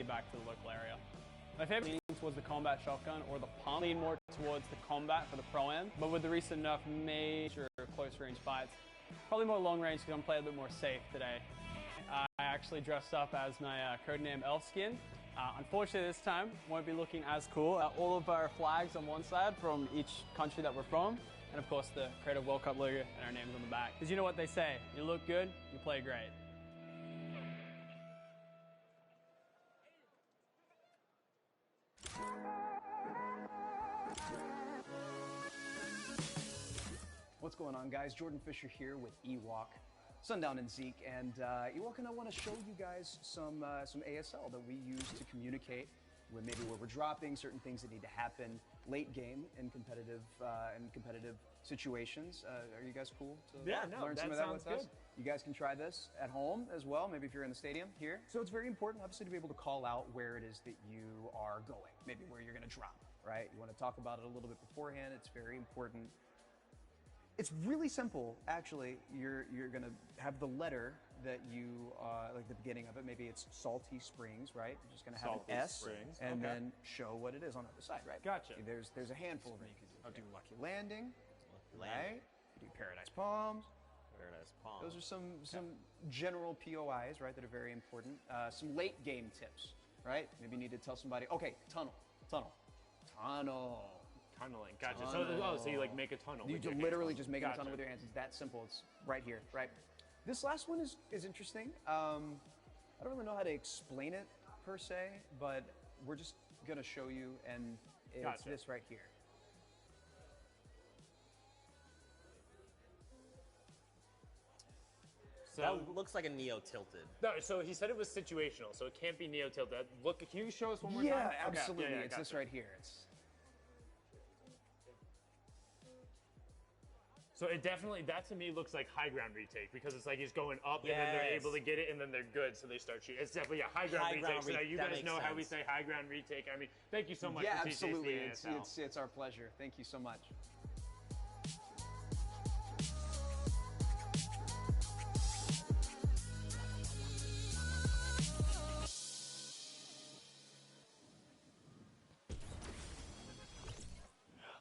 back to the local area. My favorite leaning towards the combat shotgun or the pump, lean more towards the combat for the pro-am, but with the recent nerf major close range fights, probably more long range because I'm playing a bit more safe today. I actually dressed up as my codename Elf skin. Unfortunately this time won't be looking as cool. All of our flags on one side from each country that we're from, and of course the Creative World Cup logo and our names on the back. Because you know what they say, you look good, you play great. What's going on, guys? Jordan Fisher here with Ewok, Sundown and Zeke, and Ewok and I want to show you guys some ASL that we use to communicate with maybe where we're dropping, certain things that need to happen late game in competitive situations. Are you guys cool to learn some of that with us? You guys can try this at home as well, maybe if you're in the stadium here. So it's very important, obviously, to be able to call out where it is that you are going, maybe where you're going to drop, right? You want to talk about it a little bit beforehand. It's very important. It's really simple, actually. You're going to have the letter that you, like the beginning of it, maybe it's Salty Springs, right? You're just going to have Salty an S Springs. and then show what it is on the other side, right? Gotcha. There's a handful of them. You could do Lucky Landing, Lucky right? You do Paradise Palms. Paradise Palms. Those are some general POIs, right, that are very important. Some late game tips, right? Maybe you need to tell somebody, okay, tunnel. Tunneling, gotcha. Tunnel. So you like make a tunnel. You with your literally hands. just make a tunnel with your hands. It's that simple. It's right here, right? This last one is interesting. I don't really know how to explain it per se, but we're just gonna show you, and it's this right here. So that looks like a Neo tilted. No, so he said it was situational, so it can't be Neo tilted. Look, can you show us one more time? Yeah, absolutely. Okay. It's this right here. So it definitely, that to me looks like high ground retake, because it's like he's going up and then they're able to get it and then they're good, so they start shooting. It's definitely a high ground retake. So now you guys know how we say high ground retake. I mean, thank you so much for teaching us the ASL. It's our pleasure. Thank you so much.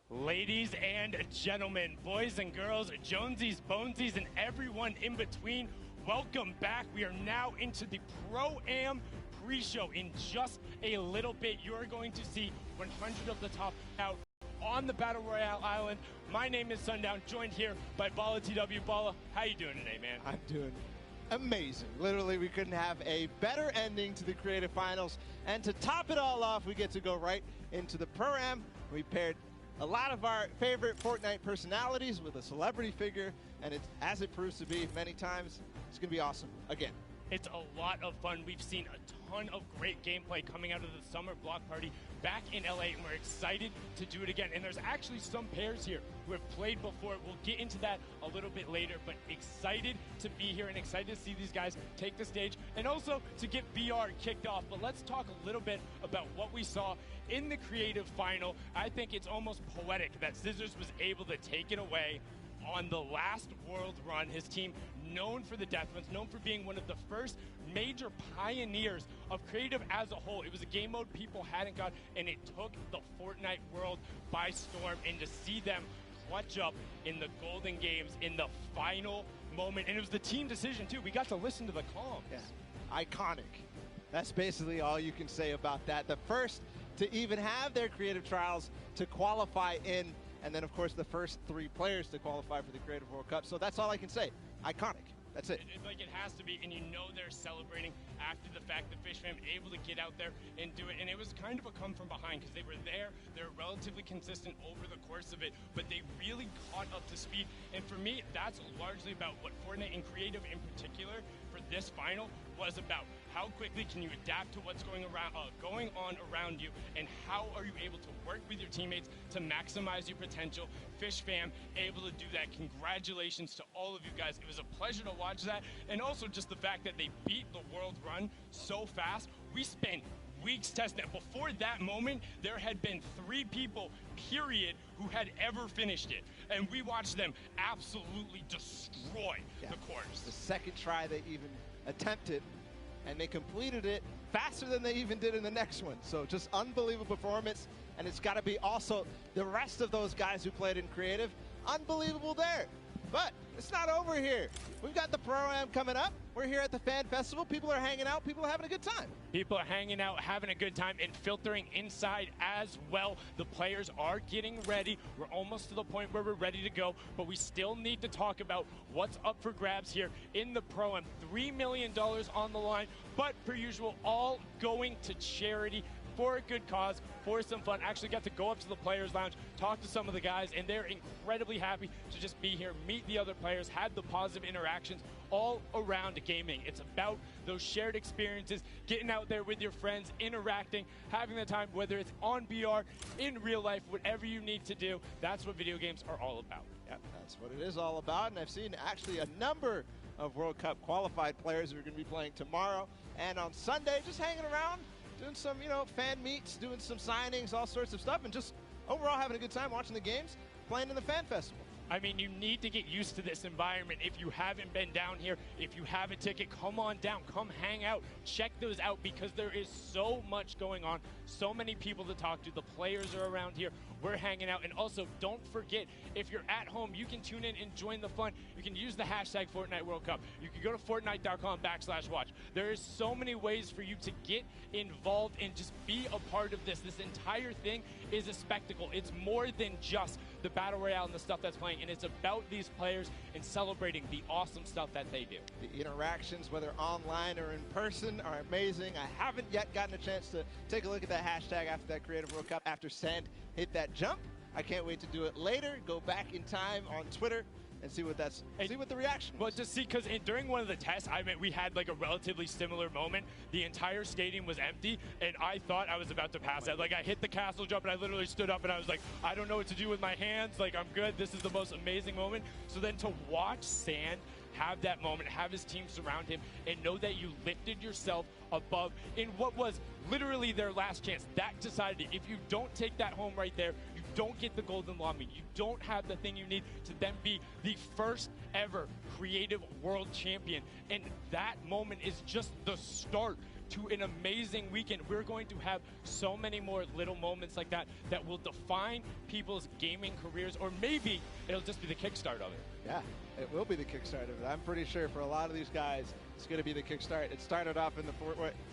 Ladies and gentlemen, boys and girls, Jonesies, Bonesies, and everyone in between, welcome back. We are now into the Pro-Am pre-show. In just a little bit, you are going to see 100 of the top out on the Battle Royale Island. My name is Sundown, joined here by Bala TW. Bala, how you doing today, man? I'm doing amazing. Literally, we couldn't have a better ending to the Creative Finals. And to top it all off, we get to go right into the Pro-Am. We paired a lot of our favorite Fortnite personalities with a celebrity figure, and it's, as it proves to be many times, it's going to be awesome again. It's a lot of fun. We've seen a ton of great gameplay coming out of the summer block party back in LA, and we're excited to do it again. And there's actually some pairs here who have played before. We'll get into that a little bit later, but excited to be here and excited to see these guys take the stage and also to get BR kicked off. But let's talk a little bit about what we saw in the creative final. I think it's almost poetic that Scissors was able to take it away on the last world run. His team, known for the death runs, known for being one of the first major pioneers of creative as a whole. It was a game mode people hadn't got, and it took the Fortnite world by storm. And to see them clutch up in the Golden Games in the final moment, and it was the team decision too. We got to listen to the comms. Yeah. Iconic. That's basically all you can say about that. The first to even have their creative trials to qualify in, and then of course the first 3 players to qualify for the Creative World Cup. So that's all I can say. Iconic. That's it. Like it has to be, and you know they're celebrating after the fact the Fish fam able to get out there and do it. And it was kind of a come from behind because they were there. They're relatively consistent over the course of it, but they really caught up to speed. And for me, that's largely about what Fortnite and creative in particular for this final was about. How quickly can you adapt to what's going on around you, and how are you able to work with your teammates to maximize your potential? Fish fam able to do that. Congratulations to all of you guys. It was a pleasure to watch that, and also just the fact that they beat the world run so fast. We spent weeks testing it. Before that moment, there had been 3 people, period, who had ever finished it, and we watched them absolutely destroy the course. The second try they even attempted, and they completed it faster than they even did in the next one. So just unbelievable performance, and it's got to be also the rest of those guys who played in creative. Unbelievable there. But it's not over here. We've got the Pro-Am coming up. We're here at the Fan Festival. People are hanging out. People are having a good time. People are hanging out, having a good time, and filtering inside as well. The players are getting ready. We're almost to the point where we're ready to go, but we still need to talk about what's up for grabs here in the Pro-Am. $3 million on the line, but per usual, all going to charity for a good cause, for some fun. Actually got to go up to the Players Lounge, talk to some of the guys, and they're incredibly happy to just be here, meet the other players, had the positive interactions all around gaming. It's about those shared experiences, getting out there with your friends, interacting, having the time, whether it's on VR, in real life, whatever you need to do. That's what video games are all about. Yep, that's what it is all about, and I've seen actually a number of World Cup qualified players who are going to be playing tomorrow and on Sunday, just hanging around, doing some, fan meets, doing some signings, all sorts of stuff, and just overall having a good time watching the games, playing in the Fan Festival. I mean, you need to get used to this environment. If you haven't been down here, if you have a ticket, come on down, come hang out, check those out, because there is so much going on, so many people to talk to. The players are around here, we're hanging out, and also don't forget, if you're at home, you can tune in and join the fun. You can use the hashtag Fortnite World Cup. You can go to Fortnite.com/watch. There is so many ways for you to get involved and just be a part of this. This entire thing is a spectacle. It's more than just the Battle Royale and the stuff that's playing, and it's about these players and celebrating the awesome stuff that they do. The interactions, whether online or in person, are amazing. I haven't yet gotten a chance to take a look at that hashtag after that Creative World Cup, after Sand hit that jump. I can't wait to do it later, go back in time on Twitter and see what the reaction was. Well, just see, because during one of the tests, we had like a relatively similar moment. The entire stadium was empty, and I thought I was about to pass out. Like, I hit the castle jump, and I literally stood up, and I was like, I don't know what to do with my hands. Like, I'm good. This is the most amazing moment. So then to watch Sand have that moment, have his team surround him, and know that you lifted yourself above in what was literally their last chance. That decided it. If you don't take that home right there, you don't get the golden lobby. You don't have the thing you need to then be the first ever creative world champion. And that moment is just the start to an amazing weekend. We're going to have so many more little moments like that that will define people's gaming careers, or maybe it'll just be the kickstart of it. Yeah, it will be the kickstart of it. I'm pretty sure for a lot of these guys, it's going to be the kickstart. It started off in the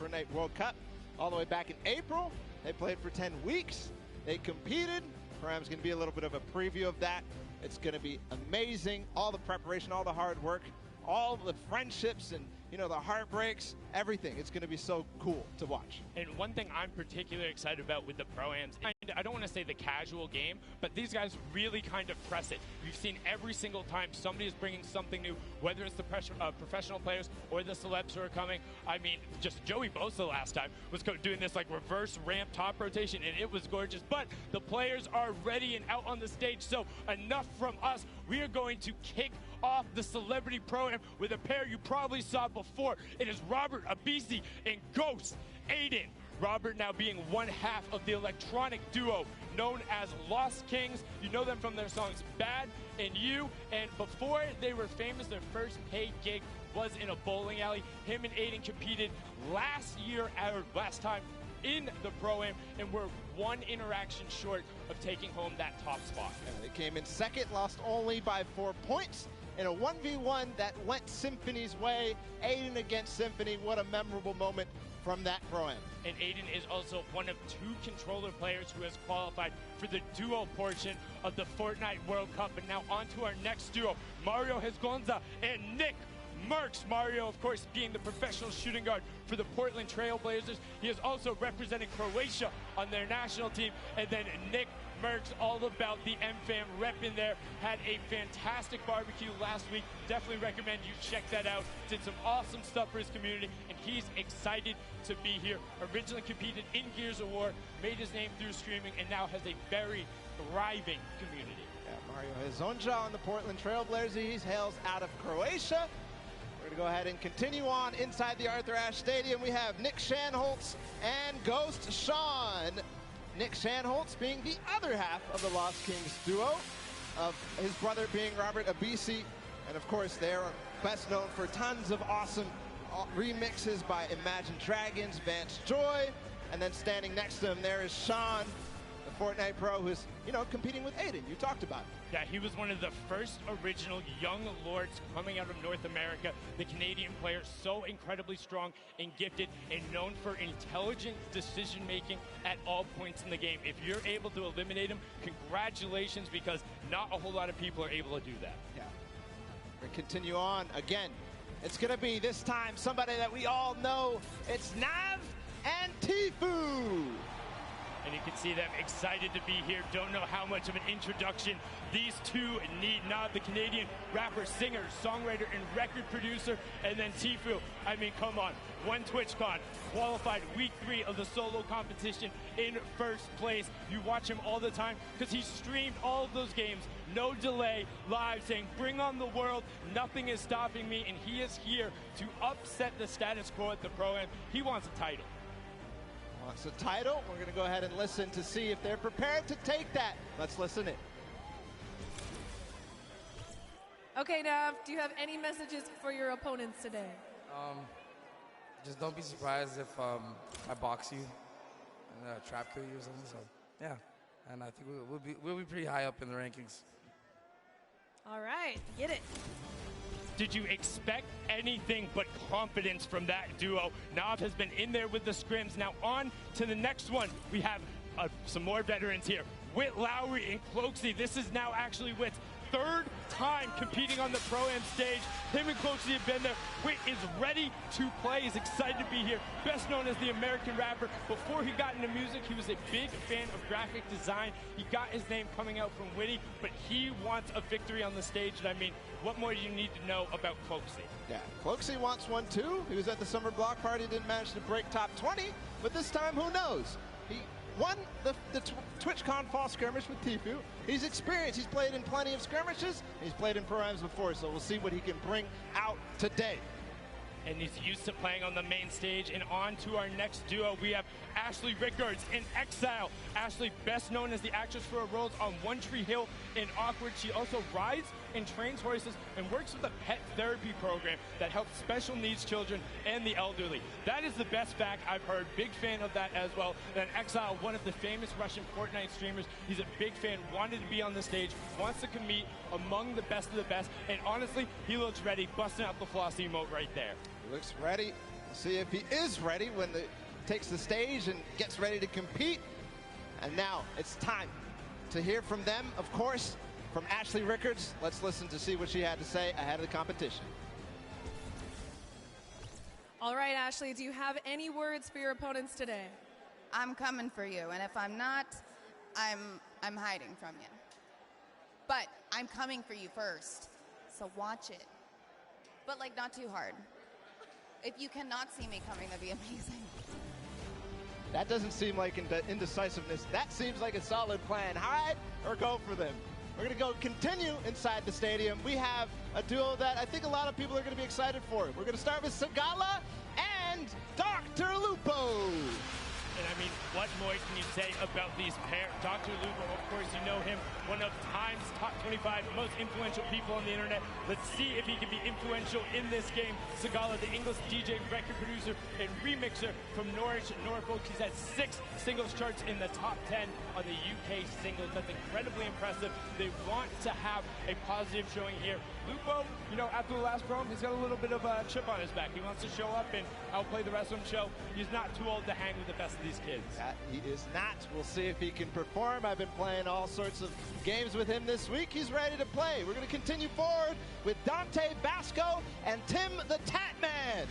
Fortnite World Cup all the way back in April. They played for 10 weeks. They competed. Pro-Am's going to be a little bit of a preview of that. It's going to be amazing. All the preparation, all the hard work, all the friendships and, the heartbreaks, everything. It's going to be so cool to watch. And one thing I'm particularly excited about with the Pro-Ams, I don't want to say the casual game, but these guys really kind of press it. You've seen every single time somebody is bringing something new, whether it's the professional players or the celebs who are coming. I mean, just Joey Bosa last time was doing this like reverse ramp top rotation, and it was gorgeous. But the players are ready and out on the stage, so enough from us. We are going to kick off the Celebrity Pro-Am with a pair you probably saw before. It is Robert Abisi and Ghost Aiden. Robert now being one half of the electronic duo known as Lost Kings. You know them from their songs Bad and You, and before they were famous, their first paid gig was in a bowling alley. Him and Aiden competed last time in the Pro-Am, and we're one interaction short of taking home that top spot. Yeah, they came in second, lost only by 4 points in a 1v1 that went Symphony's way. Aiden against Symphony, what a memorable moment from that Pro-Am. And Aiden is also one of 2 controller players who has qualified for the duo portion of the Fortnite World Cup. And now on to our next duo, Mario Hezgonza and Nick Merckx. Mario, of course, being the professional shooting guard for the Portland Trail Blazers. He is also representing Croatia on their national team. And then Nick Merckx, all about the M-Fam rep in there. Had a fantastic barbecue last week. Definitely recommend you check that out. Did some awesome stuff for his community, and he's excited to be here. Originally competed in Gears of War, made his name through streaming, and now has a very thriving community. Yeah, Mario Hezgonza on the Portland Trail Blazers. He hails out of Croatia. We're going to go ahead and continue on inside the Arthur Ashe Stadium. We have Nick Shanholtz and Ghost Sean. Nick Shanholtz being the other half of the Lost Kings duo, of his brother being Robert Abisi. And of course, they're best known for tons of awesome remixes by Imagine Dragons, Vance Joy, and then standing next to him there is Sean, the Fortnite pro, who's, you know, competing with Aiden. You talked about it. Yeah, he was one of the first original young lords coming out of North America. The Canadian player, so incredibly strong and gifted and known for intelligent decision-making at all points in the game. If you're able to eliminate him, congratulations, because not a whole lot of people are able to do that. Yeah. We're going to continue on. Again, it's going to be this time somebody that we all know. It's Nav and Tfue. And you can see them excited to be here. Don't know how much of an introduction these two need. Nav, the Canadian rapper, singer, songwriter, and record producer. And then Tfue, I mean, come on. Won TwitchCon, qualified week 3 of the solo competition in first place. You watch him all the time because he streamed all of those games, no delay, live, saying, bring on the world, nothing is stopping me. And he is here to upset the status quo at the Pro-Am. He wants a title. Wants a title. We're going to go ahead and listen to see if they're prepared to take that. Let's listen in. Okay, Nav, do you have any messages for your opponents today? Just don't be surprised if I box you and trap kill you or something. So yeah, and I think we'll be pretty high up in the rankings. All right, get it. Did you expect anything but confidence from that duo? Nav has been in there with the scrims. Now on to the next one. We have some more veterans here. Whit Lowry and Cloakzy. This is now actually Whit's third time competing on the Pro-Am stage. Him and Cloakzy have been there. Whit is ready to play. He's excited to be here. Best known as the American rapper. Before he got into music, he was a big fan of graphic design. He got his name coming out from Witty, but he wants a victory on the stage. And I mean, what more do you need to know about Cloakzy? Yeah, Cloakzy wants one too. He was at the summer block party, didn't manage to break top 20, but this time, who knows? He won the TwitchCon fall skirmish with Tfue. He's experienced. He's played in plenty of skirmishes. He's played in Pro-Ams before, so we'll see what he can bring out today. And he's used to playing on the main stage. And on to our next duo, we have Ashley Rickards in Exile. Ashley, best known as the actress for her roles on One Tree Hill and Awkward. She also rides and trains horses and works with a pet therapy program that helps special needs children and the elderly. That is the best fact I've heard. Big fan of that as well. And Exile, one of the famous Russian Fortnite streamers. He's a big fan, wanted to be on the stage, wants to compete among the best of the best. And honestly, he looks ready, busting out the floss emote right there. He looks ready. We'll see if he is ready when he takes the stage and gets ready to compete. And now it's time to hear from them, of course, from Ashley Rickards. Let's listen to see what she had to say ahead of the competition. All right, Ashley, do you have any words for your opponents today? I'm coming for you, and if I'm not, I'm hiding from you. But I'm coming for you first, so watch it. But like, not too hard. If you cannot see me coming, that'd be amazing. That doesn't seem like indecisiveness. That seems like a solid plan. Hide or go for them. We're going to go continue inside the stadium. We have a duo that I think a lot of people are going to be excited for. We're going to start with Sagala and Dr. Lupo. And I mean, what more can you say about these pairs? Dr. Lupo, of course, you know him, one of Time's top 25 most influential people on the internet. Let's see if he can be influential in this game. Sagala, the English DJ, record producer, and remixer from Norwich, Norfolk. He's had 6 singles charts in the top 10 on the UK singles. That's incredibly impressive. They want to have a positive showing here. Lupo, you know, after the last promo, he's got a little bit of a chip on his back. He wants to show up and outplay the rest of them show. He's not too old to hang with the best of these kids. That he is not. We'll see if he can perform. I've been playing all sorts of games with him this week. He's ready to play. We're going to continue forward with Dante Basco and Tim the Tatman.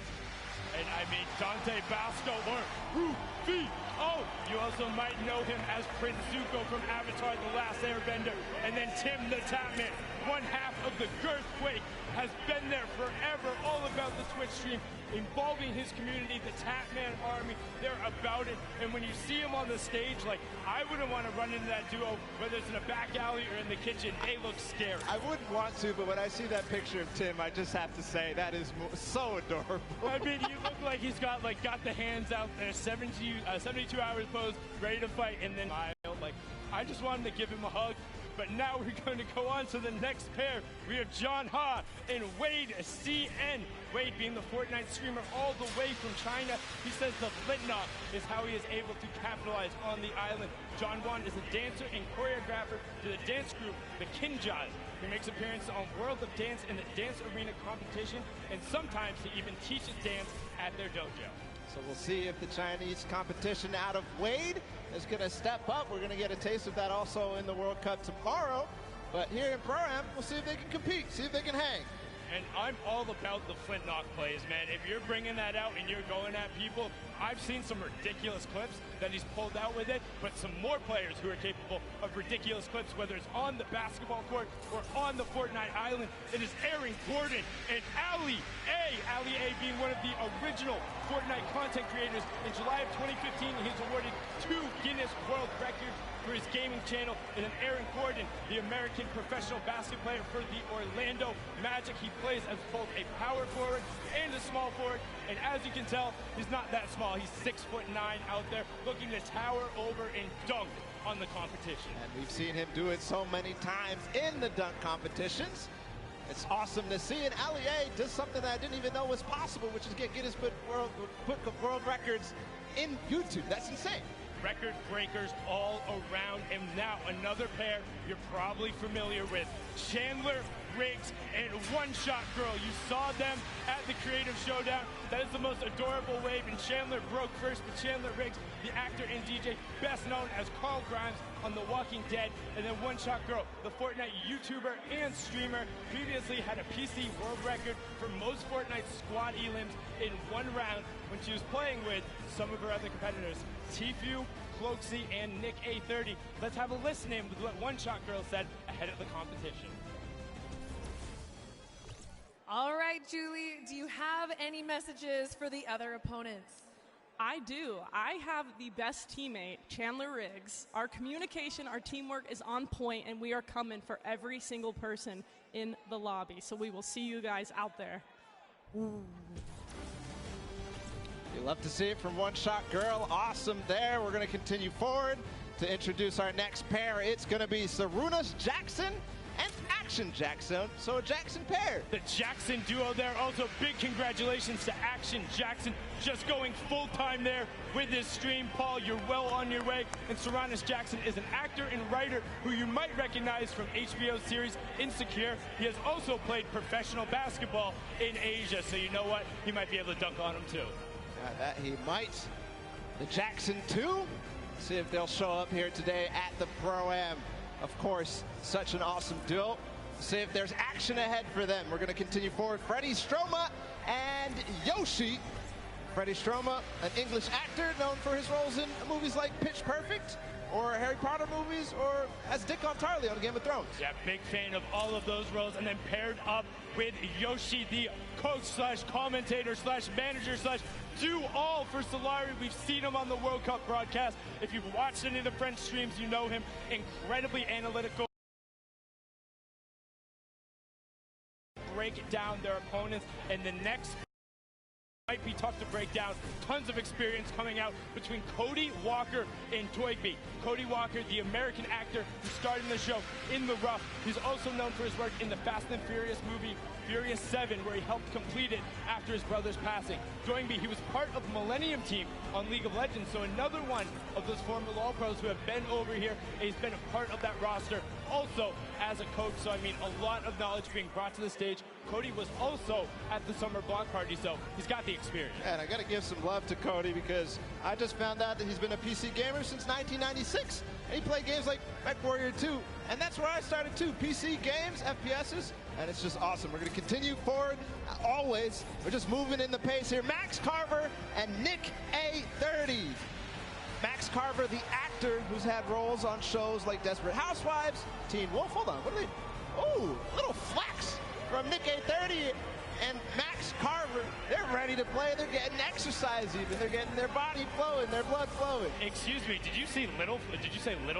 And I mean, Dante Basco or Rufy. Oh, you also might know him as Prince Zuko from Avatar: The Last Airbender. And then Tim the Tatman, one half of the Girthquake, has been there forever, all about the Twitch stream, involving his community, the Tatman Army. They're about it. And when you see him on the stage, like, I wouldn't want to run into that duo, whether it's in a back alley or in the kitchen. They look scary. I wouldn't want to, but when I see that picture of Tim, I just have to say that is so adorable. I mean, you look like he's got the hands out there, 72 hours pose, ready to fight, and then like, I just wanted to give him a hug. But now we're going to go on to the next pair. We have John Ha and Wade CN. Wade being the Fortnite streamer all the way from China. He says the flintlock is how he is able to capitalize on the island. John Wan is a dancer and choreographer to the dance group, the Kinjaz. He makes appearances on World of Dance and the Dance Arena competition, and sometimes he even teaches dance at their dojo. So we'll see if the Chinese competition out of Wade is going to step up. We're going to get a taste of that also in the World Cup tomorrow. But here in Pro-Am, we'll see if they can compete, see if they can hang. And I'm all about the flintlock plays, man. If you're bringing that out and you're going at people, I've seen some ridiculous clips that he's pulled out with it, but some more players who are capable of ridiculous clips, whether it's on the basketball court or on the Fortnite island. It is Aaron Gordon and Ali A. Ali A being one of the original Fortnite content creators. In July of 2015, he's awarded 2 Guinness World Records for his gaming channel, and then Aaron Gordon, the American professional basketball player for the Orlando Magic. He plays as both a power forward and a small forward, and as you can tell, he's not that small. He's 6'9" out there, looking to tower over and dunk on the competition. And we've seen him do it so many times in the dunk competitions. It's awesome to see, and Ali A does something that I didn't even know was possible, which is get Guinness Book of World Records in YouTube. That's insane. Record breakers all around. And now another pair you're probably familiar with, Chandler Riggs and One Shot Girl. You saw them at the Creative Showdown. That is the most adorable wave, and Chandler broke first, but Chandler Riggs, the actor and DJ, best known as Carl Grimes on The Walking Dead, and then One Shot Girl, the Fortnite YouTuber and streamer, previously had a PC world record for most Fortnite squad elims in one round when she was playing with some of her other competitors, Tfue, Cloaksy, and Nick A30. Let's have a listen in with what One Shot Girl said ahead of the competition. All right, Julie, do you have any messages for the other opponents? I do. I have the best teammate, Chandler Riggs. Our communication, our teamwork is on point, and we are coming for every single person in the lobby. So we will see you guys out there. You love to see it from One Shot Girl. Awesome there. We're going to continue forward to introduce our next pair. It's going to be Sarunas Jackson and Action Jackson, so a Jackson pair. The Jackson duo there. Also, big congratulations to Action Jackson, just going full-time there with his stream. Paul, you're well on your way. And Sarunas Jackson is an actor and writer who you might recognize from HBO series Insecure. He has also played professional basketball in Asia, so you know what? He might be able to dunk on him too. That he might. The Jackson 2. See if they'll show up here today at the Pro-Am. Of course, such an awesome duo. See if there's action ahead for them. We're going to continue forward. Freddie Stroma and Yoshi. Freddie Stroma, an English actor known for his roles in movies like Pitch Perfect, or Harry Potter movies, or as Dick Tarly on Game of Thrones. Yeah, big fan of all of those roles. And then paired up with Yoshi, the coach slash commentator slash manager slash do all for Solari. We've seen him on the World Cup broadcast. If you've watched any of the French streams, you know him. Incredibly analytical. Break down their opponents, and the next might be tough to break down. Tons of experience coming out between Cody Walker and Toygby. Cody Walker, the American actor who starred in the show In the Rough. He's also known for his work in the Fast and Furious movie Furious 7, where he helped complete it after his brother's passing. Toygby, he was part of the Millennium team on League of Legends, so another one of those former LoL pros who have been over here. He's been a part of that roster also as a coach, so I mean a lot of knowledge being brought to the stage. Cody was also at the summer block party, so he's got the experience. And I got to give some love to Cody, because I just found out that he's been a PC gamer since 1996. And he played games like MechWarrior 2, and that's where I started too. PC games, FPSs, and it's just awesome. We're going to continue forward always. We're just moving in the pace here. Max Carver and Nick A30. Max Carver, the actor who's had roles on shows like Desperate Housewives, Teen Wolf. Hold on, what are they? Oh, little flex from Nick A30 and Max Carver. they're ready to play. They're getting exercise even. They're getting their body flowing, their blood flowing. Excuse me, did you say Little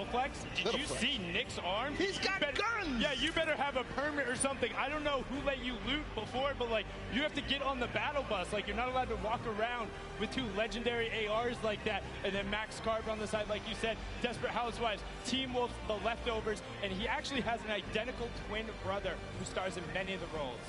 Flex? Did you see Nick's arm? He's got guns! Yeah, you better have a permit or something. I don't know who let you loot before, but like, you have to get on the battle bus. Like, you're not allowed to walk around with 2 legendary ARs like that. And then Max Carver on the side, like you said, Desperate Housewives, Team Wolf, The Leftovers, and he actually has an identical twin brother who stars in many of the roles.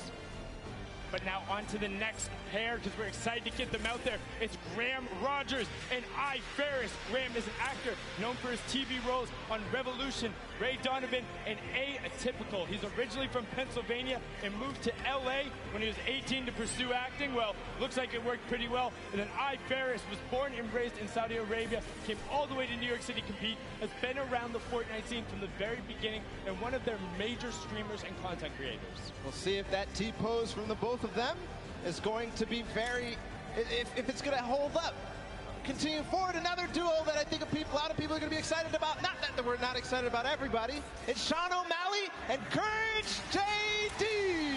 But now on to the next pair, because we're excited to get them out there. It's Graham Rogers and I. Ferris. Graham is an actor known for his TV roles on Revolution, Ray Donovan, and Atypical. He's originally from Pennsylvania and moved to LA when he was 18 to pursue acting. Well, looks like it worked pretty well. And then I. Ferris was born and raised in Saudi Arabia, came all the way to New York City to compete, has been around the Fortnite scene from the very beginning, and one of their major streamers and content creators. We'll see if that T-pose from the both of them is going to be very, if it's going to hold up. Continue forward, another duo that I think a lot of people are going to be excited about. Not that we're not excited about everybody. It's Sean O'Malley and Courage JD.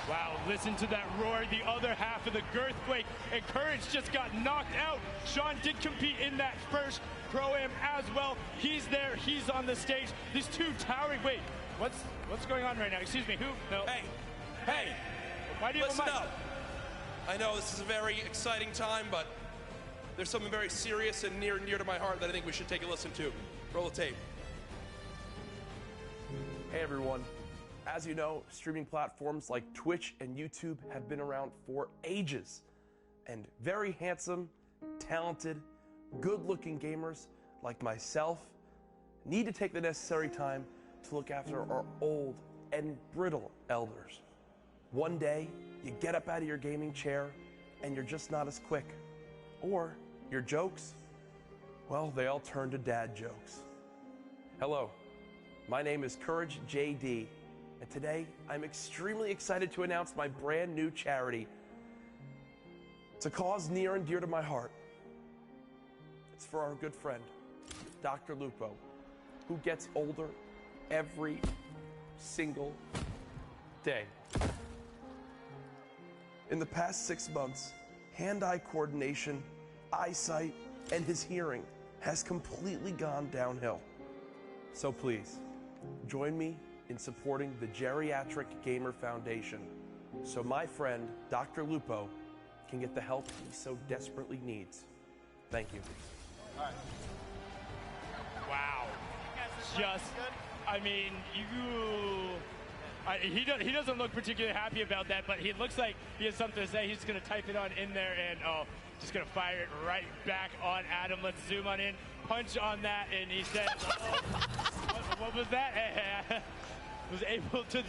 Wow, listen to that roar, the other half of the Girthquake, and Courage just got knocked out. Sean did compete in that first Pro-Am as well. He's there, he's on the stage. These 2 towering, wait, what's going on right now? Excuse me, who? No. Hey, why do you listen have a mic? up. I know this is a very exciting time, but there's something very serious and near to my heart that I think we should take a listen to. Roll the tape. Hey everyone. As you know, streaming platforms like Twitch and YouTube have been around for ages. And very handsome, talented, good-looking gamers like myself need to take the necessary time to look after our old and brittle elders. One day, you get up out of your gaming chair and you're just not as quick. Or your jokes, well, they all turn to dad jokes. Hello, my name is Courage JD, and today I'm extremely excited to announce my brand new charity. It's a cause near and dear to my heart. It's for our good friend, Dr. Lupo, who gets older every single day. In the past 6 months, hand-eye coordination, eyesight, and his hearing has completely gone downhill. So please, join me in supporting the Geriatric Gamer Foundation so my friend, Dr. Lupo, can get the help he so desperately needs. Thank you. All right. Wow. Just, I mean, he doesn't look particularly happy about that, but he looks like he has something to say. He's going to type it on in there, and just going to fire it right back on Adam. Let's zoom on in, punch on that, and he said, what was that? Was able to,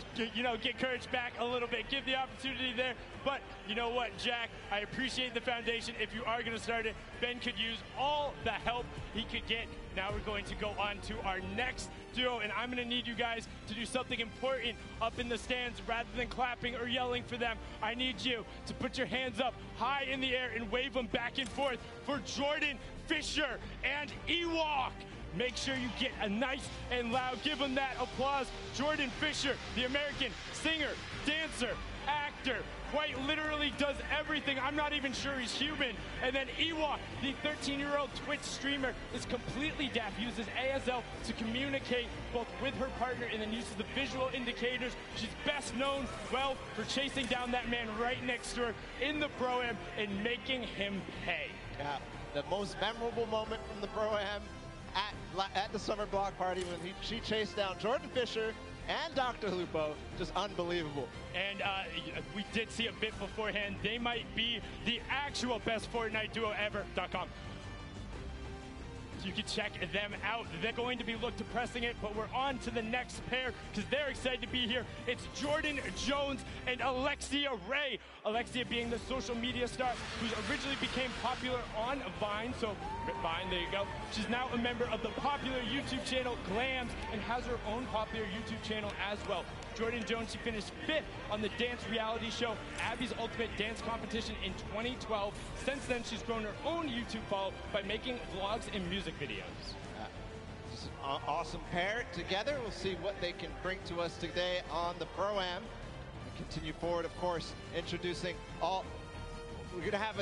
get Courage back a little bit, give the opportunity there. But you know what, Jack, I appreciate the foundation. If you are going to start it, Ben could use all the help he could get. Now we're going to go on to our next duo, and I'm going to need you guys to do something important up in the stands. Rather than clapping or yelling for them, I need you to put your hands up high in the air and wave them back and forth for Jordan Fisher and Ewok. Make sure you get a nice and loud, give him that applause. Jordan Fisher, the American singer, dancer, actor, quite literally does everything. I'm not even sure he's human. And then Ewok, the 13-year-old Twitch streamer, is completely deaf, uses ASL to communicate both with her partner and then uses the visual indicators. She's best known, well, for chasing down that man right next to her in the Pro-Am and making him pay. Yeah, the most memorable moment from the Pro-Am at the summer block party when she chased down Jordan Fisher and Dr. Lupo, just unbelievable. And we did see a bit beforehand. They might be the actual best Fortnite duo ever.com. You can check them out. They're going to be looked to pressing it, but we're on to the next pair because they're excited to be here. It's Jordan Jones and Alexia Ray. Alexia being the social media star who originally became popular on Vine. So Vine, there you go. She's now a member of the popular YouTube channel Glams and has her own popular YouTube channel as well. Jordan Jones, she finished 5th on the dance reality show Abby's Ultimate Dance Competition in 2012. Since then, she's grown her own YouTube follow by making vlogs and music videos. Just an awesome pair together. We'll see what they can bring to us today on the Pro-Am. Continue forward, of course, introducing all. We're going to have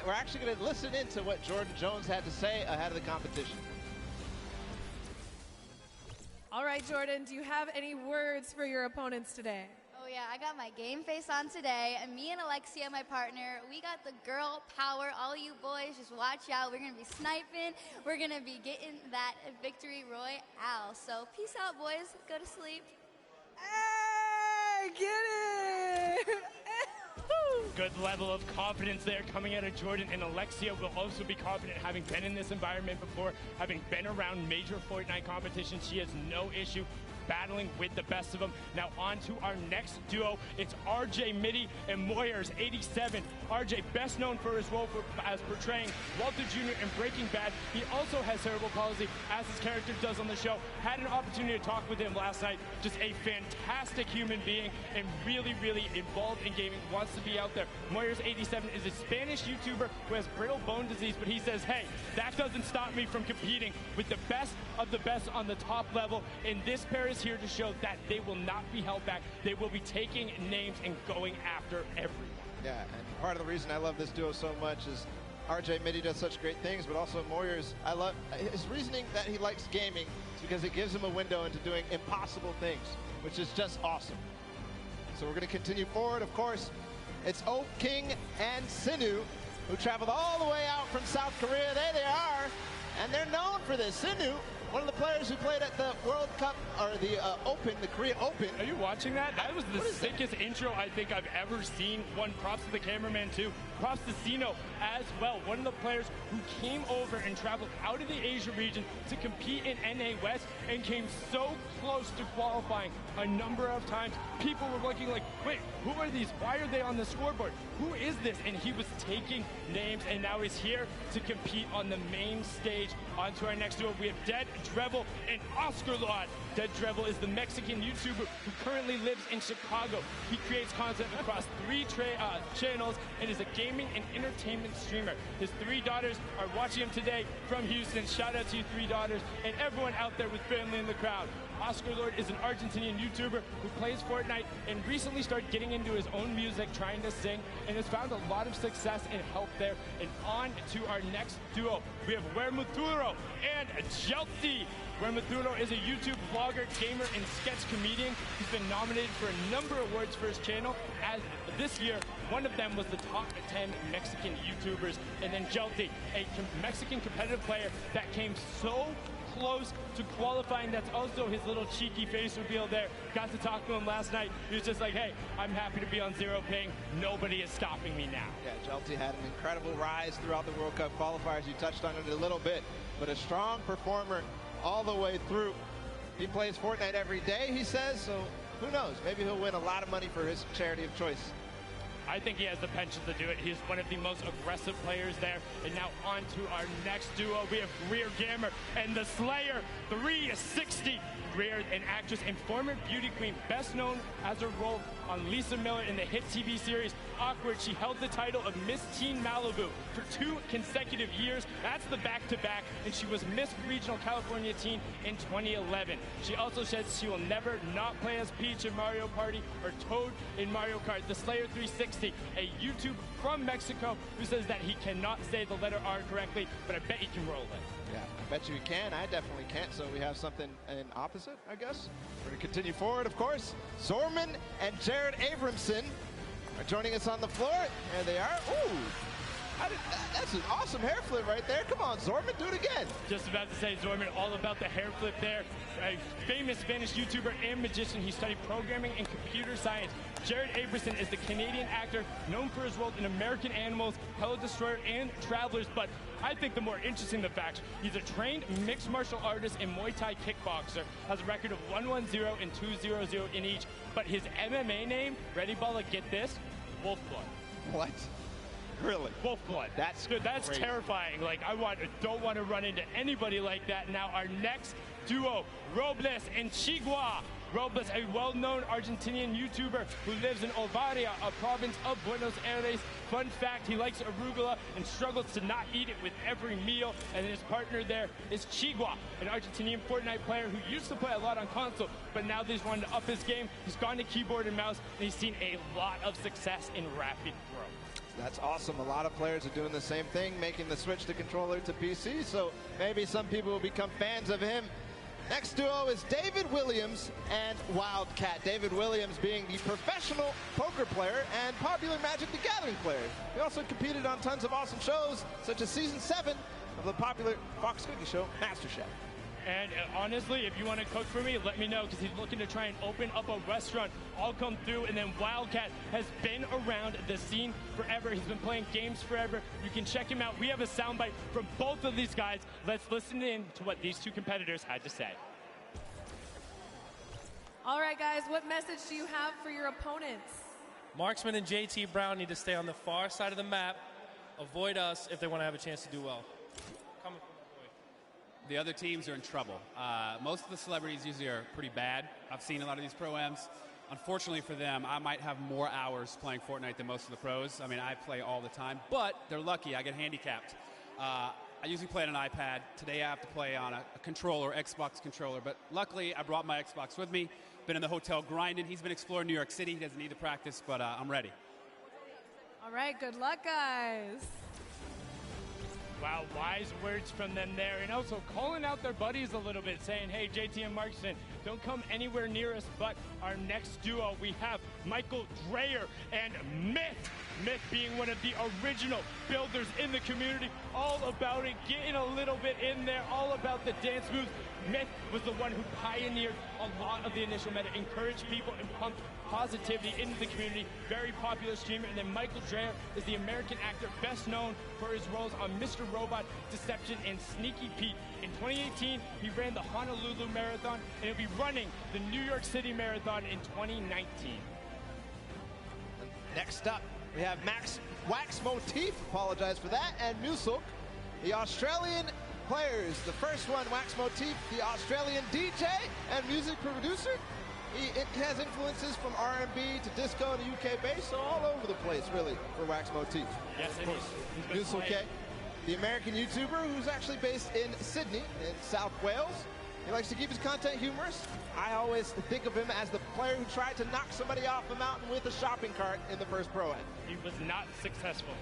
we're actually going to listen into what Jordan Jones had to say ahead of the competition. All right, Jordan, do you have any words for your opponents today? Oh yeah, I got my game face on today, and me and Alexia, my partner, we got the girl power. All you boys, just watch out. We're going to be sniping. We're going to be getting that victory royale. So peace out, boys. Go to sleep. Hey, get it! Good level of confidence there coming out of Jordan, and Alexia will also be confident, having been in this environment before, having been around major Fortnite competitions. She has no issue battling with the best of them. Now on to our next duo. It's RJ Mitty and Moyers 87. RJ, best known for his role as portraying Walter Jr. in Breaking Bad. He also has cerebral palsy, as his character does on the show. Had an opportunity to talk with him last night. Just a fantastic human being and really, really involved in gaming. Wants to be out there. Moyers 87 is a Spanish YouTuber who has brittle bone disease, but he says, hey, that doesn't stop me from competing with the best of the best on the top level. And this pair is here to show that they will not be held back. They will be taking names and going after everyone. Yeah, and part of the reason I love this duo so much is RJ Mitty does such great things, but also Moyers, I love his reasoning that he likes gaming is because it gives him a window into doing impossible things, which is just awesome. So we're going to continue forward, of course. It's Oak King and Sinu, who traveled all the way out from South Korea. There they are, and they're known for this. Sinu, one of the players who played at the World Cup, or the Open, the Korea Open. Are you watching that? That was the sickest intro I think I've ever seen. One, props to the cameraman too. Props to Sino as well. One of the players who came over and traveled out of the Asia region to compete in NA West and came so close to qualifying a number of times. People were looking like, wait, who are these? Why are they on the scoreboard? Who is this? And he was taking names, and now he's here to compete on the main stage. On to our next duo, we have Dead Drevel and Oscar Lod. Dead Drevel is the Mexican YouTuber who currently lives in Chicago. He creates content across 3 channels and is a gaming and entertainment streamer. His 3 daughters are watching him today from Houston. Shout out to you 3 daughters and everyone out there with family in the crowd. Oscar Lord is an Argentinian YouTuber who plays Fortnite and recently started getting into his own music, trying to sing, and has found a lot of success and help there. And on to our next duo, we have Wermuturo and Jelty. Wermuturo is a YouTube vlogger, gamer, and sketch comedian. He's been nominated for a number of awards for his channel. As this year, one of them was the top 10 Mexican YouTubers. And then Jelty, a Mexican competitive player that came so close to qualifying. That's also his little cheeky face reveal there. Got to talk to him last night. He was just like, hey, I'm happy to be on 0 ping. Nobody is stopping me now. Yeah, Jelty had an incredible rise throughout the World Cup qualifiers. You touched on it a little bit, but a strong performer all the way through. He plays Fortnite every day, he says, so who knows? Maybe he'll win a lot of money for his charity of choice. I think he has the penchant to do it. He's one of the most aggressive players there. And now on to our next duo. We have Greer Gamer and the Slayer 360. Greer, an actress and former beauty queen, best known as her role on Lisa Miller in the hit TV series Awkward. She held the title of Miss Teen Malibu for 2 consecutive years. That's the back-to-back, and she was Miss Regional California Teen in 2011. She also says she will never not play as Peach in Mario Party or Toad in Mario Kart. The Slayer 360, a YouTube from Mexico, who says that he cannot say the letter R correctly, but I bet he can roll it. Yeah, I bet you he can. I definitely can't, so we have something in opposite, I guess. We're going to continue forward, of course. Zorman and Jared Abramson are joining us on the floor. There they are. Ooh, that's an awesome hair flip right there. Come on, Zorman, do it again. Just about to say, Zorman, all about the hair flip there. A famous Spanish YouTuber and magician. He studied programming and computer science. Jared Abramson is the Canadian actor known for his role in American Animals, Hello Destroyer, and Travelers. But I think the more interesting the fact, he's a trained mixed martial artist and Muay Thai kickboxer, has a record of 110 and 200 in each. But his MMA name, ready, Balla, get this, Wolfblood. What? Really? Wolfblood. That's crazy. Terrifying. Like, don't want to run into anybody like that. Now our next duo, Robles and Chigua. Robles, a well-known Argentinian YouTuber who lives in Ovaria, a province of Buenos Aires. Fun fact, he likes arugula and struggles to not eat it with every meal. And his partner there is Chigua, an Argentinian Fortnite player who used to play a lot on console, but now that he's wanted to up his game, he's gone to keyboard and mouse, and he's seen a lot of success in rapid growth. That's awesome. A lot of players are doing the same thing, making the switch to controller to PC, so maybe some people will become fans of him. Next duo is David Williams and Wildcat. David Williams being the professional poker player and popular Magic the Gathering player. He also competed on tons of awesome shows, such as Season 7 of the popular Fox Cookie show, MasterChef. And honestly, if you want to cook for me, let me know, because he's looking to try and open up a restaurant. I'll come through. And then Wildcat has been around the scene forever. He's been playing games forever. You can check him out. We have a soundbite from both of these guys. Let's listen in to what these two competitors had to say. All right, guys, what message do you have for your opponents? Marksman and JT Brown need to stay on the far side of the map, avoid us if they want to have a chance to do well. Coming from my boy. The other teams are in trouble. Most of the celebrities usually are pretty bad. I've seen a lot of these pro-ams. Unfortunately for them, I might have more hours playing Fortnite than most of the pros. I mean, I play all the time, but they're lucky. I get handicapped. I usually play on an iPad. Today I have to play on a controller, Xbox controller, but luckily I brought my Xbox with me. Been in the hotel grinding. He's been exploring New York City. He doesn't need to practice, but I'm ready. All right, good luck, guys. Wow, wise words from them there. And also calling out their buddies a little bit, saying, hey, JT and Marksman, don't come anywhere near us. But our next duo, we have Michael Dreyer and Myth. Myth being one of the original builders in the community, all about it, getting a little bit in there, all about the dance moves. Myth was the one who pioneered a lot of the initial meta, encouraged people and pumped positivity into the community. Very popular streamer. And then Michael Dreyer is the American actor best known for his roles on Mr. Robot, Deception, and Sneaky Pete. In 2018, he ran the Honolulu Marathon, and he'll be running the New York City Marathon in 2019. Next up, we have Max Wax Motif, apologize for that, and Musulk, the Australian players. The first one, Wax Motif, the Australian DJ and music producer. It has influences from R&B to disco to UK bass, so all over the place, really, for Wax Motif. Yes, of course. Musulk, the American YouTuber who's actually based in Sydney, in South Wales. He likes to keep his content humorous. I always think of him as the player who tried to knock somebody off a mountain with a shopping cart in the first Pro-Am. He was not successful,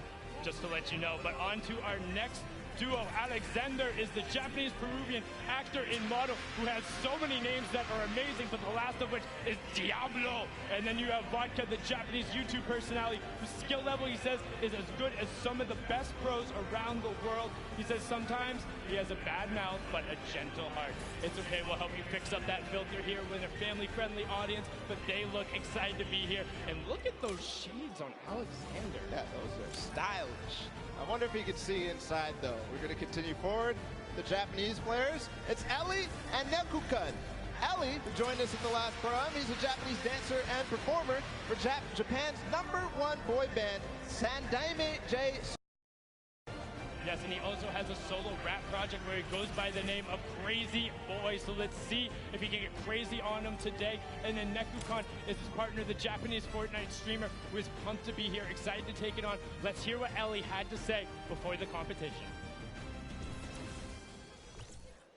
just to let you know. But on to our next duo. Alexander is the Japanese-Peruvian actor and model who has so many names that are amazing, but the last of which is Diablo. And then you have Vodka, the Japanese YouTube personality, whose skill level, he says, is as good as some of the best pros around the world. He says sometimes he has a bad mouth, but a gentle heart. It's okay, we'll help you fix up that filter here with a family-friendly audience, but they look excited to be here. And look at those shades on Alexander. Yeah, those are stylish. I wonder if he could see inside, though. We're going to continue forward. The Japanese players. It's Ellie and Nekukun. Ellie, who joined us in the last Pro-Am, he's a Japanese dancer and performer for Japan's #1 boy band, Sandaime J. Yes, and he also has a solo rap project where he goes by the name of Crazy Boy. So let's see if he can get crazy on him today. And then Nekukun is his partner, the Japanese Fortnite streamer, who is pumped to be here, excited to take it on. Let's hear what Ellie had to say before the competition.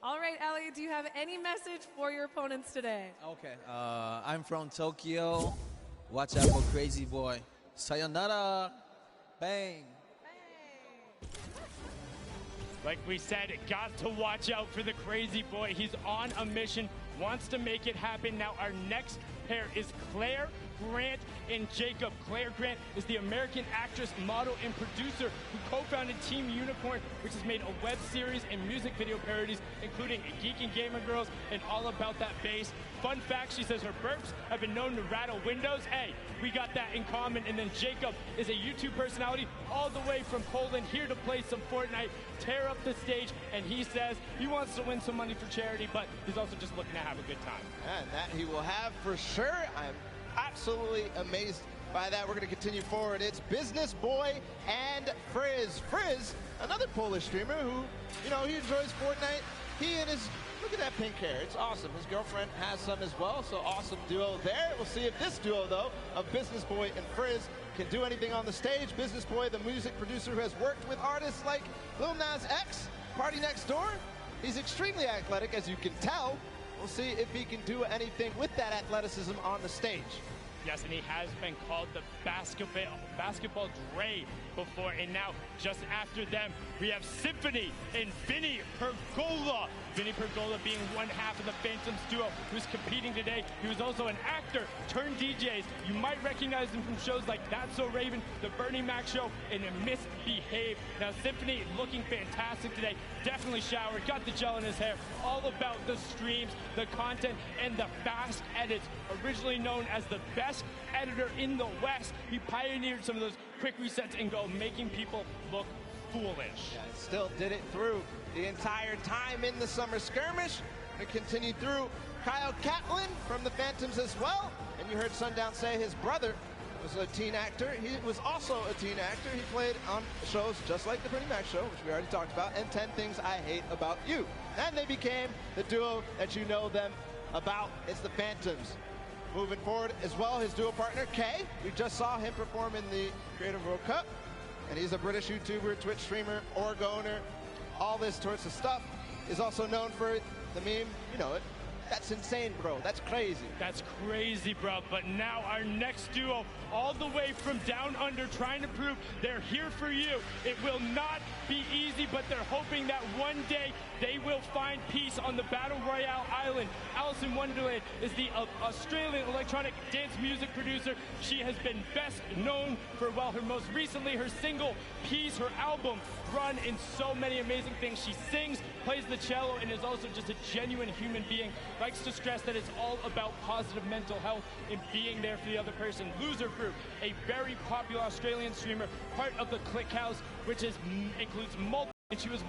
All right, Ellie, do you have any message for your opponents today? Okay, I'm from Tokyo. Watch out for Crazy Boy. Sayonara. Bang. Like we said, got to watch out for the Crazy Boy. He's on a mission, wants to make it happen. Now our next pair is Claire Grant and Jacob. Claire Grant is the American actress, model, and producer who co-founded Team Unicorn, which has made a web series and music video parodies, including Geek and Gamer Girls and All About That Bass. Fun fact, she says her burps have been known to rattle windows. Hey, we got that in common. And then Jacob is a YouTube personality all the way from Poland, here to play some Fortnite, tear up the stage, and he says he wants to win some money for charity, but he's also just looking to have a good time. And that he will have for sure. I'm absolutely amazed By that, we're going to continue forward. It's Business Boy and Frizz. Frizz, another Polish streamer who, you know, he enjoys Fortnite. He and his, look at that pink hair. It's awesome. His girlfriend has some as well, so awesome duo there. We'll see if this duo, though, of Business Boy and Frizz can do anything on the stage. Business Boy, the music producer who has worked with artists like Lil Nas X, Party Next Door. He's extremely athletic, as you can tell. We'll see if he can do anything with that athleticism on the stage. Yes, and he has been called the basketball Dre before, and now just after them, we have Symphony and Vinny Pergola. Vinny Pergola being one half of the Phantoms duo who's competing today. He was also an actor turned DJs. You might recognize him from shows like That's So Raven, The Bernie Mac Show, and Misbehave. Now, Symphony looking fantastic today. Definitely showered, got the gel in his hair. All about the streams, the content, and the fast edits. Originally known as the best editor in the West, he pioneered some of those quick resets and go, making people look foolish. Yeah, still did it through the entire time in the summer skirmish. And continued through Kyle Catlin from the Phantoms as well. And you heard Sundown say his brother was a teen actor. He was also a teen actor. He played on shows just like The Bernie Mac Show, which we already talked about, and 10 Things I Hate About You. And they became the duo that you know them about. It's the Phantoms. Moving forward as well, his duo partner, Kay. We just saw him perform in the Creative World Cup. And he's a British YouTuber, Twitch streamer, org owner, all this sorts of stuff. Is also known for the meme, you know it. That's insane, bro. That's crazy. That's crazy, bro. But now our next duo, all the way from down under, trying to prove they're here for you. It will not be easy, but they're hoping that one day they will find peace on the Battle Royale island. Alice in Wonderland is the Australian electronic dance music producer. She has been best known for, well, her most recently, her single Peace, her album Run, in so many amazing things. She sings, plays the cello, and is also just a genuine human being. Likes to stress that it's all about positive mental health and being there for the other person. Loser Fruit, a very popular Australian streamer, part of the Click House, which includes multiple. And she was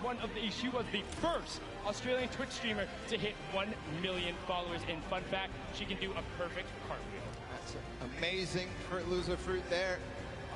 the first Australian Twitch streamer to hit 1 million followers. And fun fact, she can do a perfect cartwheel. That's amazing for Loser Fruit there.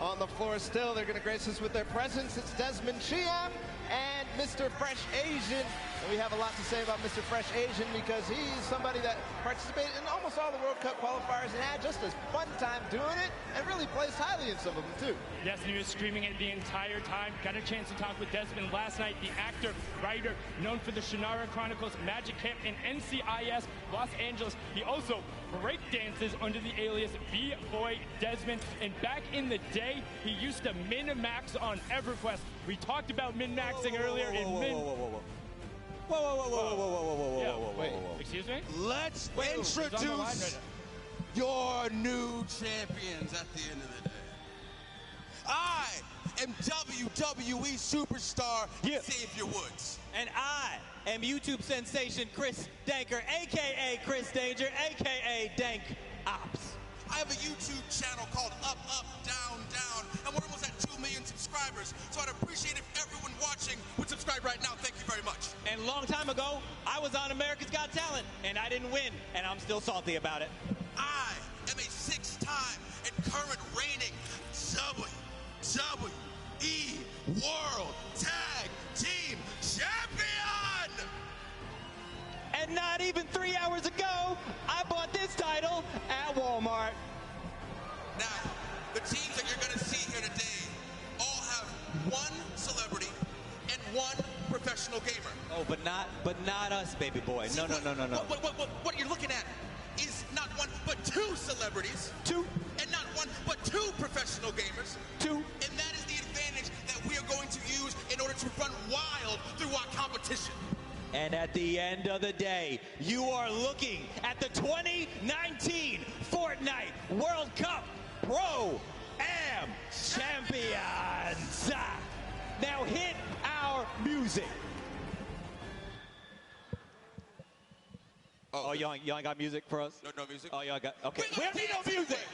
On the floor still, they're going to grace us with their presence. It's Desmond Chiam and Mr. Fresh Asian. And we have a lot to say about Mr. Fresh Asian because he's somebody that participated in almost all the World Cup qualifiers and had just a fun time doing it and really placed highly in some of them too. Yes, and he was streaming it the entire time. Got a chance to talk with Desmond last night, the actor, writer, known for the Shannara Chronicles, Magic Camp, and NCIS Los Angeles. He also breakdances under the alias B-Boy Desmond. And back in the day, he used to min-max on EverQuest. We talked about min-maxing earlier in min... Wait, excuse me? Let's introduce your new champions at the end of the day. I am WWE superstar Xavier Woods. And I am YouTube sensation Chris Danker, a.k.a. Chris Danger, a.k.a. Dank Ops. I have a YouTube channel called Up, Up, Down, Down, and we're almost at 2 million subscribers, so I'd appreciate if everyone watching would subscribe right now. Thank you very much. And a long time ago, I was on America's Got Talent, and I didn't win, and I'm still salty about it. I am a 6-time and current reigning WWE World Tag Team Champion! And not even 3 hours ago, I bought this title at Walmart. Now, the teams that you're going to see here today all have one celebrity and one professional gamer. Oh, but not us, baby boy. See, no. What you're looking at is not one, but 2 celebrities. 2. And not one, but 2 professional gamers. 2. And that is the advantage that we are going to use in order to run wild through our competition. And at the end of the day, you are looking at the 2019 Fortnite World Cup Pro-Am Champions. Now hit our music. Oh, y'all ain't got music for us? No music? Oh, y'all got, okay. We don't need no music.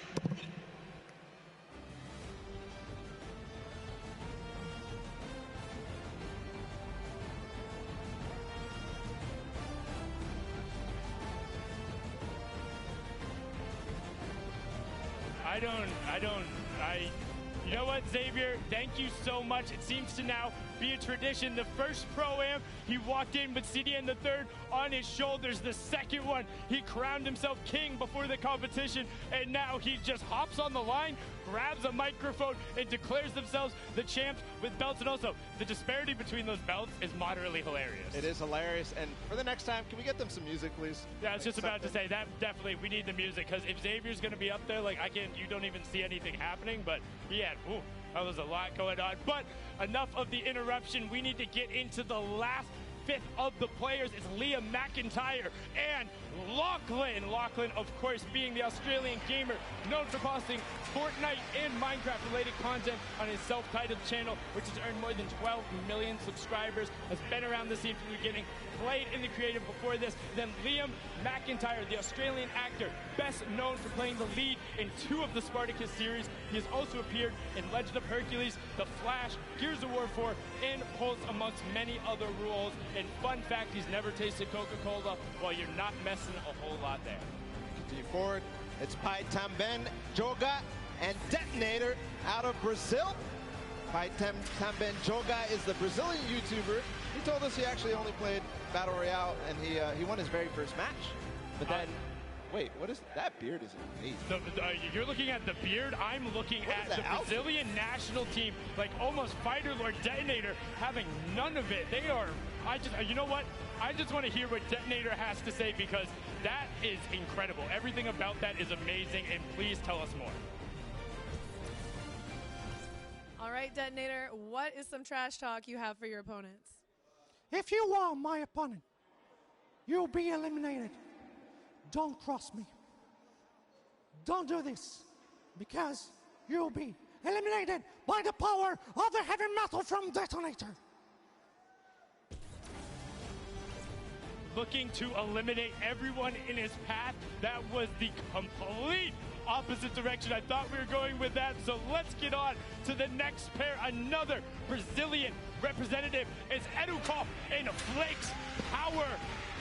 All You know what, Xavier? Thank you so much. It seems to now be a tradition. The first Pro-Am, he walked in with CDN the third on his shoulders. The second one, he crowned himself king before the competition, and now he just hops on the line, grabs a microphone, and declares themselves the champs with belts. And also, the disparity between those belts is moderately hilarious. It is hilarious. And for the next time, can we get them some music, please? Yeah, I was just about to say that. Definitely, we need the music, because if Xavier's going to be up there, like, you don't even see anything happening. But yeah, that was a lot going on. But enough of the interruption. We need to get into the last fifth of the players. It's Liam McIntyre and Lachlan. Lachlan, of course, being the Australian gamer known for posting Fortnite and Minecraft-related content on his self-titled channel, which has earned more than 12 million subscribers, has been around the scene from the beginning, played in the creative before this. Then Liam McIntyre, the Australian actor, best known for playing the lead in 2 of the Spartacus series. He has also appeared in Legend of Hercules, The Flash, Gears of War 4, and Pulse, amongst many other roles. And fun fact, he's never tasted Coca-Cola. Well, you're not messing a whole lot there. Continue forward. It's Pai Tamben Joga and Detonator out of Brazil. Pai Tamben Joga is the Brazilian YouTuber. He told us he actually only played Battle Royale, and he won his very first match. But then, wait, what is that beard? Is amazing. You're looking at the beard. I'm looking at the Brazilian national team, like almost Fighter Lord Detonator, having none of it. They are. You know what? I just want to hear what Detonator has to say, because that is incredible. Everything about that is amazing, and please tell us more. All right, Detonator, what is some trash talk you have for your opponents? If you are my opponent, you'll be eliminated. Don't cross me. Don't do this, because you'll be eliminated by the power of the heavy metal from Detonator. Looking to eliminate everyone in his path. That was the complete opposite direction I thought we were going with that. So let's get on to the next pair. Another Brazilian representative is Edukov and Flakes Power.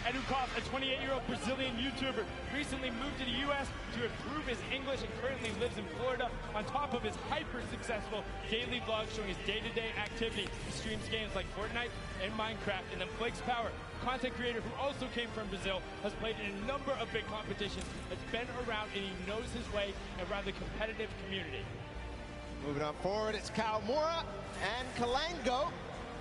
Edukov, a 28-year-old Brazilian YouTuber, recently moved to the U.S. to improve his English and currently lives in Florida. On top of his hyper-successful daily vlog showing his day-to-day activity, he streams games like Fortnite and Minecraft. And then Flakes Power, content creator who also came from Brazil, has played in a number of big competitions, has been around, and he knows his way around the competitive community. Moving on forward, it's Kalmora and Kalango.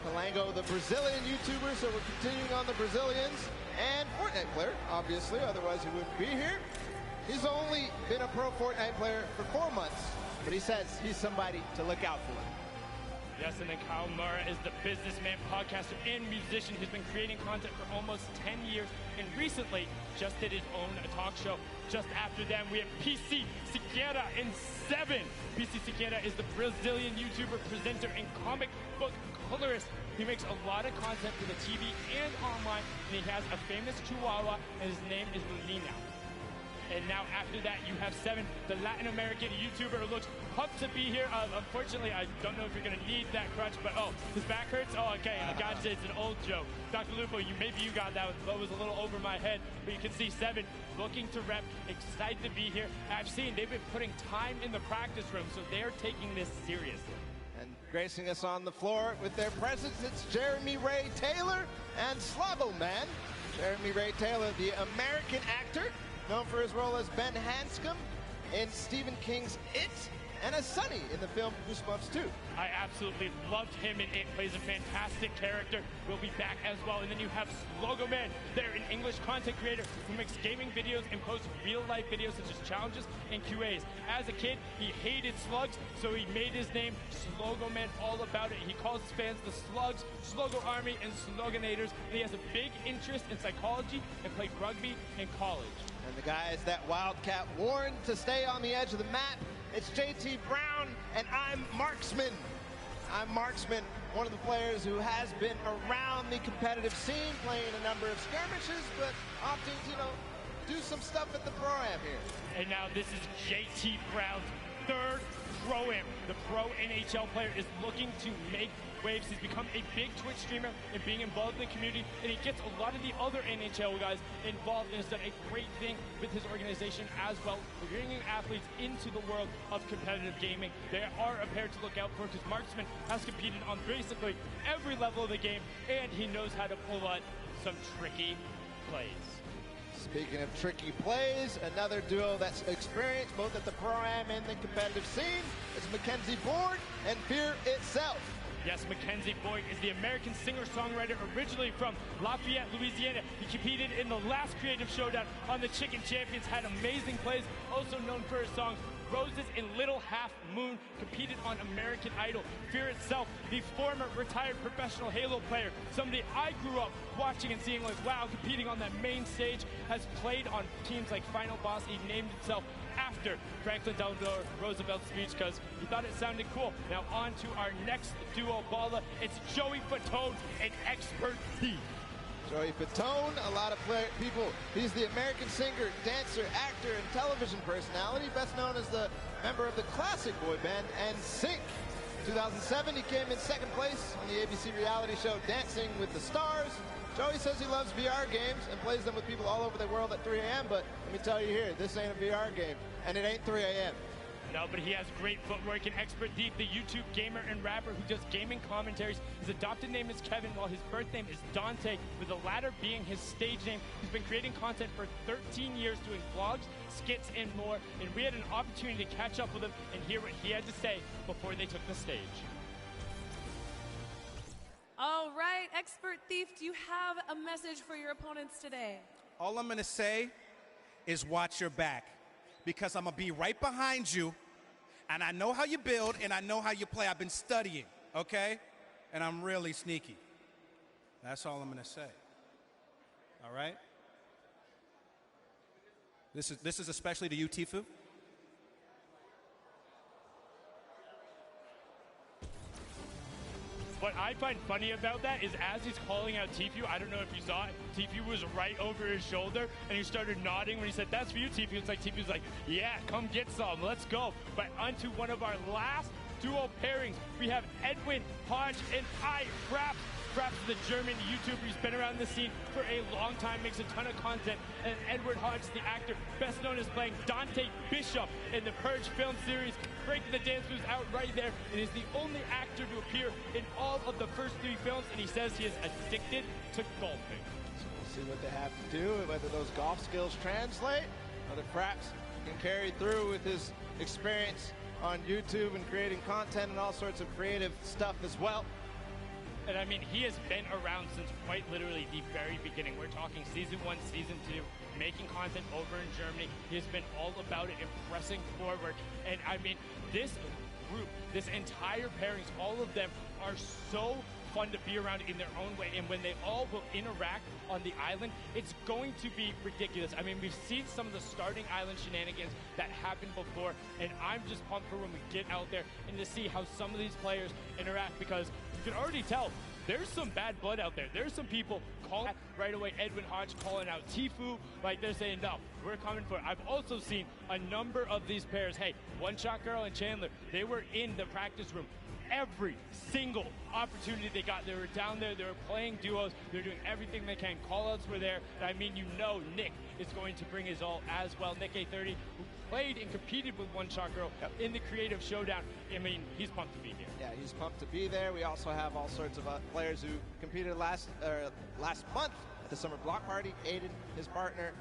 Kalango, the Brazilian YouTuber, so we're continuing on the Brazilians. And Fortnite player, obviously, otherwise he wouldn't be here. He's only been a pro Fortnite player for 4 months, but he says he's somebody to look out for. Yes, and then Kyle Murrah is the businessman, podcaster, and musician who's been creating content for almost 10 years, and recently just did his own talk show. Just after them, we have PC Siqueira in 7. PC Siqueira is the Brazilian YouTuber, presenter, and comic book colorist. He makes a lot of content for the TV and online, and he has a famous chihuahua, and his name is Luna. And now after that, you have 7, the Latin American YouTuber who looks pumped to be here. Unfortunately, I don't know if you're going to need that crutch, but his back hurts? Oh, okay, I got you. It's an old joke. Dr. Lupo, maybe you got that one, but it was a little over my head. But you can see 7 looking to rep, excited to be here. I've seen they've been putting time in the practice room, so they're taking this seriously. And gracing us on the floor with their presence, it's Jeremy Ray Taylor and Sluggo Man. Jeremy Ray Taylor, the American actor, known for his role as Ben Hanscom in Stephen King's It, and as Sonny in the film Goosebumps 2. I absolutely loved him in It. Plays a fantastic character. Will be back as well. And then you have Sluggo Man. They're an English content creator who makes gaming videos and posts real-life videos such as challenges and QAs. As a kid, he hated slugs, so he made his name Sluggo Man all about it. He calls his fans the Slugs, Sluggo Army, and Slugginators. And he has a big interest in psychology and played rugby in college. And the guy is that Wildcat warned to stay on the edge of the map. It's JT Brown, and I'm Marksman. I'm Marksman, one of the players who has been around the competitive scene, playing a number of skirmishes, but opting to, do some stuff at the Pro-Am here. And now this is JT Brown's third Pro-Am. The Pro NHL player is looking to make waves. He's become a big Twitch streamer and being involved in the community, and he gets a lot of the other NHL guys involved and has done a great thing with his organization as well, bringing athletes into the world of competitive gaming. They are a pair to look out for because Marksman has competed on basically every level of the game, and he knows how to pull out some tricky plays. Speaking of tricky plays, another duo that's experienced both at the Pro-Am and the competitive scene is Mackenzie Boyd and Fear Itself. Yes, Mackenzie Boyd is the American singer-songwriter originally from Lafayette, Louisiana. He competed in the last Creative Showdown on the Chicken Champions, had amazing plays, also known for his songs Roses and Little Half Moon, competed on American Idol. Fear Itself, the former retired professional Halo player, somebody I grew up watching and seeing like, wow, competing on that main stage, has played on teams like Final Boss. He named himself after Franklin Delano Roosevelt's speech because he thought it sounded cool. Now on to our next duo baller. It's Joey Fatone, an expert thief. Joey Fatone, a lot of people. He's the American singer, dancer, actor, and television personality, best known as the member of the classic boy band NSYNC. 2007, he came in second place on the ABC reality show Dancing with the Stars. Joey says he loves VR games and plays them with people all over the world at 3 a.m., but let me tell you here, this ain't a VR game, and it ain't 3 a.m. No, but he has great footwork and expert deep. The YouTube gamer and rapper who does gaming commentaries. His adopted name is Kevin, while his birth name is Dante, with the latter being his stage name. He's been creating content for 13 years, doing vlogs, skits, and more. And we had an opportunity to catch up with him and hear what he had to say before they took the stage. All right, Expert Thief, do you have a message for your opponents today? All I'm going to say is watch your back, because I'm going to be right behind you, and I know how you build, and I know how you play. I've been studying, okay? And I'm really sneaky. That's all I'm going to say. All right? This is especially to you, Tifu. What I find funny about that is as he's calling out Tfue, I don't know if you saw it, Tfue was right over his shoulder, and he started nodding when he said, "That's for you, Tfue." It's like Tfue's like, "Yeah, come get some, let's go." But onto one of our last duo pairings, we have Edwin Hodge and Fraps. Fraps is the German YouTuber. He's been around the scene for a long time, makes a ton of content. And Edward Hodge, the actor, best known as playing Dante Bishop in the Purge film series, breaking the dance moves out right there, and is the only actor to appear in all of the first 3 films, and he says he is addicted to golfing. So we'll see what they have to do, whether those golf skills translate, whether Fraps can carry through with his experience on YouTube and creating content and all sorts of creative stuff as well. And I mean, he has been around since quite literally the very beginning. We're talking season 1, season 2, making content over in Germany. He has been all about it and pressing forward. And I mean, this group, this entire pairings, all of them are so fun to be around in their own way. And when they all will interact on the island, it's going to be ridiculous. I mean, we've seen some of the starting island shenanigans that happened before, and I'm just pumped for when we get out there and to see how some of these players interact, because you can already tell there's some bad blood out there. There's some people calling right away. Edwin Hodge calling out Tfue, like they're saying, no, we're coming for it. I've also seen a number of these pairs. Hey, One Shot Girl and Chandler, they were in the practice room every single opportunity they got. They were down there, they were playing duos, they're doing everything they can. Call-outs were there. I mean, you know Nick is going to bring his all as well. Nick A30, who played and competed with One Shot Girl in the Creative Showdown. I mean, he's pumped to be here. Yeah, he's pumped to be there. We also have all sorts of players who competed last month at the Summer Block Party. Aiden, his partner,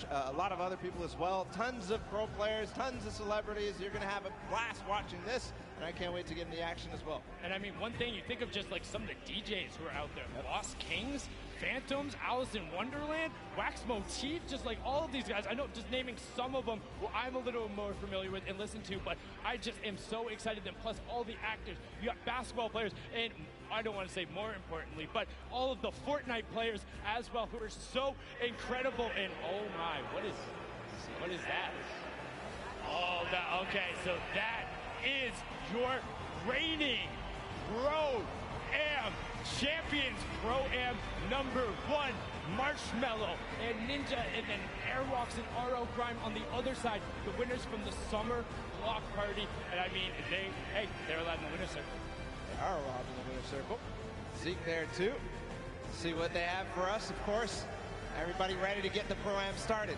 a lot of other people as well. Tons of pro players, tons of celebrities. You're going to have a blast watching this, and I can't wait to get in the action as well. And I mean, one thing, you think of just like some of the DJs who are out there. Lost Kings, Phantoms, Alice in Wonderland, Wax Motif, just like all of these guys. I know, just naming some of them who I'm a little more familiar with and listen to, but I just am so excited. And plus all the actors, you got basketball players, and I don't want to say more importantly, but all of the Fortnite players as well, who are so incredible. And oh my, what is that? Oh, okay, so that is your reigning Pro-Am champions, Pro-Am #1, Marshmallow and Ninja, and then Airwalks and RO Crime on the other side. The winners from the summer block party. And I mean, they're allowed in the winner's circle. They are allowed in the winner's circle. Zeke there too. See what they have for us, of course. Everybody ready to get the Pro-Am started.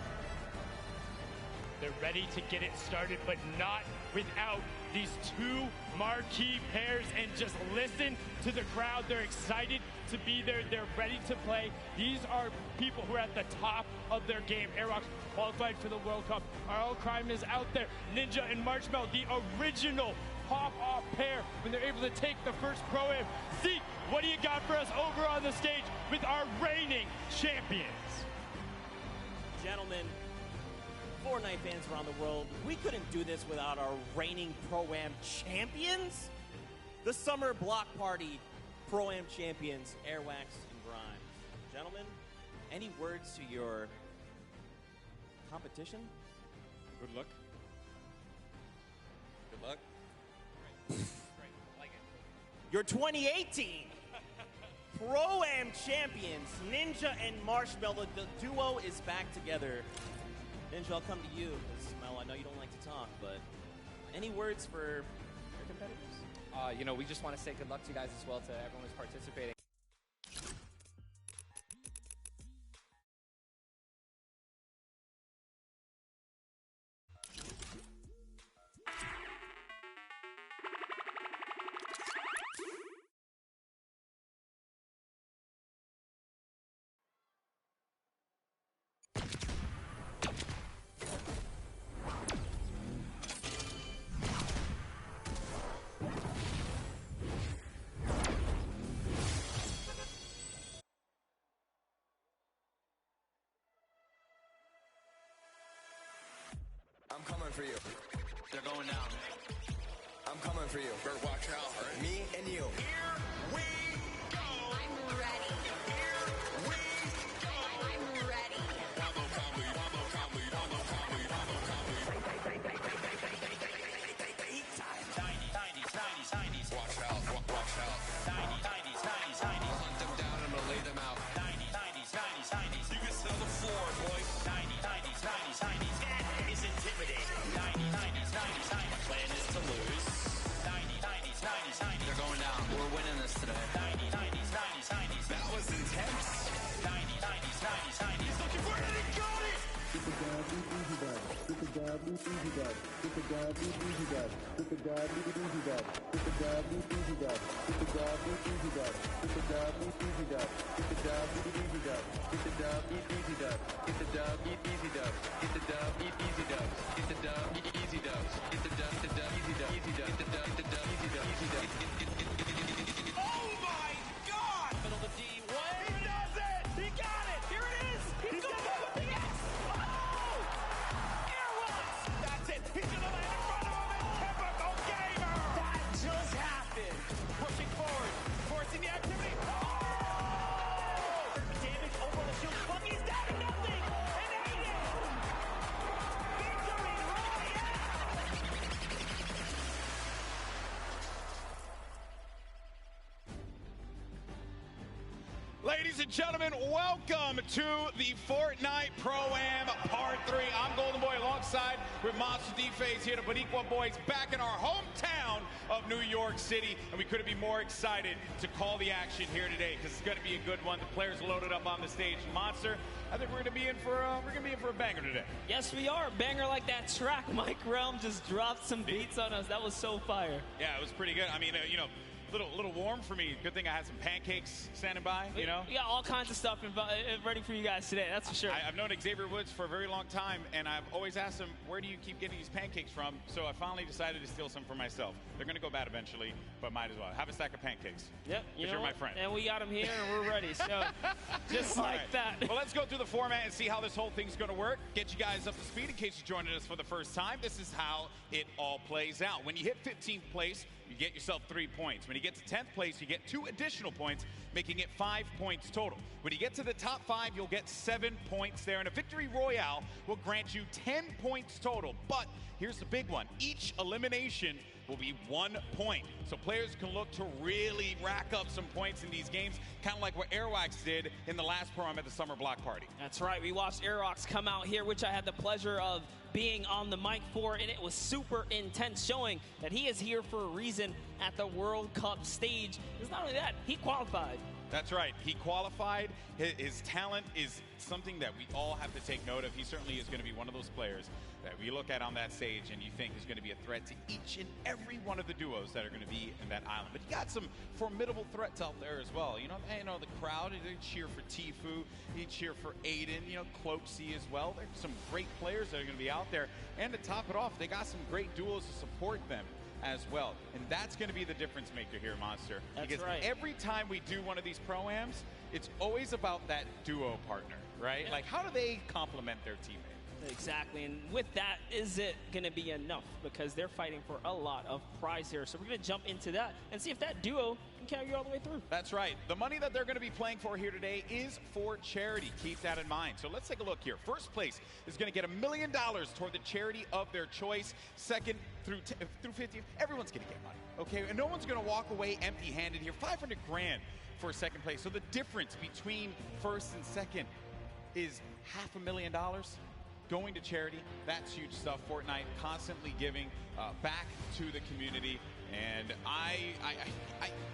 They're ready to get it started, but not without these two marquee pairs. And just listen to the crowd. They're excited to be there. They're ready to play. These are people who are at the top of their game. Airwalks qualified for the World Cup. RO Crime is out there. Ninja and Marshmallow, the original pop-off pair when they're able to take the first Pro-Am. Zeke, what do you got for us over on the stage with our reigning champions? Gentlemen, Fortnite fans around the world, we couldn't do this without our reigning Pro-Am champions. The Summer Block Party Pro-Am champions, Airwax and Grimes. Gentlemen, any words to your competition? Good luck. Good luck. Great. I like it. Your 2018 Pro-Am champions, Ninja and Marshmallow. The duo is back together. Ninja, I'll come to you, because Mel, I know you don't like to talk, but any words for your competitors? We just want to say good luck to you guys as well, to everyone who's participating. I'm coming for you. They're going down. I'm coming for you. Better watch out, all right? Me and you. Here we go. I'm ready. Here we go. I'm ready. Wabo comedy, wabo comedy, wabo comedy, wabo comedy. Eat time. Tinies. Watch out, watch out. Tinies. I'll hunt them down and I'll lay them out. Tinies. You can sell the floor, boy. Tinies. That is intimidating. Tinies. The plan is to lose. Tinies. They're going down. We're winning this today. Tinies. That was intense. Tinies. He's looking for it and he got it. Get the dab, easy dab. Get the dab, easy dab. Get the dab, easy dab. Get the dab, easy dab. Get the dab, easy dab. Get the dab, easy dab. Get the dab, easy dab. Get the dab, easy dab. Get the dab, easy dab. Get the dab, easy dab. Get the dab, easy dab. Get the dab, easy dab. Get the dab, easy dab. Easy dab. Get the dab, easy dab. Easy dab. Oh my God! Middle of the D. He does it! He got it! Here it is! He's going to the yes! Oh! Airwalks! That's it! He's going to land in front of him! Typical gamer! That just happened! Pushing forward, forcing the activity. Oh! Damage over the shield. Bucky's down to nothing! And Aiden! Victory Royale! Ladies and gentlemen, welcome to the Fortnite Pro-Am Part 3. I'm Golden Boy alongside with Monster D-Phase here, the Boniqua Boys, back in our hometown of New York City. And we couldn't be more excited to call the action here today, because it's going to be a good one. The players loaded up on the stage. Monster, I think we're going to be in for a banger today. Yes, we are. Banger like that track. Mike Realm just dropped some beats on us. That was so fire. Yeah, it was pretty good. I mean, little warm for me. Good thing I had some pancakes standing by, We got all kinds of stuff ready for you guys today, that's for sure. I've known Xavier Woods for a very long time, and I've always asked him, where do you keep getting these pancakes from? So I finally decided to steal some for myself. They're going to go bad eventually, but might as well. Have a stack of pancakes. Yep. You're my friend. And we got them here, and we're ready. So just like right. that. Well, let's go through the format and see how this whole thing's going to work. Get you guys up to speed in case you're joining us for the first time. This is how it all plays out. When you hit 15th place, you get yourself 3 points. When you get to 10th place, you get 2 additional points, making it 5 points total. When you get to the top 5, you'll get 7 points there, and a victory royale will grant you 10 points total. But here's the big one. Each elimination will be 1 point. So players can look to really rack up some points in these games, kind of like what Airwax did in the last Pro-Am at the Summer Block Party. That's right. We watched Airwax come out here, which I had the pleasure of being on the mic for, and it was super intense, showing that he is here for a reason at the World Cup stage. It's not only that, he qualified. That's right. He qualified. His talent is something that we all have to take note of. He certainly is going to be one of those players that we look at on that stage and you think is going to be a threat to each and every one of the duos that are going to be in that island. But you got some formidable threats out there as well. You know the crowd, they cheer for Tfue, they cheer for Aiden, Cloaksy as well. There's some great players that are going to be out there. And to top it off, they got some great duos to support them as well. And that's going to be the difference maker here, Monster. That's because right. every time we do one of these Pro-Ams, it's always about that duo partner, right? Yeah. Like, how do they complement their teammate? Exactly, and with that, is it going to be enough? Because they're fighting for a lot of prize here. So we're going to jump into that and see if that duo can carry you all the way through. That's right. The money that they're going to be playing for here today is for charity. Keep that in mind. So let's take a look here. First place is going to get $1 million toward the charity of their choice. Second through 50th, everyone's going to get money. Okay, and no one's going to walk away empty-handed here. 500 grand for second place. So the difference between first and second is $500,000 going to charity. That's huge stuff. Fortnite constantly giving back to the community. And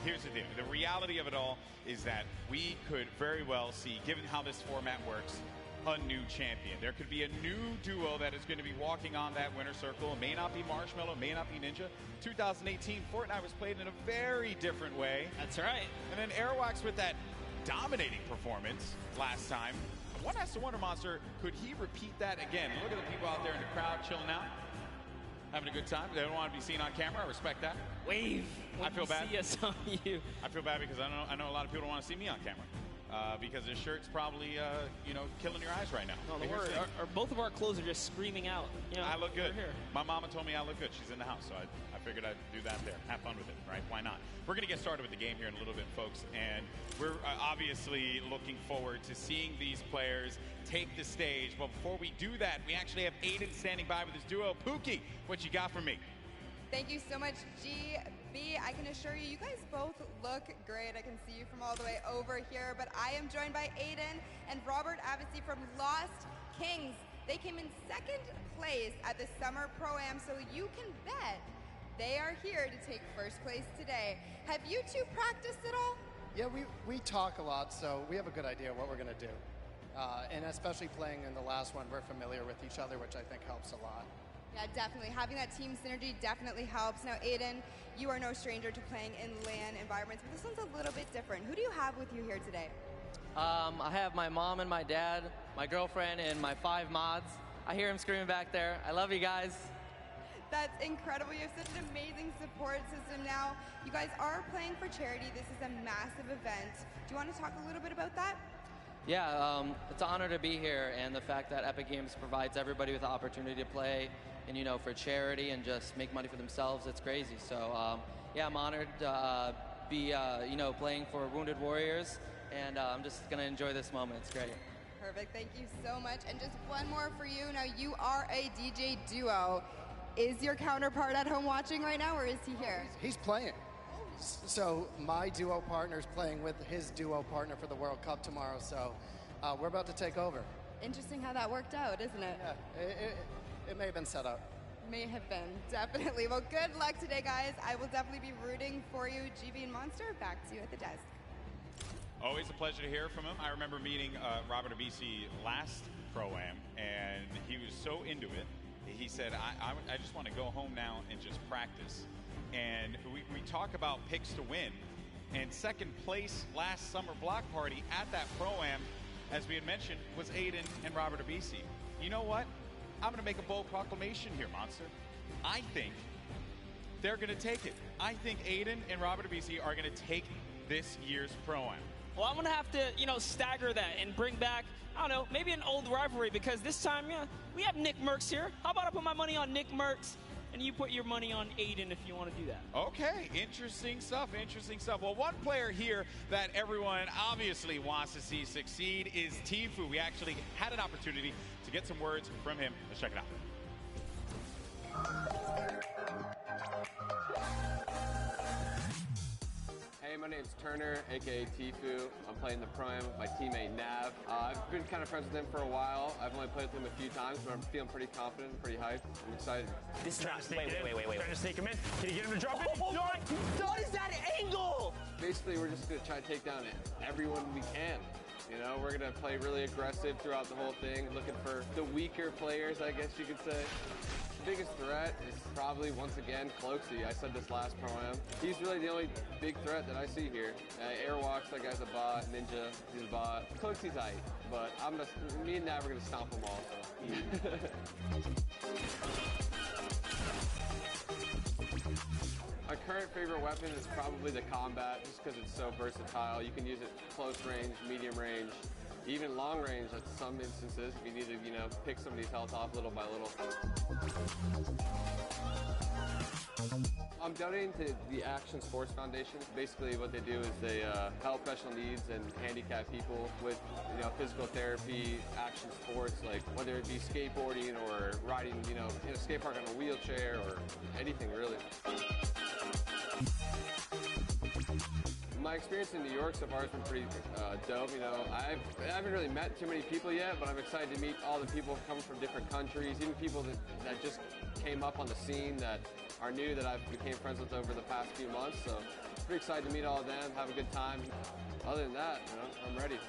here's the deal. The reality of it all is that we could very well see, given how this format works, a new champion. There could be a new duo that is going to be walking on that winner circle. It may not be Marshmallow, it may not be Ninja. 2018, Fortnite was played in a very different way. That's right. And then Airwax with that dominating performance last time. One has to wonder, Monster, could he repeat that again? Look at the people out there in the crowd chilling out, having a good time. They don't want to be seen on camera. I respect that. Wave. I feel bad. See us on you. I feel bad because I know a lot of people don't want to see me on camera. Because this shirt's probably, killing your eyes right now. No, don't worry. Both of our clothes are just screaming out. I look good. Here. My mama told me I look good. She's in the house, so I figured I'd do that there. Have fun with it, right? Why not? We're going to get started with the game here in a little bit, folks. And we're obviously looking forward to seeing these players take the stage. But before we do that, we actually have Aiden standing by with his duo. Pookie, what you got for me? Thank you so much, GB. I can assure you, you guys both look great. I can see you from all the way over here, but I am joined by Aiden and Robert Avesey from Lost Kings. They came in second place at the Summer Pro-Am, so you can bet they are here to take first place today. Have you two practiced at all? Yeah, we talk a lot, so we have a good idea what we're going to do. And especially playing in the last one, we're familiar with each other, which I think helps a lot. Yeah, definitely. Having that team synergy definitely helps. Now, Aiden, you are no stranger to playing in LAN environments, but this one's a little bit different. Who do you have with you here today? I have my mom and my dad, my girlfriend, and my 5 mods. I hear him screaming back there. I love you guys. That's incredible. You have such an amazing support system now. You guys are playing for charity. This is a massive event. Do you want to talk a little bit about that? Yeah, it's an honor to be here, and the fact that Epic Games provides everybody with the opportunity to play and, for charity and just make money for themselves, it's crazy. So, yeah, I'm honored to be, playing for Wounded Warriors, and I'm just going to enjoy this moment. It's great. Perfect. Thank you so much. And just one more for you. Now, you are a DJ duo. Is your counterpart at home watching right now, or is he here? He's playing. So my duo partner is playing with his duo partner for the World Cup tomorrow, so we're about to take over. Interesting how that worked out, isn't it? Yeah, it may have been set up. May have been, definitely. Well, good luck today, guys. I will definitely be rooting for you. GB and Monster, back to you at the desk. Always a pleasure to hear from him. I remember meeting Robert Avesey last Pro-Am, and he was so into it. He said, I just want to go home now and just practice. And we talk about picks to win. And second place last Summer Block Party at that Pro-Am, as we had mentioned, was Aiden and Robert Avesey. You know what? I'm going to make a bold proclamation here, Monster. I think they're going to take it. I think Aiden and Robert Avesey are going to take this year's Pro-Am. Well, I'm going to have to, stagger that and bring back, I don't know, maybe an old rivalry, because this time, we have Nick Merckx here. How about I put my money on Nick Merckx, and you put your money on Aiden if you want to do that? Okay, interesting stuff, interesting stuff. Well, one player here that everyone obviously wants to see succeed is Tfue. We actually had an opportunity to get some words from him. Let's check it out. my name's Turner, aka Tifu. I'm playing the Pro-Am with my teammate Nav. I've been kind of friends with him for a while. I've only played with him a few times, but I'm feeling pretty confident, pretty hyped. I'm excited. This is not. Wait. Trying to sneak him in. Can you get him to drop it? Oh my! What is that angle? Basically, we're just going to try to take down everyone we can. You know, we're going to play really aggressive throughout the whole thing, looking for the weaker players, I guess you could say. The biggest threat is probably, once again, Cloaksy. I said this last Pro-Am. He's really the only big threat that I see here. Airwalks, that guy's a bot. Ninja, he's a bot. Cloaksy's aight, but me and Nav are going to stomp them all. So. My current favorite weapon is probably the combat, just because it's so versatile. You can use it close range, medium range, even long range at some instances if you need to, you know, pick somebody's health off little by little. I'm donating to the Action Sports Foundation. Basically what they do is they help special needs and handicapped people with, you know, physical therapy, action sports, like whether it be skateboarding or riding, you know, in a skate park on a wheelchair or anything really. My experience in New York so far has been pretty dope. You know, I haven't really met too many people yet, but I'm excited to meet all the people coming from different countries, even people that just came up on the scene that are new that I've became friends with over the past few months. So pretty excited to meet all of them, have a good time. Other than that, you know, I'm ready.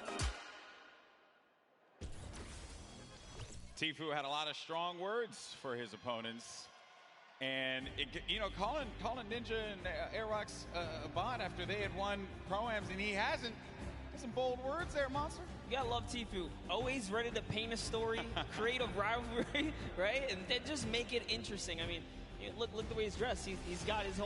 Tifu had a lot of strong words for his opponents. And, you know, calling Ninja and Airwalks a bot after they had won Pro-Ams and he hasn't. Some bold words there, Monster. You gotta love Tifu. Always ready to paint a story, create a rivalry, right? And then just make it interesting. I mean, look the way he's dressed. He's got his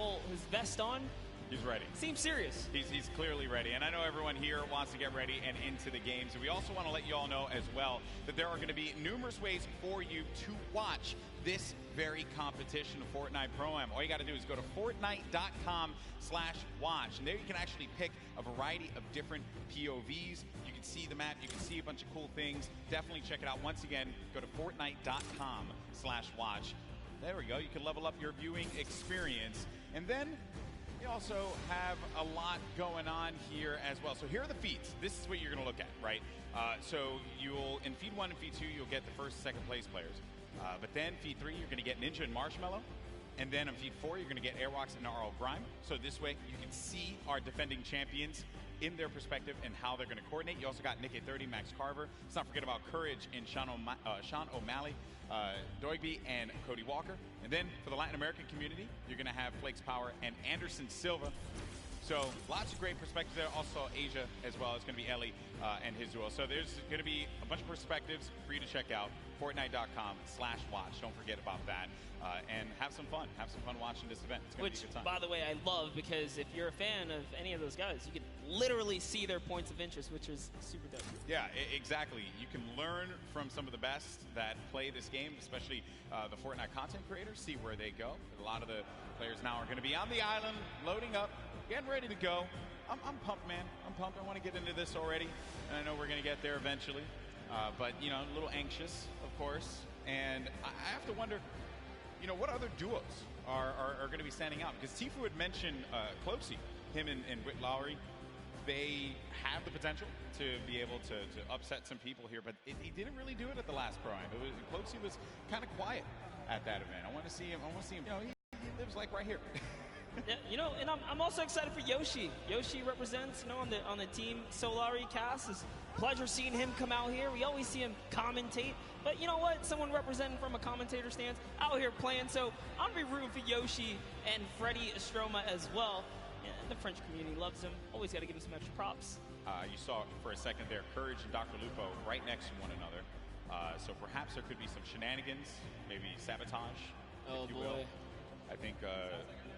vest on. He's ready. Seems serious. He's clearly ready. And I know everyone here wants to get ready and into the games. And we also want to let you all know as well that there are going to be numerous ways for you to watch this very competition of Fortnite Pro-Am. All you got to do is go to Fortnite.com/watch. And there you can actually pick a variety of different POVs. You can see the map. You can see a bunch of cool things. Definitely check it out. Once again, go to Fortnite.com/watch. There we go. You can level up your viewing experience. And then we also have a lot going on here as well. So here are the feeds. This is what you're going to look at, right? So you'll, in feed 1 and feed 2, you'll get the first, second place players. But then feed 3, you're going to get Ninja and Marshmallow. And then in feed 4, you're going to get Airwalks and RL Grime. So this way, you can see our defending champions in their perspective and how they're going to coordinate. You also got Nick 30, Max Carver. Let's not forget about Courage and Sean O'Malley, Doigby, and Cody Walker. And then for the Latin American community, you're going to have Flakes Power and Anderson Silva. So lots of great perspectives there. Also Asia as well. It's going to be Ellie and his duo. So there's going to be a bunch of perspectives for you to check out. Fortnite.com/watch. Don't forget about that. And have some fun. Have some fun watching this event. It's going to be a good time. By the way, I love, because if you're a fan of any of those guys, you can literally see their points of interest, which is super dope. Yeah, exactly. You can learn from some of the best that play this game, especially the Fortnite content creators, see where they go. A lot of the players now are going to be on the island, loading up, getting ready to go. I'm pumped, man. I'm pumped. I want to get into this already, and I know we're going to get there eventually. But, you know, a little anxious, of course. And I have to wonder, you know, what other duos are going to be standing out? Because Tifu had mentioned Cloaksy, him and Whit Lowry. They have the potential to be able to upset some people here, but he didn't really do it at the last Pro-Am. Cloaksy was kind of quiet at that event. I want to see him. You know, he lives like right here. Yeah, you know, and I'm also excited for Yoshi. Yoshi represents, you know, on the Team Solari cast. It's a pleasure seeing him come out here. We always see him commentate, but you know what? Someone representing from a commentator stance out here playing. So I'm gonna be rooting for Yoshi and Freddie Estroma as well. And the French community loves him. Always got to give him some extra props. You saw for a second there, Courage and Dr. Lupo right next to one another. So perhaps there could be some shenanigans, maybe sabotage, if you will. I think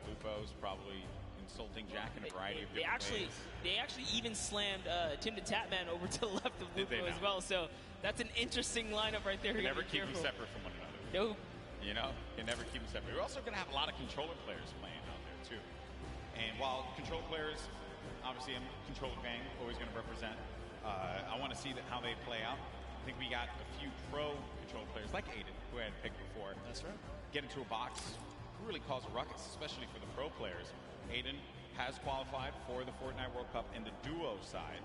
Lupo's probably insulting Jack in a variety of different ways. They actually even slammed Tim the Tatman over to the left of Lupo as well. So that's an interesting lineup right there. You can never keep them separate from one another. Nope. You know, you can never keep them separate. We're also going to have a lot of controller players playing out there too. And while control players, obviously I'm controller gang, always going to represent. I want to see how they play out. I think we got a few pro control players like Aiden, who I had picked before. That's right. Get into a box, really cause a ruckus, especially for the pro players. Aiden has qualified for the Fortnite World Cup in the duo side.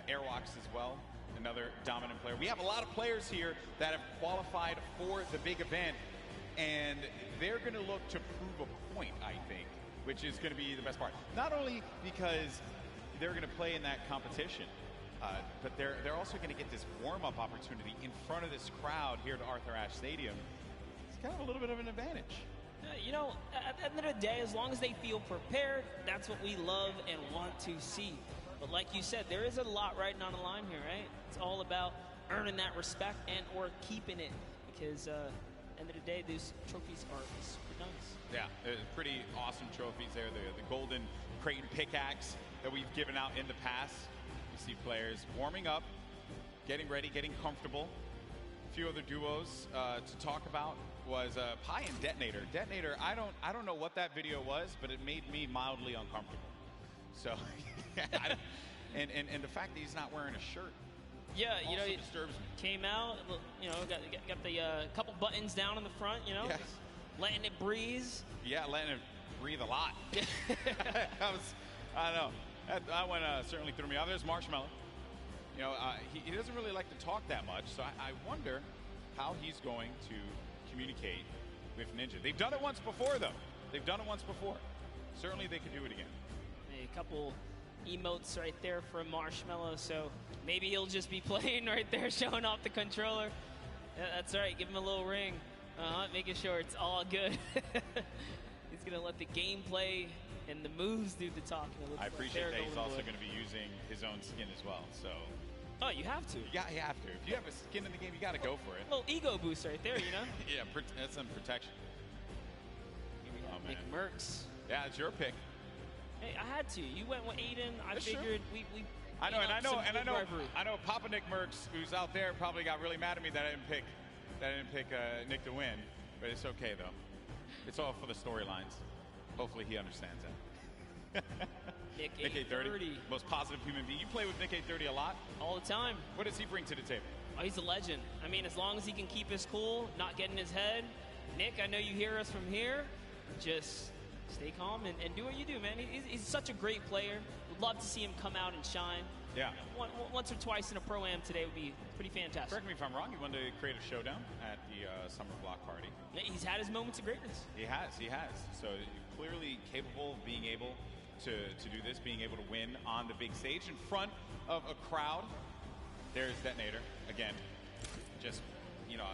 Airwalks as well, another dominant player. We have a lot of players here that have qualified for the big event, and they're going to look to prove a point, I think, which is going to be the best part. Not only because they're going to play in that competition, but they're also going to get this warm-up opportunity in front of this crowd here at Arthur Ashe Stadium. It's kind of a little bit of an advantage. You know, at the end of the day, as long as they feel prepared, that's what we love and want to see. But like you said, there is a lot riding on the line here, right? It's all about earning that respect and or keeping it, because at the end of the day, these trophies are super nice. Yeah, pretty awesome trophies there. The golden Creighton pickaxe that we've given out in the past. You see players warming up, getting ready, getting comfortable. A few other duos to talk about was Pi and Detonator. Detonator, I don't know what that video was, but it made me mildly uncomfortable. So, and the fact that he's not wearing a shirt. Yeah, you know, he disturbs me. Came out, you know, got the couple buttons down in the front, you know, yes. Letting it breathe. Yeah, letting it breathe a lot. I don't know. That one certainly threw me off. There's Marshmallow. You know, he doesn't really like to talk that much, so I wonder how he's going to communicate with Ninja. They've done it once before, though. They've done it once before. Certainly they could do it again. A couple emotes right there from Marshmallow, so maybe he'll just be playing right there, showing off the controller. Yeah, that's right, give him a little ring, making sure it's all good. He's going to let the gameplay and the moves do the talking. I appreciate that he's also going to be using his own skin as well, so. Oh, you have to. Yeah, you have to. If you have a skin in the game, you got to go for it. A little ego boost right there, you know? Yeah, that's some protection. Nick Merckx. Yeah, it's your pick. Hey, I had to. You went with Aiden. I figured we I know Papa Nick Merckx, who's out there, probably got really mad at me that I didn't pick Nick to win, but it's okay though. It's all for the storylines. Hopefully he understands that. Nick A30, most positive human being. You play with Nick A30 a lot? All the time. What does he bring to the table? Oh, he's a legend. I mean, as long as he can keep his cool, not get in his head. Nick, I know you hear us from here. Just stay calm and do what you do, man. He's such a great player. Would love to see him come out and shine. Yeah. Once or twice in a Pro-Am today would be pretty fantastic. Correct me if I'm wrong. He won the Creative Showdown at the Summer Block Party. He's had his moments of greatness. He has. So clearly capable of being able to do this, being able to win on the big stage in front of a crowd. There's Detonator again. Just, you know,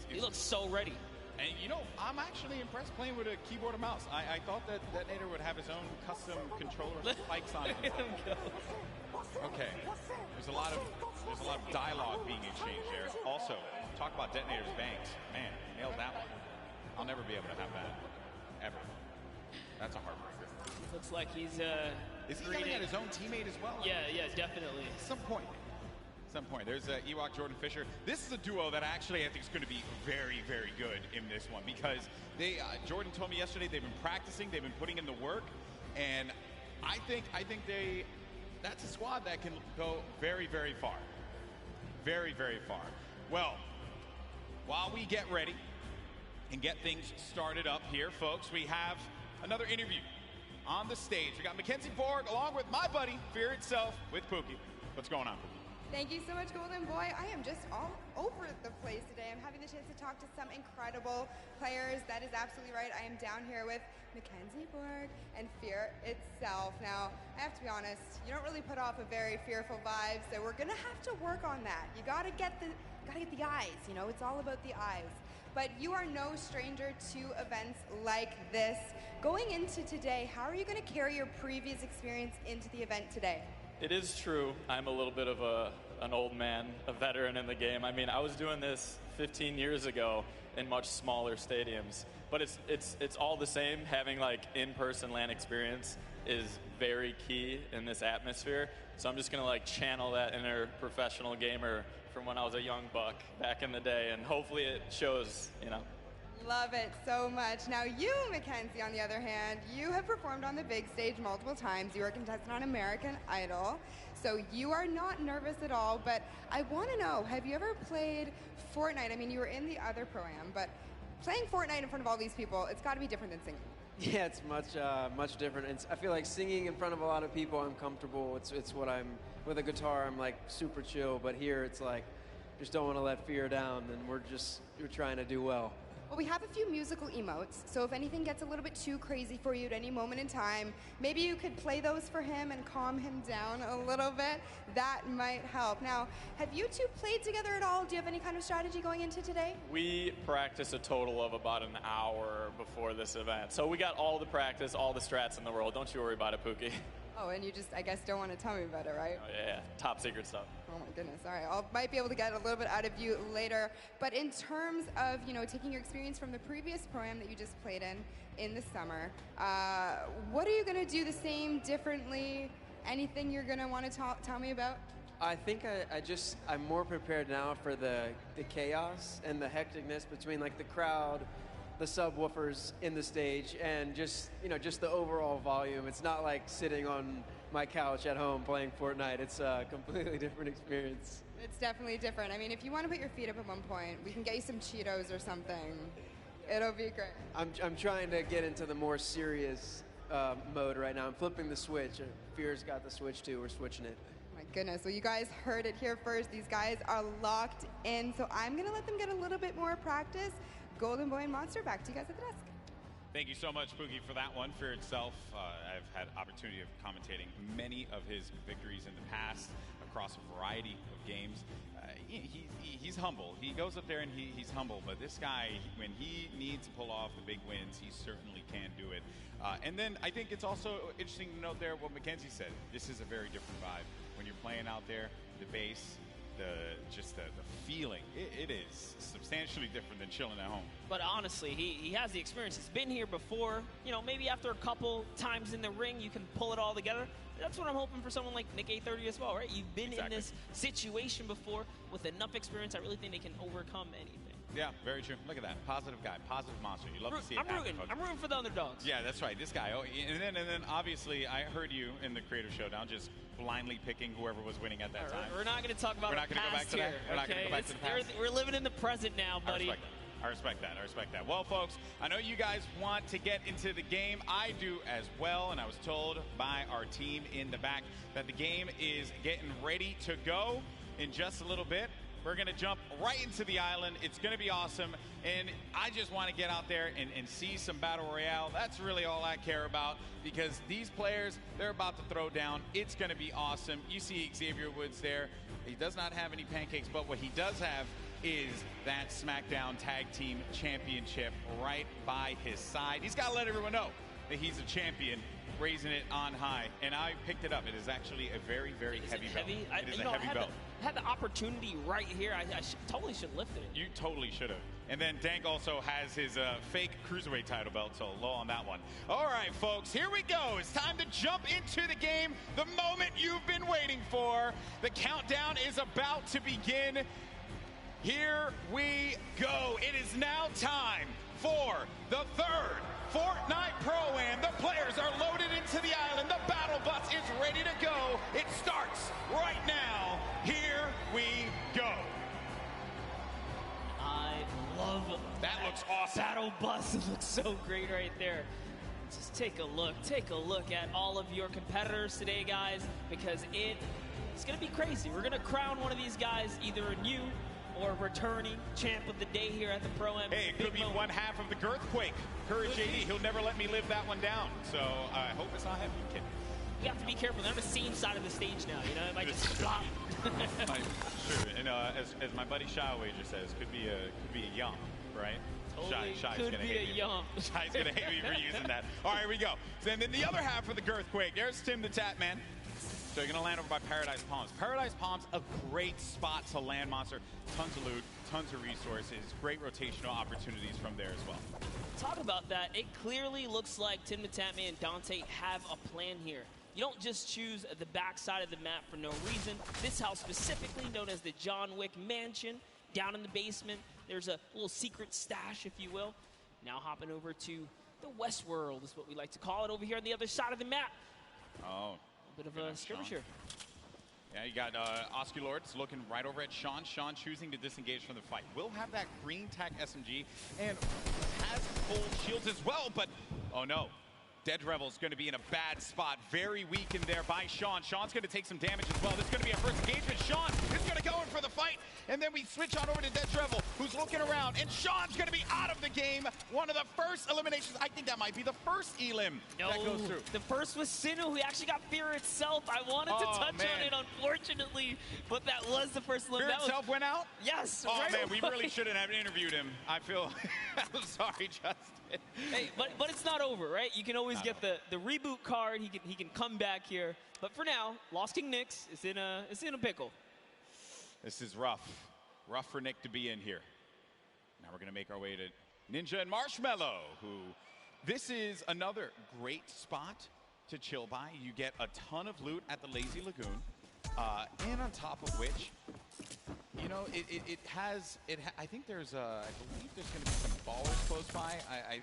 he looks so ready. And, you know, I'm actually impressed playing with a keyboard and mouse. I thought that Detonator would have his own custom controller spikes on it. Okay. There's a lot of dialogue being exchanged there. Also, talk about Detonator's bangs. Man, nailed that one. I'll never be able to have that. Ever. That's a heartbreaker. Looks like he's Is he yelling at his own teammate as well? Yeah, definitely. At some point. There's Ewok Jordan Fisher. This is a duo that actually I think is going to be very, very good in this one because Jordan told me yesterday they've been practicing, they've been putting in the work, and I think that's a squad that can go very, very far. Very, very far. Well, while we get ready and get things started up here, folks, we have another interview on the stage. We got Mackenzie Borg along with my buddy, Fear Itself, with Pookie. What's going on, Pookie? Thank you so much, Golden Boy. I am just all over the place today. I'm having the chance to talk to some incredible players. That is absolutely right. I am down here with Mackenzie Borg and Fear Itself. Now, I have to be honest, you don't really put off a very fearful vibe, so we're gonna have to work on that. You gotta get the eyes, you know, it's all about the eyes. But you are no stranger to events like this. Going into today, how are you gonna carry your previous experience into the event today? It is true. I'm a little bit of an old man, a veteran in the game. I mean, I was doing this 15 years ago in much smaller stadiums, but it's all the same. Having like in-person LAN experience is very key in this atmosphere. So I'm just gonna like channel that inner professional gamer from when I was a young buck back in the day, and hopefully it shows, you know. Love it so much. Now you, Mackenzie, on the other hand, you have performed on the big stage multiple times. You were a contestant on American Idol, so you are not nervous at all, but I want to know, have you ever played Fortnite? I mean, you were in the other Pro-Am, but playing Fortnite in front of all these people, it's got to be different than singing. Yeah, it's much different. I feel like singing in front of a lot of people, I'm comfortable. It's what I'm, with a guitar, I'm like super chill, but here it's like, just don't want to let fear down, and we're trying to do well. Well, we have a few musical emotes, so if anything gets a little bit too crazy for you at any moment in time, maybe you could play those for him and calm him down a little bit. That might help. Now, have you two played together at all? Do you have any kind of strategy going into today? We practice a total of about an hour before this event. So we got all the practice, all the strats in the world. Don't you worry about it, Pookie. Oh, and you just, I guess, don't want to tell me about it, right? Oh, yeah, top secret stuff. Oh my goodness, all right. I might be able to get a little bit out of you later. But in terms of, taking your experience from the previous Pro-Am that you just played in the summer, what are you going to do the same, differently? Anything you're going to want to tell me about? I think I'm more prepared now for the chaos and the hecticness between like the crowd, the subwoofers in the stage, and just the overall volume. It's not like sitting on my couch at home playing Fortnite. It's a completely different experience. It's definitely different. I mean, if you want to put your feet up at one point, we can get you some Cheetos or something. It'll be great. I'm trying to get into the more serious mode right now. I'm flipping the switch. Fear's got the switch too. We're switching it. My goodness. Well, you guys heard it here first. These guys are locked in, so I'm going to let them get a little bit more practice. Golden Boy and Monster, back to you guys at the desk. Thank you so much, Pookie, for that one. For itself, I've had opportunity of commentating many of his victories in the past across a variety of games. He's humble. He goes up there and he's humble, but this guy, when he needs to pull off the big wins, he certainly can do it. And then I think it's also interesting to note there what Mackenzie said. This is a very different vibe. When you're playing out there, the bass, the feeling, it is substantially different than chilling at home. But honestly, he has the experience. He's been here before. Maybe after a couple times in the ring, you can pull it all together. That's what I'm hoping for someone like Nick A30 as well, right? You've been in this situation before with enough experience. I really think they can overcome anything. Yeah, very true. Look at that. Positive guy, positive monster. You love to see it happen. I'm rooting for the underdogs. Yeah, that's right. This guy. Oh, and then obviously, I heard you in the Creator Showdown just blindly picking whoever was winning at that time. We're not going to talk about We're not going to go back to that. We're not going to go back to the past. We're living in the present now, buddy. I respect that. Well, folks, I know you guys want to get into the game. I do as well, and I was told by our team in the back that the game is getting ready to go in just a little bit. We're going to jump right into the island. It's going to be awesome, and I just want to get out there and see some Battle Royale. That's really all I care about, because these players, they're about to throw down. It's going to be awesome. You see Xavier Woods there. He does not have any pancakes, but what he does have is that SmackDown Tag Team Championship right by his side. He's got to let everyone know that he's a champion, raising it on high, and I picked it up. It is actually a very, very heavy belt. It is a heavy belt. I had the opportunity right here. I totally should have lifted it. You totally should have. And then Dank also has his fake Cruiserweight title belt, so low on that one. All right, folks, here we go. It's time to jump into the game, the moment you've been waiting for. The countdown is about to begin. Here we go. It is now time for the third Fortnite Pro-Am. The players are loaded into the island. The battle bus is ready to go. It starts right now. Here we go. I love that. Looks awesome. Battle bus looks so great right there. Just take a look. Take a look at all of your competitors today, guys, because it's going to be crazy. We're going to crown one of these guys, either a new or returning champ of the day here at the Pro-Am. Hey, it could be one half of the Girthquake. Courage JD, he'll never let me live that one down. So I hope it's not him. Kid. You have to be careful. They're on the same side of the stage now. It might just flop. Sure. And as my buddy Shy Wager says, could be a yump, right? Totally Shy's could gonna be hate a me. yump. Shy's gonna hate me for using that. All right, here we go. So, and then the other half of the Girthquake. There's Tim the Tap Man. So you're going to land over by Paradise Palms. Paradise Palms, a great spot to land, Monster. Tons of loot, tons of resources, great rotational opportunities from there as well. Talk about that. It clearly looks like Tim the Tatman and Dante have a plan here. You don't just choose the backside of the map for no reason. This house specifically, known as the John Wick Mansion, down in the basement. There's a little secret stash, if you will. Now hopping over to the West World is what we like to call it over here on the other side of the map. Oh. Bit of a skirmish here. Yeah, you got Oscar Lords looking right over at Sean. Sean choosing to disengage from the fight. Will have that green tack SMG and has full shields as well, but oh no. Dead Revel's going to be in a bad spot. Very weakened there by Sean. Sean's going to take some damage as well. This is going to be our first engagement. Sean is going to go in for the fight. And then we switch on over to Dead Revel, who's looking around. And Sean's going to be out of the game. One of the first eliminations. I think that might be the first elim that goes through. The first was Sinu, who actually got Fear itself. I wanted to touch on it, unfortunately. But that was the first elim. Fear itself went out? Yes. Oh, right man, we away. really shouldn't have interviewed him. I feel I'm sorry, Justin. Hey, but it's not over, right? You can always get the reboot card. He can come back here. But for now, Lost King Nyx is in a pickle. This is rough. Rough for Nick to be in here. Now we're going to make our way to Ninja and Marshmallow, who this is another great spot to chill by. You get a ton of loot at the Lazy Lagoon. And on top of which, you know, I think there's I believe there's going to be some ballers close by.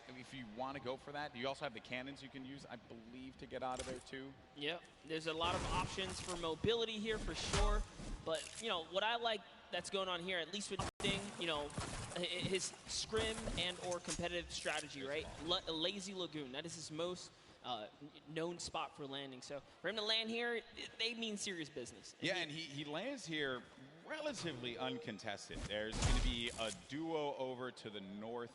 If you want to go for that, you also have the cannons you can use, I believe, to get out of there too. Yep, there's a lot of options for mobility here for sure. But you know what I like that's going on here, at least with Ding, you know, his scrim and or competitive strategy, right? Lazy Lagoon, that is his most known spot for landing. So for him to land here, they mean serious business. Yeah, and he lands here relatively uncontested. There's going to be a duo over to the north,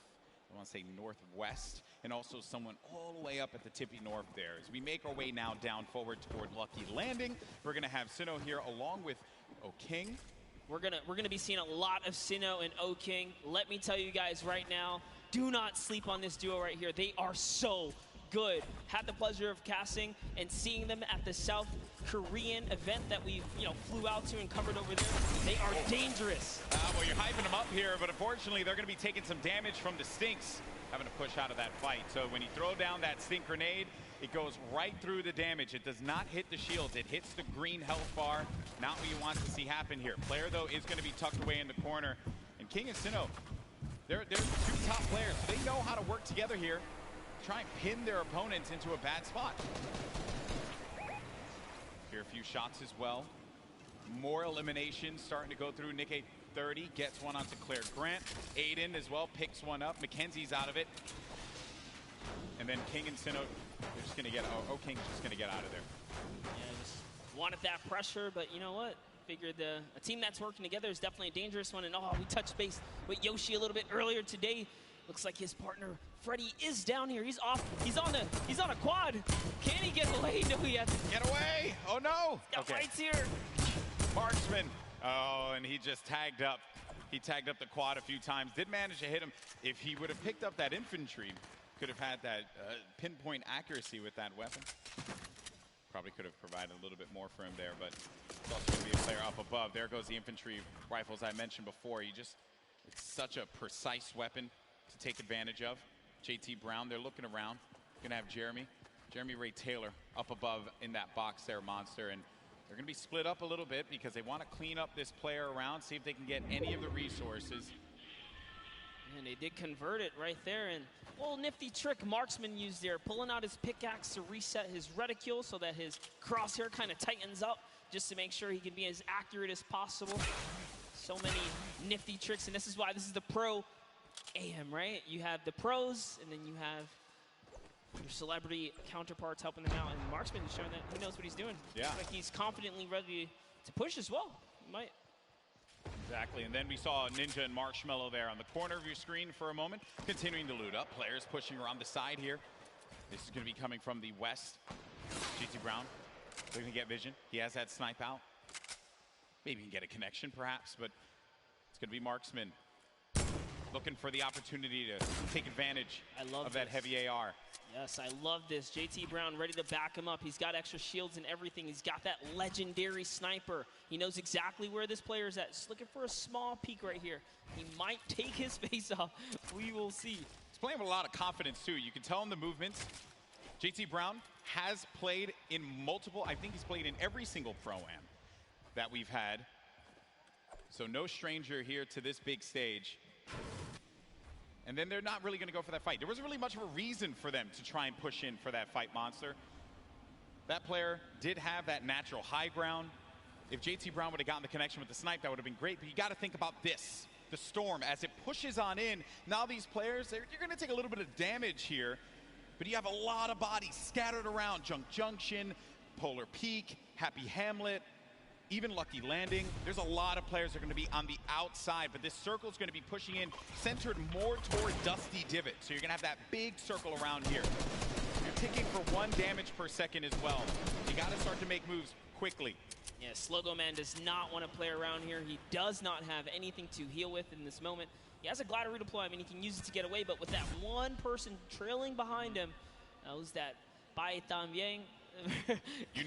I want to say northwest, and also someone all the way up at the tippy north there. As we make our way now down forward toward Lucky Landing, we're going to have Sinnoh here along with O'King. We're gonna be seeing a lot of Sinnoh and O'King. Let me tell you guys right now, do not sleep on this duo right here. They are so good. Had the pleasure of casting and seeing them at the South Korean event that we flew out to and covered over there. They are dangerous. Well, you're hyping them up here, but unfortunately they're going to be taking some damage from the Stinks, having to push out of that fight. So when you throw down that Stink Grenade, it goes right through the damage. It does not hit the shields. It hits the green health bar. Not what you want to see happen here. Player, though, is going to be tucked away in the corner. And King and Sinnoh, they're two top players. So they know how to work together here. Try and pin their opponents into a bad spot. Here a few shots as well. More eliminations starting to go through. Nick 830 gets one onto Claire Grant. Aiden as well picks one up. Mackenzie's out of it. And then King and Sinnoh, they're just going to get, King's just going to get out of there. Yeah, just wanted that pressure, but you know what? Figured a team that's working together is definitely a dangerous one. And we touched base with Yoshi a little bit earlier today. Looks like his partner Freddy is down here. He's off. He's on a quad. Can he get away? No, he has to get away. Oh no. That fight's here. Marksman. Oh, and he just tagged up. He tagged up the quad a few times. Did manage to hit him. If he would have picked up that infantry, could have had that pinpoint accuracy with that weapon. Probably could have provided a little bit more for him there, but it's also going to be a player up above. There goes the infantry rifles I mentioned before. It's such a precise weapon to take advantage of. JT Brown, they're looking around. Gonna have Jeremy Ray Taylor up above in that box there, Monster, and they're gonna be split up a little bit because they want to clean up this player around, see if they can get any of the resources. And they did convert it right there, and a little nifty trick Marksman used there, pulling out his pickaxe to reset his reticule so that his crosshair kind of tightens up just to make sure he can be as accurate as possible. So many nifty tricks, and this is why this is the pro AM, right? You have the pros, and then you have your celebrity counterparts helping them out, and Marksman is showing that he knows what he's doing. Yeah. Looks like he's confidently ready to push as well. He might. Exactly, and then we saw Ninja and Marshmallow there on the corner of your screen for a moment, continuing to loot up. Players pushing around the side here. This is going to be coming from the west. GT Brown looking to get vision. He has that snipe out. Maybe he can get a connection perhaps, but it's going to be Marksman looking for the opportunity to take advantage of that heavy AR. Yes, I love this. JT Brown ready to back him up. He's got extra shields and everything. He's got that legendary sniper. He knows exactly where this player is at. Just looking for a small peek right here. He might take his face off. We will see. He's playing with a lot of confidence too. You can tell in the movements. JT Brown has played in multiple, I think he's played in every single Pro-Am that we've had. So no stranger here to this big stage. And then they're not really going to go for that fight. There wasn't really much of a reason for them to try and push in for that fight, Monster. That player did have that natural high ground. If JT Brown would have gotten the connection with the snipe, that would have been great. But you got to think about this. The storm, as it pushes on in, now these players, you're going to take a little bit of damage here, but you have a lot of bodies scattered around. Junk Junction, Polar Peak, Happy Hamlet, even Lucky Landing. There's a lot of players that are going to be on the outside, but this circle is going to be pushing in, centered more toward Dusty Divot. So you're going to have that big circle around here. You're ticking for 1 damage per second as well. You got to start to make moves quickly. Yeah, Slogo Man does not want to play around here. He does not have anything to heal with in this moment. He has a glider redeploy. I mean, he can use it to get away, but with that one person trailing behind him, knows that Bye Tambien. You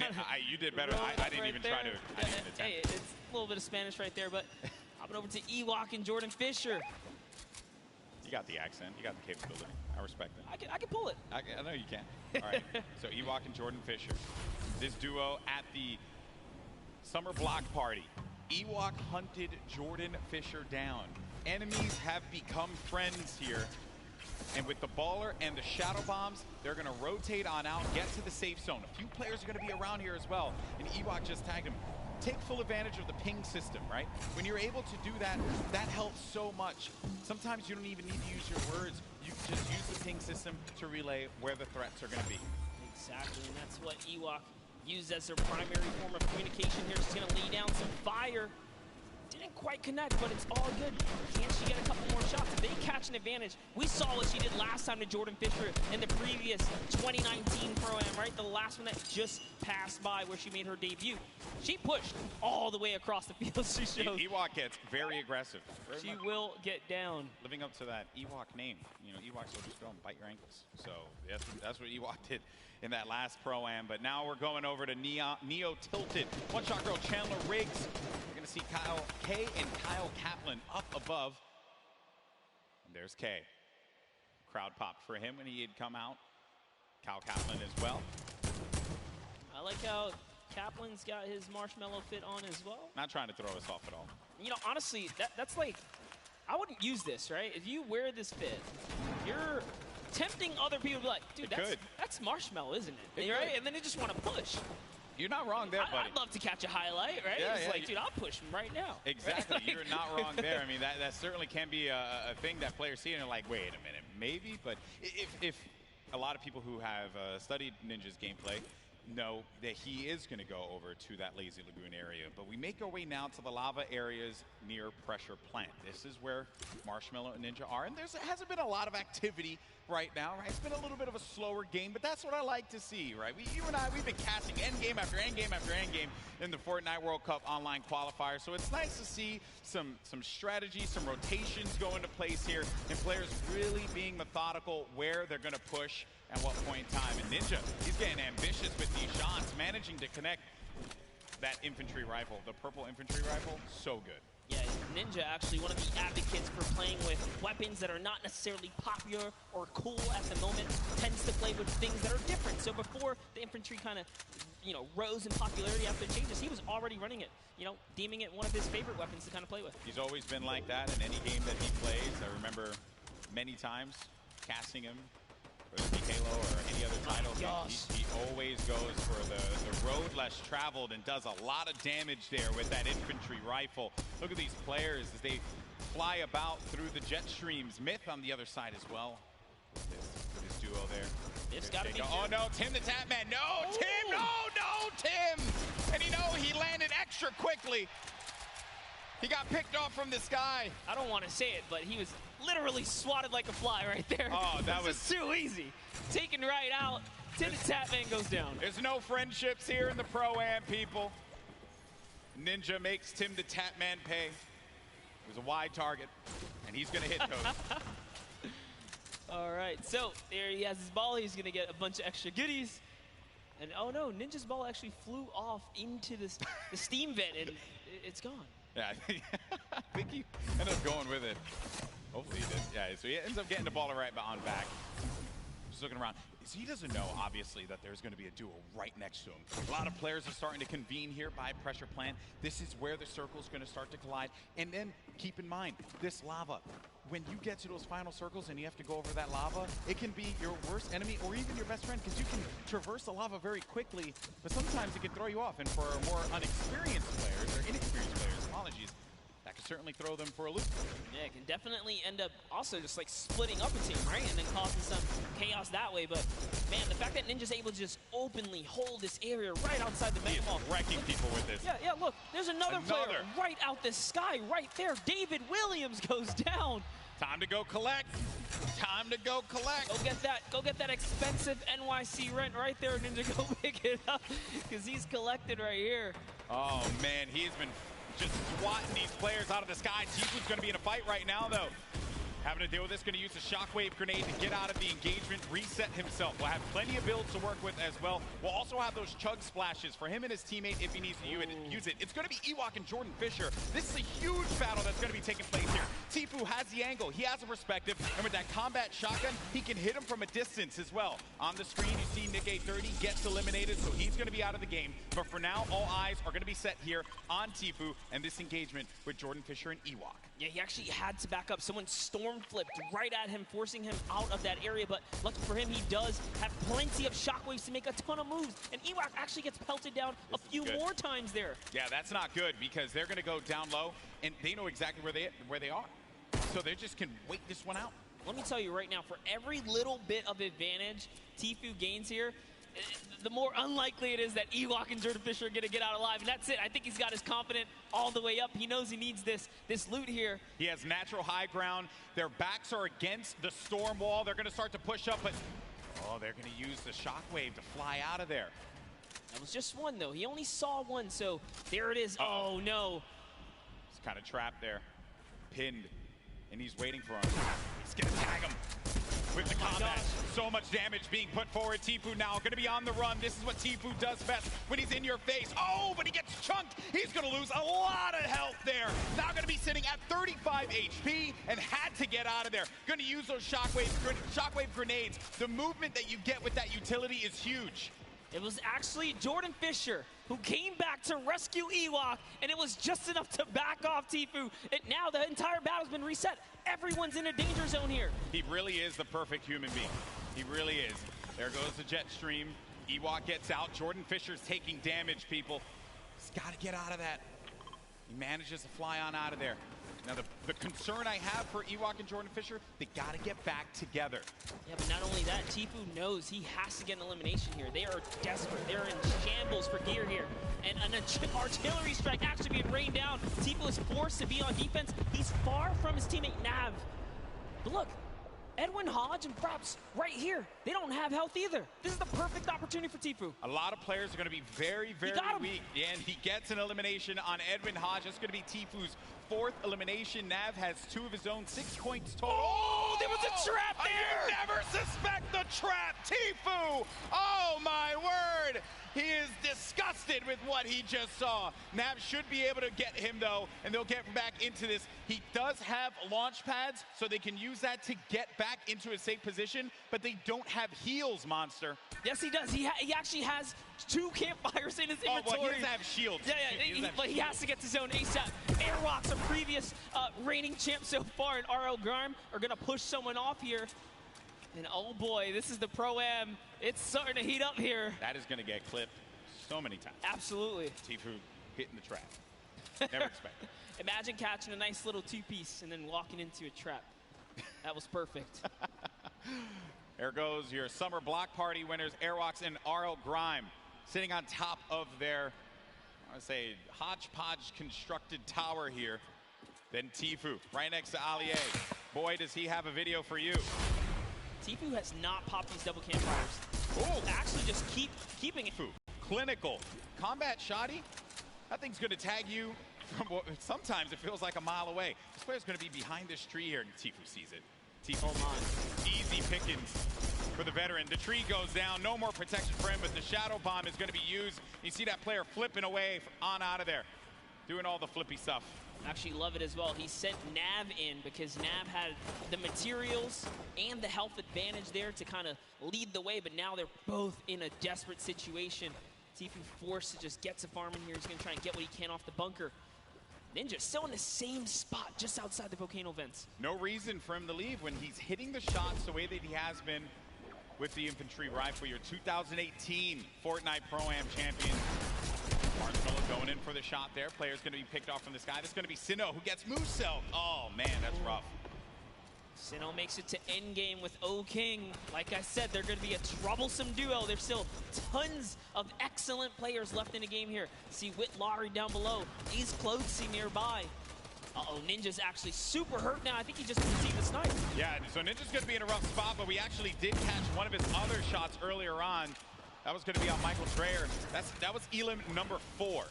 did better. I didn't even try to. I didn't even attempt. Hey, it's a little bit of Spanish right there, but hopping over to Ewok and Jordan Fisher. You got the accent. You got the capability. I respect it. I can pull it. I know you can. All right. So Ewok and Jordan Fisher. This duo at the Summer Block Party. Ewok hunted Jordan Fisher down. Enemies have become friends here. And with the baller and the shadow bombs, they're going to rotate on out, get to the safe zone. A few players are going to be around here as well. And Ewok just tagged him. Take full advantage of the ping system, right? When you're able to do that, that helps so much. Sometimes you don't even need to use your words. You can just use the ping system to relay where the threats are going to be. Exactly, and that's what Ewok used as their primary form of communication here. She's going to lay down some fire. Didn't quite connect, but it's all good. Can she get a couple more shots? If they catch an advantage, we saw what she did last time to Jordan Fisher in the previous 2019 Pro-Am, right? The last one that just passed by where she made her debut. She pushed all the way across the field. She showed. Ewok gets very aggressive. She will get down. Living up to that Ewok name. You know, Ewoks will just go and bite your ankles. So that's what Ewok did in that last Pro-Am. But now we're going over to Neo Tilted. One Shot Girl Chandler Riggs. We're going to see Kyle K and Kyle Kaplan up above. And there's K. Crowd popped for him when he had come out. Kyle Kaplan as well. I like how Kaplan's got his marshmallow fit on as well. Not trying to throw us off at all. You know, honestly, that's like, I wouldn't use this, right? If you wear this fit, you're tempting other people to be like, dude, that's marshmallow, isn't it? Right? And then they just want to push. You're not wrong there, buddy. I'd love to catch a highlight, right? Yeah, it's like, dude, I'll push him right now. Exactly. Right? You're not wrong there. I mean, that certainly can be a thing that players see and they're like, wait a minute, maybe? But if a lot of people who have studied Ninja's gameplay know that he is going to go over to that Lazy Lagoon area. But we make our way now to the lava areas near Pressure Plant. This is where Marshmallow and Ninja are. And there hasn't been a lot of activity right now, right? It's been a little bit of a slower game, but that's what I like to see, right? You and I, we've been casting endgame after endgame after endgame in the Fortnite World Cup online qualifier. So it's nice to see some strategy, some rotations go into place here, and players really being methodical where they're going to push at what point in time. And Ninja, he's getting ambitious with these shots, managing to connect that infantry rifle, the purple infantry rifle, so good. Yeah, Ninja actually one of the advocates for playing with weapons that are not necessarily popular or cool at the moment, tends to play with things that are different. So before the infantry kind of, you know, rose in popularity after the changes, he was already running it, you know, deeming it one of his favorite weapons to kind of play with. He's always been like that in any game that he plays. I remember many times casting him, whether it be Halo or any other title. He always goes for the road less traveled and does a lot of damage there with that infantry rifle. Look at these players as they fly about through the jet streams. Myth on the other side as well. With his duo there. It's got to be. Oh no, Tim the Tatman. No, Tim, no, Tim. And you know, he landed extra quickly. He got picked off from the sky. I don't want to say it, but he was literally swatted like a fly right there. Oh, that was just too easy. Taken right out. Tim the Tatman goes down. There's no friendships here in the Pro-Am, people. Ninja makes Tim the Tatman pay. It was a wide target, and he's going to hit those. All right, so there he has his ball. He's going to get a bunch of extra goodies. And oh no, Ninja's ball actually flew off into the steam vent, and it's gone. Yeah, I think he ended up going with it. Hopefully he did. Yeah, so he ends up getting the ball right on back. Just looking around. So he doesn't know, obviously, that there's going to be a duo right next to him. A lot of players are starting to convene here by Pressure Plant. This is where the circle is going to start to collide. And then keep in mind, this lava, when you get to those final circles and you have to go over that lava, it can be your worst enemy or even your best friend because you can traverse the lava very quickly, but sometimes it can throw you off. And for more unexperienced players, or inexperienced players, apologies, that can certainly throw them for a loop. Yeah, it can definitely end up also just like splitting up a team, right? And then causing some chaos that way. But man, the fact that Ninja's able to just openly hold this area right outside the Mega Mall. Wrecking people with this. Yeah, look, there's another player right out the sky right there. David Williams goes down. Time to go collect. Time to go collect. Go get that expensive NYC rent right there, Ninja. Go pick it up because he's collected right here. Oh man, he's been just swatting these players out of the sky. Tifu's going to be in a fight right now, though. Having to deal with this, going to use a shockwave grenade to get out of the engagement, reset himself. We'll have plenty of builds to work with as well. We'll also have those chug splashes for him and his teammate if he needs to use it. It's going to be Ewok and Jordan Fisher. This is a huge battle that's going to be taking place here. Tifu has the angle. He has a perspective. And with that combat shotgun, he can hit him from a distance as well. On the screen, you see Nick 830 gets eliminated, so he's going to be out of the game. But for now, all eyes are going to be set here on Tifu and this engagement with Jordan Fisher and Ewok. Yeah, he actually had to back up. Someone storm flipped right at him, forcing him out of that area. But lucky for him, he does have plenty of shockwaves to make a ton of moves. And Ewok actually gets pelted down a few more times there. Yeah, that's not good because they're going to go down low, and they know exactly where they are. So they just can wait this one out. Let me tell you right now, for every little bit of advantage Tifu gains here, the more unlikely it is that Ewok and Jordan Fisher are going to get out alive. And that's it. I think he's got his confidence all the way up. He knows he needs this loot here. He has natural high ground. Their backs are against the storm wall. They're going to start to push up, but they're going to use the shockwave to fly out of there. That was just one, though. He only saw one, so there it is. Oh, no. He's kind of trapped there, pinned, and he's waiting for him. He's going to tag him. With the combat, so much damage being put forward. Tifu now going to be on the run. This is what Tifu does best when he's in your face. Oh, but he gets chunked. He's going to lose a lot of health there. Now going to be sitting at 35 HP and had to get out of there. Going to use those shockwave grenades. The movement that you get with that utility is huge. It was actually Jordan Fisher who came back to rescue Ewok, and it was just enough to back off Tifu. And now the entire battle's been reset. Everyone's in a danger zone here. He really is the perfect human being. He really is. There goes the jet stream. Ewok gets out. Jordan Fisher's taking damage, people. He's got to get out of that. He manages to fly on out of there. Now, the concern I have for Ewok and Jordan Fisher, they got to get back together. Yeah, but not only that, Tifu knows he has to get an elimination here. They are desperate. They're in shambles for gear here. And an artillery strike actually being rained down. Tifu is forced to be on defense. He's far from his teammate Nav. But look, Edwin Hodge and Props right here. They don't have health either. This is the perfect opportunity for Tifu. A lot of players are going to be very, very weak. Yeah, and he gets an elimination on Edwin Hodge. That's going to be Tifu's fourth elimination. Nav has 2 of his own, 6 points total. Oh, there was a trap there! You never suspect the trap, Tifu! Oh, my word! He is disgusted with what he just saw. Nav should be able to get him, though, and they'll get back into this. He does have launch pads, so they can use that to get back into a safe position, but they don't have heals, Monster. Yes, he does. He actually has 2 campfires in his inventory. Oh, well, he doesn't have shields. Yeah, but he has to get to zone ASAP. Airwalks, a previous reigning champ so far, and RL Grime are going to push someone off here. And oh boy, this is the Pro-Am. It's starting to heat up here. That is going to get clipped so many times. Absolutely. Tifu hitting the trap. Never expected. Imagine catching a nice little 2-piece and then walking into a trap. That was perfect. There goes your summer block party winners, Airwalks and RL Grime, sitting on top of their, I want to say, hodgepodge constructed tower here. Then Tifu, right next to Allier. Boy, does he have a video for you. Tifu has not popped these double campfires. Oh, actually just keeping it. Clinical. Combat shoddy, that thing's going to tag you from what sometimes it feels like a mile away. This player's going to be behind this tree here, and Tifu sees it. Tifu, easy pickings for the veteran. The tree goes down, no more protection for him, but the shadow bomb is going to be used. You see that player flipping away on out of there, doing all the flippy stuff. Actually love it as well. He sent Nav in because Nav had the materials and the health advantage there to kind of lead the way, but now they're both in a desperate situation. Tifu forced to just get to farm in here. He's going to try and get what he can off the bunker. Ninja still in the same spot, just outside the volcano vents. No reason for him to leave when he's hitting the shots the way that he has been with the infantry rifle. Your 2018 Fortnite Pro-Am champion. Marshmello going in for the shot there. Player's going to be picked off from this guy. That's going to be Sinnoh, who gets Moose-Celled. Oh, man, that's rough. Sinnoh makes it to endgame with O-King. Like I said, they're going to be a troublesome duo. There's still tons of excellent players left in the game here. See Whit Lowry down below. He's Clotesy nearby. Uh-oh, Ninja's actually super hurt now. I think he just received the snipe. Yeah, so Ninja's going to be in a rough spot, but we actually did catch one of his other shots earlier on. That was going to be on Michael Dreyer. That was Elim number 4.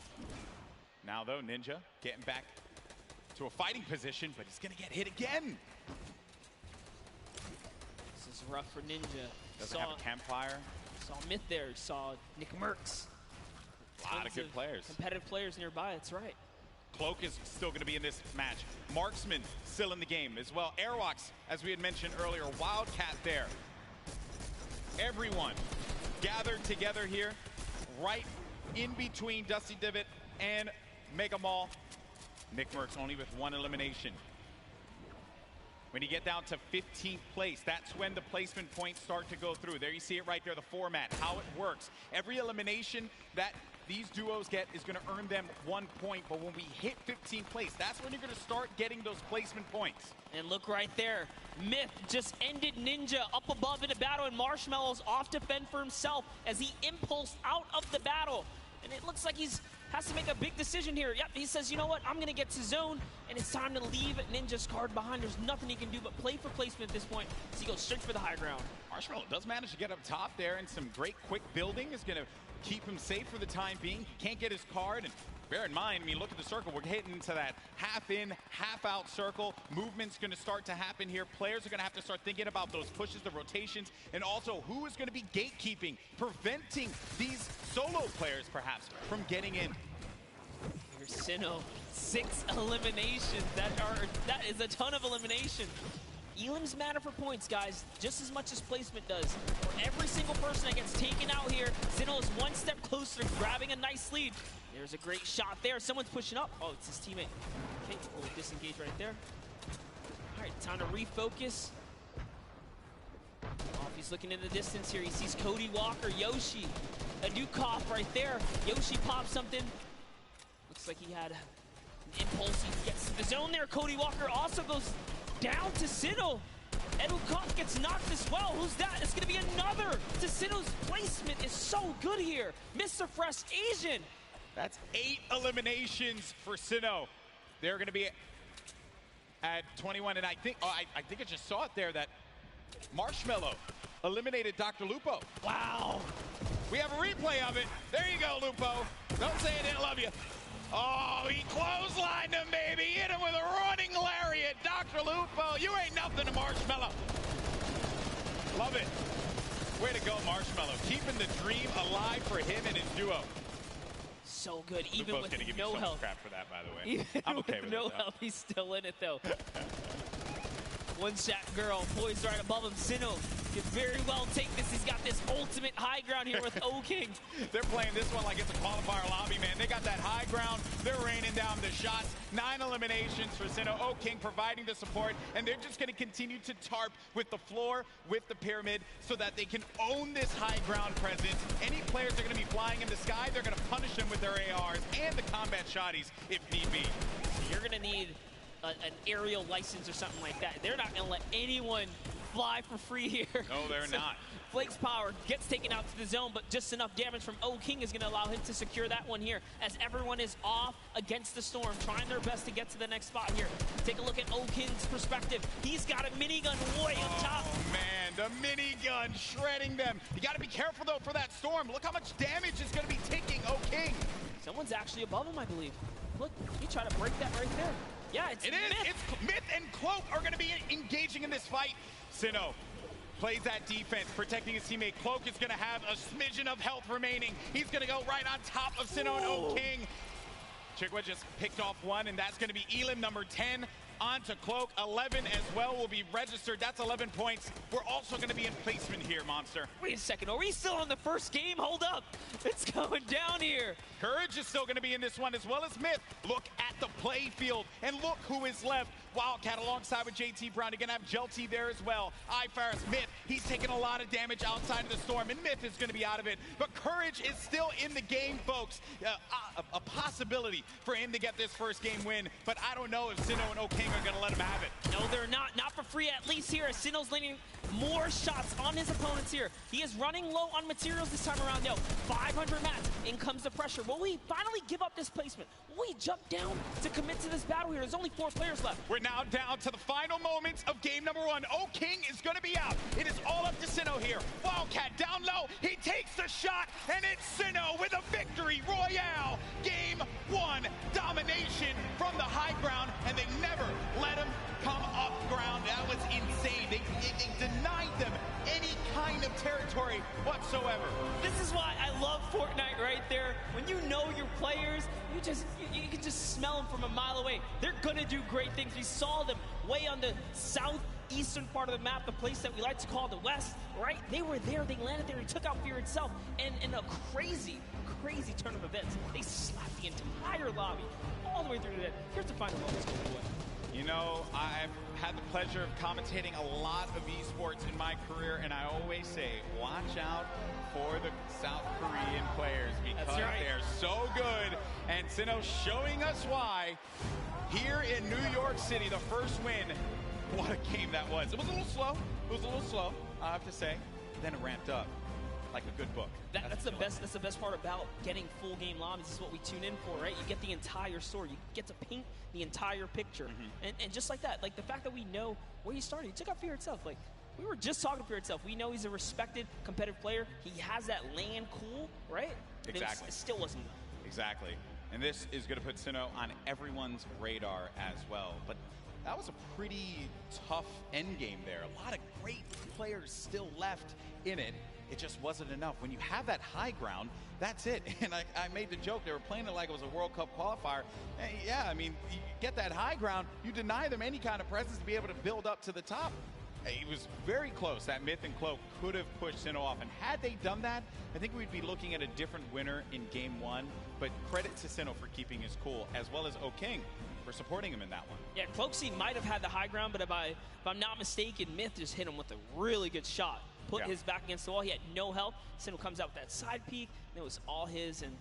Now, though, Ninja getting back to a fighting position, but he's going to get hit again. This is rough for Ninja. Doesn't have a campfire. Saw Myth there. Saw Nick Merckx. A lot of good players. Competitive players nearby, that's right. Cloak is still going to be in this match. Marksman still in the game as well. Airwalks, as we had mentioned earlier, Wildcat there. Everyone gathered together here, right in between Dusty Divot and Mega Mall. Nick Merckx only with 1 elimination. When you get down to 15th place, that's when the placement points start to go through. There you see it right there, the format, how it works. Every elimination that these duos get is going to earn them 1 point, but when we hit 15th place, that's when you're going to start getting those placement points. And look right there, Myth just ended Ninja up above in a battle, and Marshmello's off to fend for himself as he impulsed out of the battle. And it looks like he's has to make a big decision here. Yep, he says, you know what, I'm going to get to zone, and it's time to leave Ninja's card behind. There's nothing he can do but play for placement at this point, so he goes straight for the high ground. Marshmello does manage to get up top there, and some great quick building is going to keep him safe for the time being. He can't get his card, and bear in mind, I mean, look at the circle. We're hitting into that half in, half out circle. Movement's going to start to happen here. Players are going to have to start thinking about those pushes, the rotations, and also who is going to be gatekeeping, preventing these solo players, perhaps, from getting in. Here's Sinnoh, 6 eliminations. That is a ton of elimination. Elims matter for points, guys, just as much as placement does. For every single person that gets taken out here, Sinnoh is 1 step closer to grabbing a nice lead. There's a great shot there. Someone's pushing up. Oh, it's his teammate. Okay, we'll disengage right there. All right, time to refocus. Oh, if he's looking in the distance here, he sees Cody Walker, Yoshi, a new cough right there. Yoshi pops something. Looks like he had an impulse. He gets to the zone there. Cody Walker also goes down to Sinnoh. Edukov gets knocked as well. Who's that? It's going to be another. Sinnoh's placement is so good here. Mr. Fresh Asian. That's 8 eliminations for Sinnoh. They're going to be at 21, and I think I just saw it there that Marshmello eliminated Dr. Lupo. Wow. We have a replay of it. There you go, Lupo. Don't say I didn't love you. Oh, he clotheslined him, baby. Hit him with a running lariat. Dr. Lupo, you ain't nothing to Marshmello. Love it. Way to go, Marshmello. Keeping the dream alive for him and his duo. So good, even Lupo's with gonna give no me so health. much crap for that, by the way. Even I'm okay with no it, though. health, he's still in it, though. One shot girl poised right above him. Sinnoh could very well take this. He's got this ultimate high ground here with O-King. They're playing this one like it's a qualifier lobby, man. They got that high ground. They're raining down the shots. 9 eliminations for Sinnoh. O-King providing the support, and they're just going to continue to tarp with the floor, with the pyramid, so that they can own this high ground presence. Any players that are going to be flying in the sky, they're going to punish them with their ARs and the combat shotties if need be. You're going to need an aerial license or something like that. They're not going to let anyone fly for free here. No, they're not. Flake's power gets taken out to the zone, but just enough damage from O-King is going to allow him to secure that one here as everyone is off against the storm, trying their best to get to the next spot here. Take a look at O-King's perspective. He's got a minigun way up top. Oh, man, the minigun shredding them. You got to be careful, though, for that storm. Look how much damage is going to be taking O-King. Someone's actually above him, I believe. Look, he tried to break that right there. Yeah, it's Myth. It's Myth and Cloak are going to be engaging in this fight. Sinnoh plays that defense, protecting his teammate. Cloak is going to have a smidgen of health remaining. He's going to go right on top of Sinnoh and O-King. Chigwa just picked off one, and that's going to be Elim number 10 on to Cloak. 11 as well will be registered. That's 11 points. We're also going to be in placement here, Monster. Wait a second, are we still on the first game? Hold up, it's going down here. Courage is still going to be in this one, as well as Myth. Look at the play field, and look who is left. Wildcat alongside with JT Brown. You're going to have Jelty there as well. iFire's Myth, he's taking a lot of damage outside of the storm, and Myth is going to be out of it. But Courage is still in the game, folks. A possibility for him to get this first game win, but I don't know if Sinnoh and O'King are going to let him have it. No, they're not. Not for free, at least here, as Sinnoh's landing more shots on his opponents here. He is running low on materials this time around. Yo, 500 mats. In comes the pressure. Will we finally give up this placement? Will we jump down to commit to this battle here? There's only 4 players left. We're now down to the final moments of game number 1. O'King is going to be out. It is all up to Sinnoh here. Wildcat down low. He takes the shot, and it's Sinnoh with a victory royale. Game 1 domination from the high ground, and they never let him come up ground. That was insane. They denied them any kind of territory whatsoever. This is why I love Fortnite right there. When you know your players, you can just smell them from a mile away. They're gonna do great things. We saw them way on the southeastern part of the map, the place that we like to call the West, right? They were there, they landed there, and took out Fear itself. And in a crazy turn of events, they slapped the entire lobby all the way through to that. Here's the final moments. You know, I've had the pleasure of commentating a lot of esports in my career, and I always say, watch out for the South Korean players because they're so good. And Sinnoh showing us why here in New York City, the first win. What a game that was. It was a little slow. It was a little slow, I have to say. Then it ramped up like a good book. That's the best part about getting full game lobbies. This is what we tune in for, right? You get the entire story. You get to paint the entire picture. And just like that, like the fact that we know where he started, he took out Fear itself. Like, we were just talking to Fear itself. We know he's a respected, competitive player. He has that land cool, right? Exactly. It still wasn't enough. Exactly. And this is going to put Sinnoh on everyone's radar as well. But that was a pretty tough end game there. A lot of great players still left in it. It just wasn't enough. When you have that high ground, that's it. And I made the joke, they were playing it like it was a World Cup qualifier. And yeah, I mean, you get that high ground, you deny them any kind of presence to be able to build up to the top. It was very close. That Myth and Cloak could have pushed Sinnoh off. And had they done that, I think we'd be looking at a different winner in game 1. But credit to Sinnoh for keeping his cool, as well as O'King for supporting him in that one. Yeah, Cloaksy might have had the high ground, but if I'm not mistaken, Myth just hit him with a really good shot. Put his back against the wall. He had no help. Sinnoh comes out with that side peek, and it was all his, and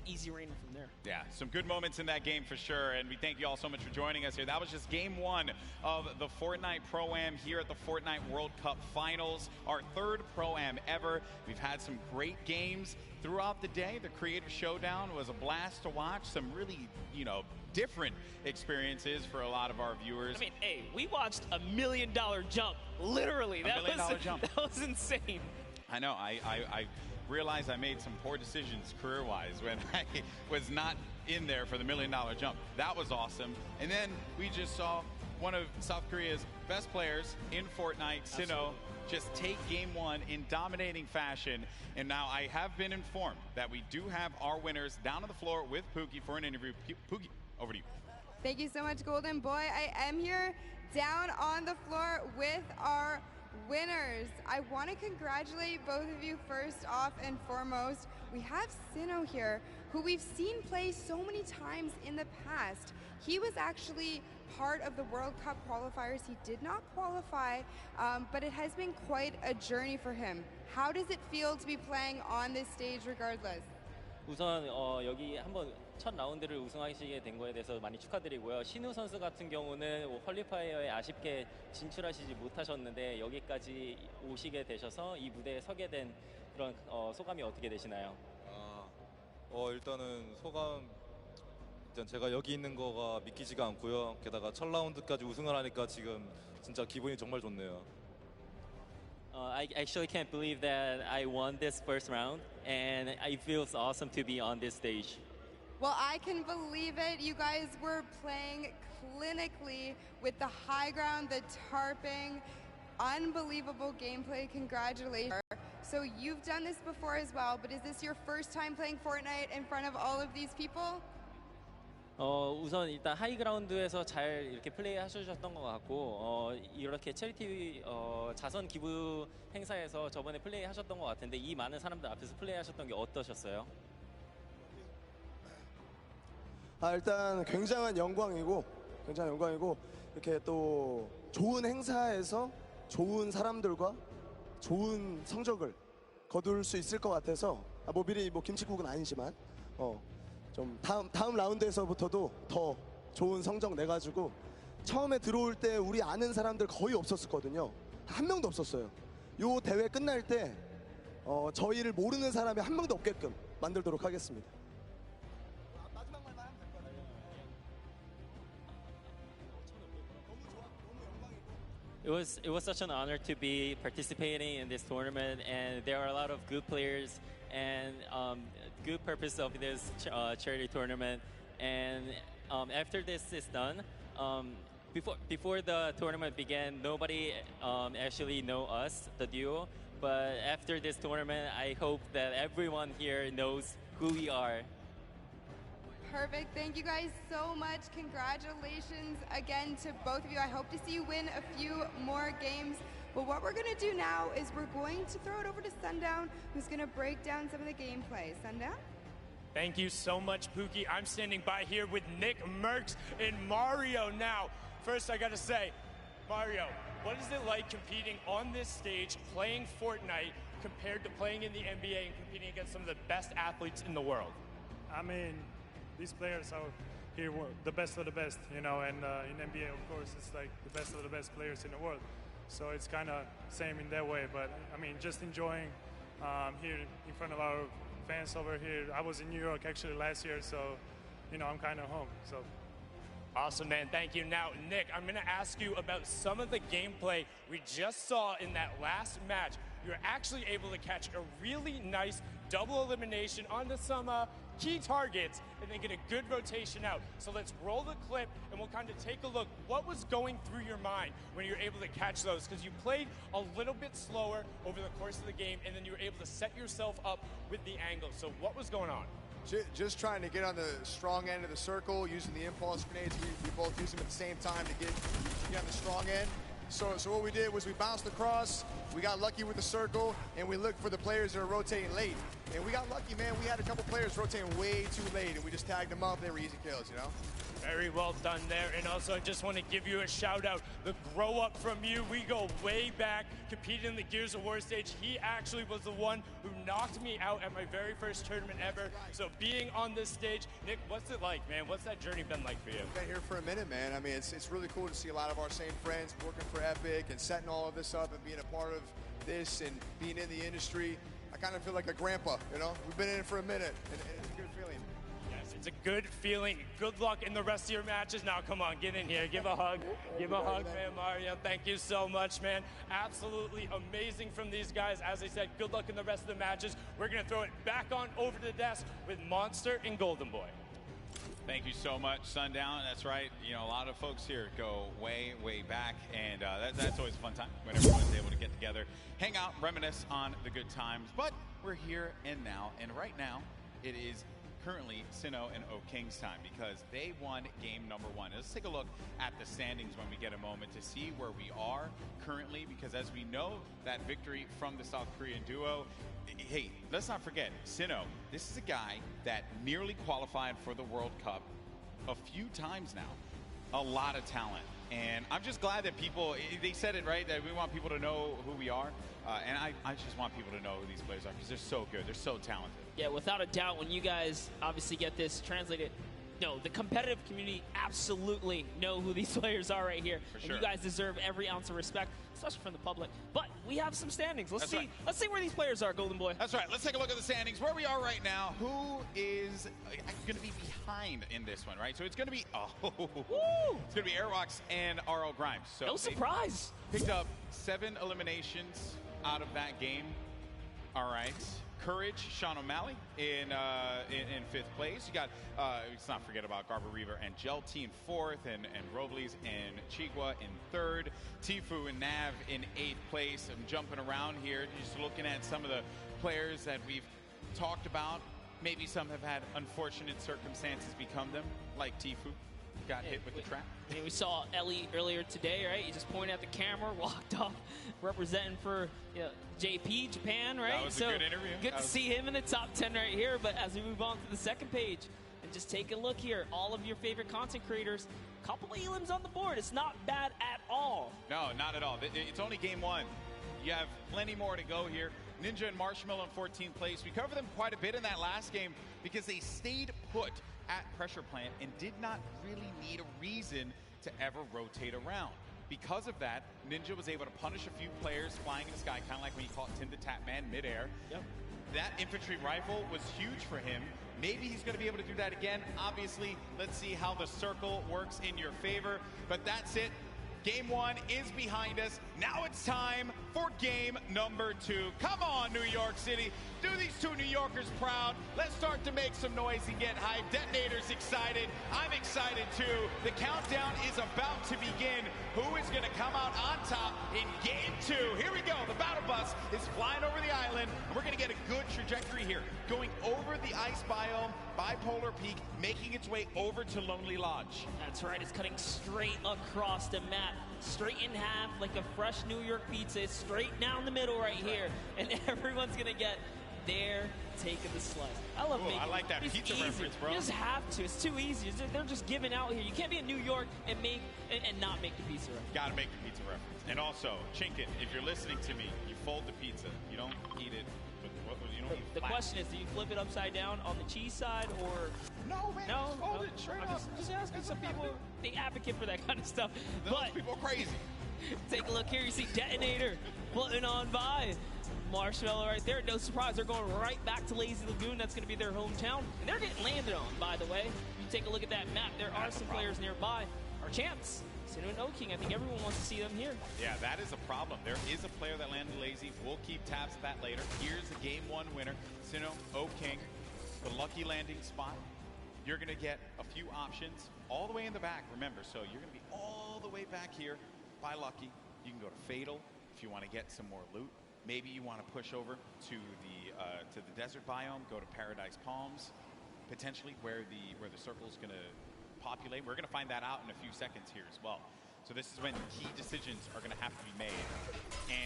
easy rain from there. Yeah, some good moments in that game for sure, and we thank you all so much for joining us here. That was just game 1 of the Fortnite Pro-Am here at the Fortnite World Cup Finals, our 3rd Pro-Am ever. We've had some great games throughout the day. The Creator Showdown was a blast to watch. Some really, different experiences for a lot of our viewers. I mean, hey, we watched $1 million jump, literally. $1 million jump. That was insane. I know. I realized I made some poor decisions career-wise when I was not in there for the $1 million jump. That was awesome. And then we just saw one of South Korea's best players in Fortnite, Sinnoh, just take game 1 in dominating fashion. And now I have been informed that we do have our winners down on the floor with Pookie for an interview. Pookie, over to you. Thank you so much, Golden Boy. I am here down on the floor with our winners. I want to congratulate both of you first off and foremost. We have Sinnoh here, who we've seen play so many times in the past. He was actually part of the World Cup qualifiers. He did not qualify, but it has been quite a journey for him. How does it feel to be playing on this stage regardless? 우선 여기 한번 첫 라운드를 우승하시게 된 거에 대해서 많이 축하드리고요. 신우 선수 같은 경우는 퀄리파이어에 아쉽게 진출하시지 못하셨는데 여기까지 오시게 되셔서 이 무대에 서게 된 그런 소감이 어떻게 되시나요? 일단은 소감 일단 제가 여기 있는 거가 믿기지가 않고요. 게다가 첫 라운드까지 우승을 하니까 지금 진짜 기분이 정말 좋네요. I actually can't believe that I won this first round, and it feels awesome to be on this stage. Well, I can believe it. You guys were playing clinically with the high ground, the tarping, unbelievable gameplay. Congratulations. So you've done this before as well, but is this your first time playing Fortnite in front of all of these people? 우선 일단 하이그라운드에서 잘 이렇게 플레이 하셨던 것 같고 이렇게 체리티 자선 기부 행사에서 저번에 플레이 하셨던 것 같은데 이 많은 사람들 앞에서 플레이 하셨던 게 어떠셨어요? 일단 굉장한 영광이고 이렇게 또 좋은 행사에서 좋은 사람들과 좋은 성적을 거둘 수 있을 것 같아서 뭐 미리 뭐 김칫국은 아니지만 좀 다음 라운드에서부터도 더 좋은 성적 내가지고 처음에 들어올 때 우리 아는 사람들 거의 없었거든요. 한 명도 없었어요. 요 대회 끝날 때 저희를 모르는 사람이 한 명도 없게끔 만들도록 하겠습니다. It was such an honor to be participating in this tournament, and there are a lot of good players and good purpose of this charity tournament. And after this is done, before the tournament began, nobody actually know us, the duo. But after this tournament, I hope that everyone here knows who we are. Perfect. Thank you guys so much. Congratulations again to both of you. I hope to see you win a few more games. But what we're going to do now is we're going to throw it over to Sundown, who's going to break down some of the gameplay. Sundown? Thank you so much, Pookie. I'm standing by here with Nick Merckx and Mario now. First, I got to say, Mario, what is it like competing on this stage, playing Fortnite, compared to playing in the NBA and competing against some of the best athletes in the world? I mean, these players are here the best of the best, you know, and in NBA, of course, it's like the best of the best players in the world. So it's kind of same in that way, but I mean, just enjoying here in front of our fans over here. I was in New York actually last year, so, you know, I'm kind of home, so. Awesome, man. Thank you. Now, Nick, I'm going to ask you about some of the gameplay we just saw in that last match. You were actually able to catch a really nice double elimination onto some key targets and then get a good rotation out. So let's roll the clip and we'll kind of take a look. What was going through your mind when you were able to catch those? Because you played a little bit slower over the course of the game and then you were able to set yourself up with the angle. So what was going on? Just trying to get on the strong end of the circle, using the impulse grenades. We both used them at the same time to get on the strong end. So what we did was we bounced across, we got lucky with the circle, and we looked for the players that are rotating late. And we got lucky, man. We had a couple players rotating way too late, and we just tagged them up. They were easy kills, you know? Very well done there. And also, I just want to give you a shout out. The grow up from you. We go way back, competed in the Gears of War stage. He actually was the one who knocked me out at my very first tournament ever. So being on this stage, Nick, what's it like, man? What's that journey been like for you? I've been here for a minute, man. I mean, it's really cool to see a lot of our same friends working for Epic and setting all of this up and being a part of this and being in the industry. I kind of feel like a grandpa, you know? We've been in it for a minute, and it's a good feeling. Yes, it's a good feeling. Good luck in the rest of your matches. Now, come on, get in here. Give a hug. Give a hug, man, Mario. Thank you so much, man. Absolutely amazing from these guys. As I said, good luck in the rest of the matches. We're going to throw it back on over to the desk with Monster and Golden Boy. Thank you so much, Sundown. That's right. You know, a lot of folks here go way, way back, and that's always a fun time when everyone's able to get together, hang out, reminisce on the good times. But we're here and now, and right now it is currently Sinnoh and O King's time because they won game number one. Let's take a look at the standings when we get a moment to see where we are currently, because as we know, that victory from the South Korean duo, hey, let's not forget, Sinnoh, this is a guy that nearly qualified for the World Cup a few times now. A lot of talent. And I'm just glad that people, they said it right, that we want people to know who we are. And I just want people to know who these players are because they're so good. They're so talented. Yeah, without a doubt, when you guys obviously get this translated, no, the competitive community absolutely know who these players are right here. For and sure. you guys deserve every ounce of respect, especially from the public. But we have some standings. Let's see. Right. Let's see where these players are, Golden Boy. That's right. Let's take a look at the standings. Where we are right now. Who is going to be behind in this one, right? So it's going to be, it's going to be Airwalks and RL Grimes. So no surprise. Picked up 7 eliminations out of that game. All right. Courage, Sean O'Malley in 5th place. You got, let's not forget about Garber Reaver and Gelty in 4th, and Robles and Chigua in 3rd. Tifu and Nav in 8th place. I'm jumping around here, just looking at some of the players that we've talked about. Maybe some have had unfortunate circumstances become them. like Tfue got hit with the trap. I mean, we saw Ellie earlier today, right? He just pointed at the camera, walked off, representing for JP, Japan, right? That was a good interview. Good to see him in the top 10 right here. But as we move on to the second page, and just take a look here, all of your favorite content creators, couple of elims on the board. It's not bad at all. No, not at all. It's only game one. You have plenty more to go here. Ninja and Marshmallow in 14th place. We covered them quite a bit in that last game because they stayed put at pressure plant and did not really need a reason to ever rotate around. Because of that, Ninja was able to punish a few players flying in the sky, kind of like when you caught Tim the Tap Man midair. Yep. That infantry rifle was huge for him. Maybe he's going to be able to do that again. Obviously, let's see how the circle works in your favor. But that's it. Game one is behind us. Now it's time for game number 2. Come on, New York City. Do these two New Yorkers proud. Let's start to make some noise and get hyped. Detonator's excited. I'm excited too. The countdown is about to begin. Who is going to come out on top in game 2? Here we go. The battle bus is flying over the island. And we're going to get a good trajectory here. Going over the ice biome, Bipolar Peak, making its way over to Lonely Lodge. That's right. It's cutting straight across the map. Straight in half like a fresh New York pizza. It's straight down the middle right here. And everyone's going to get their take of the slice. I love making I like that pizza reference, bro. You just have to. It's too easy. They're just giving out here. You can't be in New York and not make the pizza reference. Got to make the pizza reference. And also, Chinkin, if you're listening to me, you fold the pizza. You don't eat it. The question is, do you flip it upside down on the cheese side or... No, man, no, just fold it straight up. Just asking. Some people, they advocate for that kind of stuff. Those people are crazy. Take a look here. You see Detonator floating on by. Marshmallow right there. No surprise. They're going right back to Lazy Lagoon. That's going to be their hometown. And they're getting landed on, by the way. You take a look at that map. There are some players nearby. Our Champs, Sinu and O-King. I think everyone wants to see them here. Yeah, that is a problem. There is a player that landed lazy. We'll keep tabs of that later. Here's the game 1 winner. Sinu, O-King, the lucky landing spot. You're going to get a few options all the way in the back, remember. So you're going to be all the way back here by Lucky. You can go to Fatal if you want to get some more loot. Maybe you want to push over to the desert biome, go to Paradise Palms, potentially where the circle is going to populate. We're going to find that out in a few seconds here as well. So this is when key decisions are going to have to be made.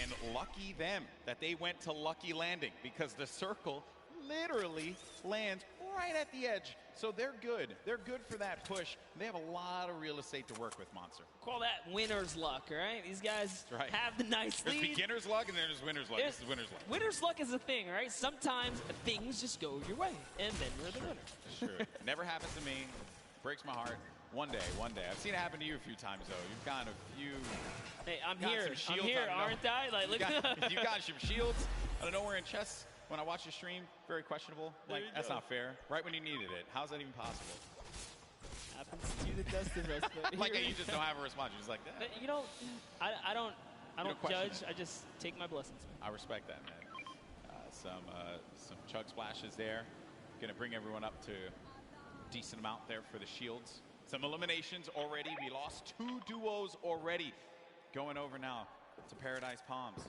And lucky them that they went to Lucky Landing, because the circle literally lands right at the edge. So they're good. They're good for that push. They have a lot of real estate to work with, Monster. Call that winner's luck, all right? These guys have the nice lead. There's beginner's luck and then there's winner's luck. This is winner's luck. Winner's luck is a thing, right? Sometimes things just go your way, and then you're the winner. Sure. Never happened to me. Breaks my heart. One day. I've seen it happen to you a few times, though. You've gotten a few... Hey, I'm here, aren't I? Like, look at you've got some shields out of nowhere in chests. When I watch your stream, very questionable. Like, that's not fair. Right when you needed it. How's that even possible? Happens to the best of us. But like, you just don't have a response. You're just like that. You know, I don't judge. I just take my blessings. I respect that, man. Some chug splashes there. Going to bring everyone up to a decent amount there for the shields. Some eliminations already. We lost 2 duos already. Going over now to Paradise Palms.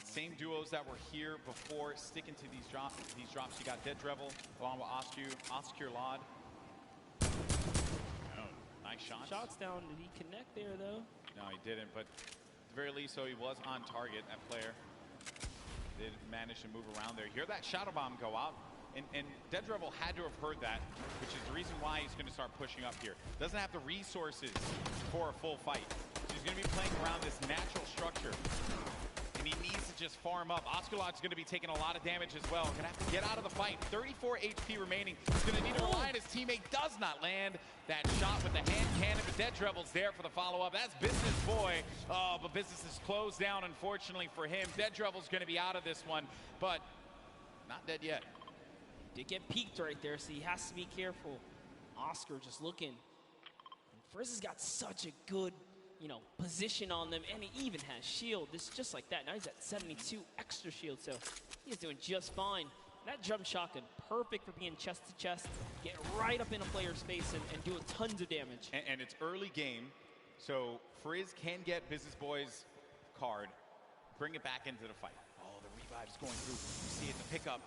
Same duos that were here before, sticking to these drops. You got Dead Drevel along with Oscar Lod. Oh, nice shots. Shots down. Did he connect there, though? No, he didn't, but at the very least, so he was on target, that player. Did manage to move around there. Hear that Shadow Bomb go out, and Dead Drevel had to have heard that, which is the reason why he's going to start pushing up here. Doesn't have the resources for a full fight. So he's going to be playing around this natural structure. He needs to just farm up. Osculot's going to be taking a lot of damage as well. Going to have to get out of the fight. 34 HP remaining. He's going to need to rely on his teammate. Does not land that shot with the hand cannon. But Dead Drevel's there for the follow-up. That's Business Boy. Oh, but business is closed down, unfortunately, for him. Dead Drevel's going to be out of this one, but not dead yet. Did get peeked right there, so he has to be careful. Oscar just looking. And Frizz has got such a good position on them, and he even has shield. This just like that. Now he's at 72 extra shield, so he's doing just fine. That jump shotgun, perfect for being chest to chest, get right up in a player's face and doing tons of damage. And it's early game, so Frizz can get Business Boy's card, bring it back into the fight. Oh, the revive's going through. You see it, the pickup.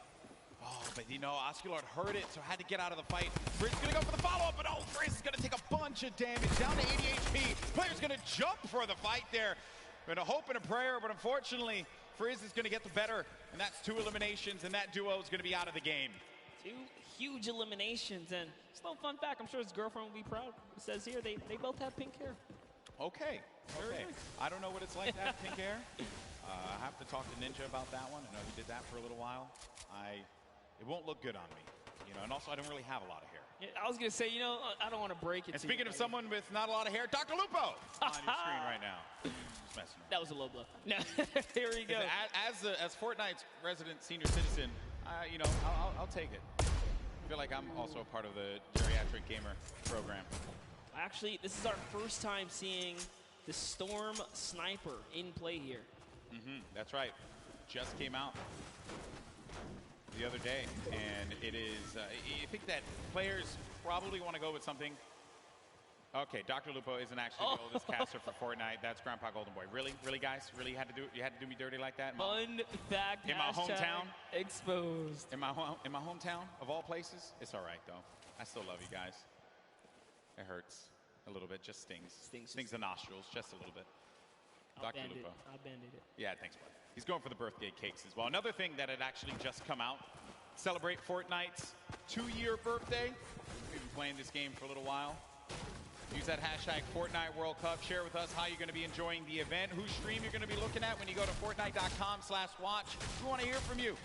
Oh, but you know, Osculard heard it, so had to get out of the fight. Frizz gonna go for the follow-up, but oh, Frizz is gonna take a bunch of damage, down to 80 HP. Player's gonna jump for the fight there. Been a hope and a prayer, but unfortunately, Frizz is gonna get the better, and that's 2 eliminations, and that duo is gonna be out of the game. 2 huge eliminations, and just a little fun fact, I'm sure his girlfriend will be proud. It says here, they both have pink hair. Okay, okay. I don't know what it's like to have pink hair. I have to talk to Ninja about that one. I know he did that for a little while. It won't look good on me, you know, and also I don't really have a lot of hair. Yeah, I was going to say, you know, I don't want to break it. And speaking of someone with not a lot of hair, Dr. Lupo on your screen right now. Just messing around. That was a low blow. No, here we go. As Fortnite's resident senior citizen, you know, I'll take it. I feel like I'm also a part of the geriatric gamer program. Actually, this is our first time seeing the Storm Sniper in play here. That's right. Just came out the other day, and it is, I think that players probably want to go with something. Okay, Dr. Lupo isn't actually the oldest caster for Fortnite. That's Grandpa Golden Boy. Really, guys? Really you had to do me dirty like that? Fun fact. In my hometown? Exposed. In my hometown, of all places? It's all right, though. I still love you guys. It hurts a little bit, just stings. Stings the nostrils, just a little bit. Dr. Lupo. I'll bandage it. Yeah, thanks, bud. He's going for the birthday cakes as well. Another thing that had actually just come out, celebrate Fortnite's 2-year birthday. We've been playing this game for a little while. Use that hashtag Fortnite World Cup. Share with us how you're going to be enjoying the event, whose stream you're going to be looking at when you go to Fortnite.com/watch. We want to hear from you.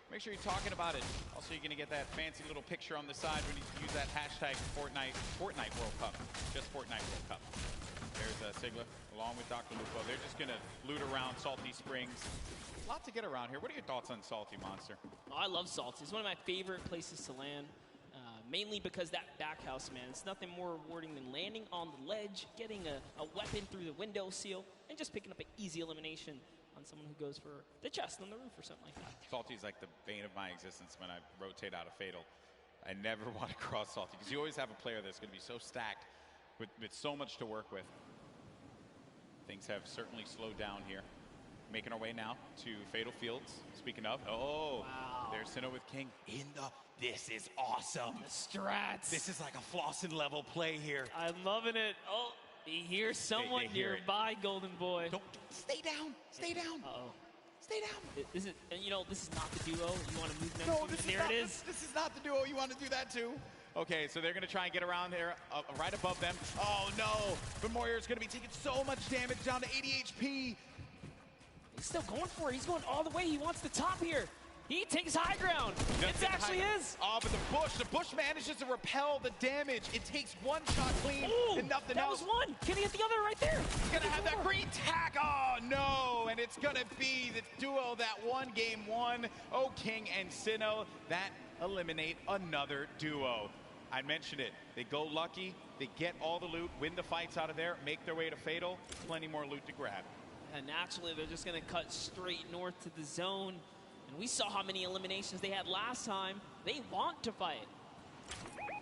Make sure you're talking about it. Also, you're going to get that fancy little picture on the side when you use that hashtag Fortnite World Cup. Just Fortnite World Cup. There's Sigla, along with Dr. Lupo. They're just going to loot around Salty Springs. A lot to get around here. What are your thoughts on Salty, Monster? Oh, I love Salty. It's one of my favorite places to land, mainly because that back house, man. It's nothing more rewarding than landing on the ledge, getting a weapon through the window seal, and just picking up an easy elimination on someone who goes for the chest on the roof or something like that. Salty's like the bane of my existence when I rotate out of Fatal. I never want to cross Salty, because you always have a player that's going to be so stacked with so much to work with. Things have certainly slowed down here. Making our way now to Fatal Fields. Speaking of, wow. There's Sinnoh with King in the. This is awesome. The strats. This is like a Flossin level play here. I'm loving it. Oh, he hears someone nearby, Golden Boy. Don't stay down. Stay down. Uh-oh. Stay down. This is, you know, this is not the duo you want to move them No, to. There it is. This is not the duo. You want to do that too. Okay, so they're going to try and get around there, right above them. Oh, no. But Moyer is going to be taking so much damage, down to 80 HP. He's still going for it. He's going all the way. He wants the top here. He takes high ground. It actually is. Oh, but the bush manages to repel the damage. It takes one shot clean and nothing else. That was one. Can he hit the other right there? He's going to have that green tack. Oh, no. And it's going to be the duo that won game 1. Oh, King and Sinnoh. That eliminate another duo. I mentioned it. They go lucky. They get all the loot, win the fights out of there, make their way to Fatal. Plenty more loot to grab. And naturally, they're just going to cut straight north to the zone. And we saw how many eliminations they had last time. They want to fight.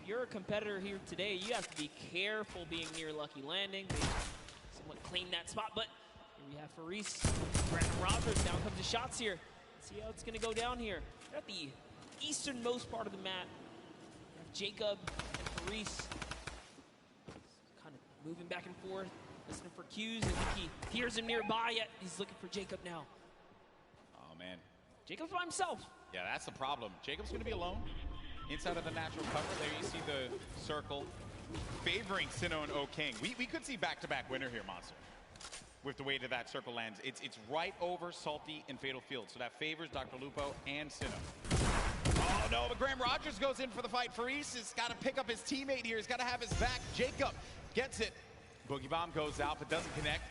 If you're a competitor here today, you have to be careful being near Lucky Landing. They somewhat claim that spot, but here we have Faris. Brandon Rogers, down comes the shots here. Let's see how it's going to go down here. They're at the easternmost part of the map. We have Jacob and Faris kind of moving back and forth, listening for cues. I think he hears him nearby, yet he's looking for Jacob now. Oh, man. Jacob's by himself. Yeah, that's the problem. Jacob's going to be alone inside of the natural cover. There you see the circle favoring Sinnoh and O-King. We could see back-to-back winner here, Monster, with the way that circle lands. It's right over Salty and Fatal Field, so that favors Dr. Lupo and Sinnoh. Oh, no, but Graham Rogers goes in for the fight. Faris has got to pick up his teammate here. He's got to have his back. Jacob gets it. Boogie Bomb goes out, but doesn't connect.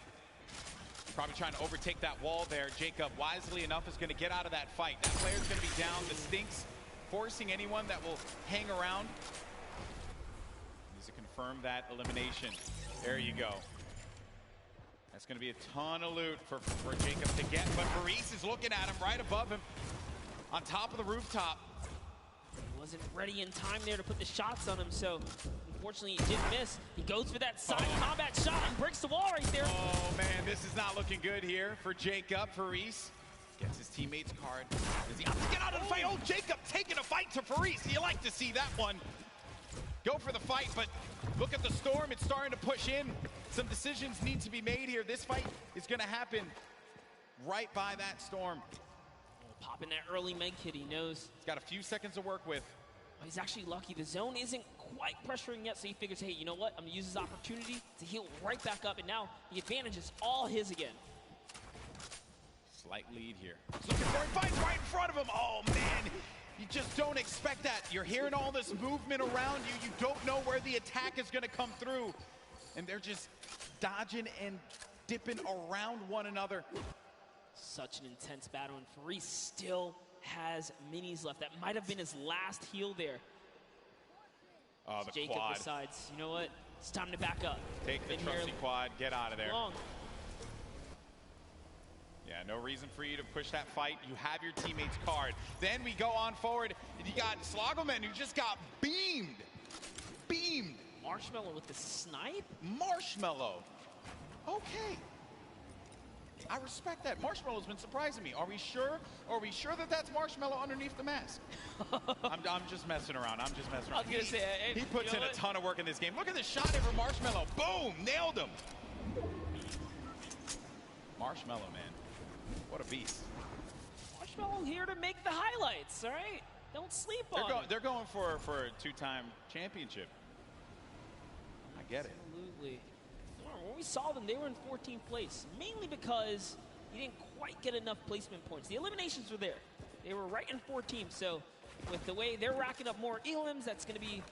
Probably trying to overtake that wall there. Jacob, wisely enough, is going to get out of that fight. That player's going to be down. The Stinks forcing anyone that will hang around. Needs to confirm that elimination. There you go. That's going to be a ton of loot for Jacob to get, but Faris is looking at him right above him on top of the rooftop. He wasn't ready in time there to put the shots on him, so unfortunately he did miss. He goes for that side combat shot and breaks the wall right there. Oh man, this is not looking good here for Jacob. Faris Gets his teammate's card. Does he opt to get out of the fight? Oh, Jacob taking a fight to Faris. You like to see that one. Go for the fight, but look at the storm. It's starting to push in. Some decisions need to be made here. This fight is going to happen right by that storm. Popping that early med kit, he knows. He's got a few seconds to work with. Oh, he's actually lucky. The zone isn't quite pressuring yet, so he figures, hey, you know what? I'm going to use this opportunity to heal right back up, and now the advantage is all his again. Slight lead here. He's looking for it. Fights right in front of him. Oh, man. You just don't expect that. You're hearing all this movement around you. You don't know where the attack is going to come through. And they're just dodging and dipping around one another. Such an intense battle, and Faris still has minis left. That might have been his last heal there. Oh, the Jacob quad. decides, you know what? It's time to back up. Take the trusty quad. Get out of there. Long. Yeah, no reason for you to push that fight. You have your teammate's card. Then we go on forward, and you got Slogoman, who just got beamed. Beamed. Marshmallow with the snipe? Marshmallow. Okay. I respect that. Marshmallow's been surprising me. Are we sure? Are we sure that that's Marshmallow underneath the mask? I'm just messing around. I'm just messing around. I was gonna say, he puts in a ton of work in this game. Look at this shot here for Marshmallow. Boom! Nailed him. Marshmallow, man. What a beast. Marshmallow here to make the highlights, all right? Don't sleep on it. They're going for a two-time championship. I get it. Absolutely. When we saw them, they were in 14th place, mainly because you didn't quite get enough placement points. The eliminations were there. They were right in 14th, so with the way they're racking up more elims, that's going to be,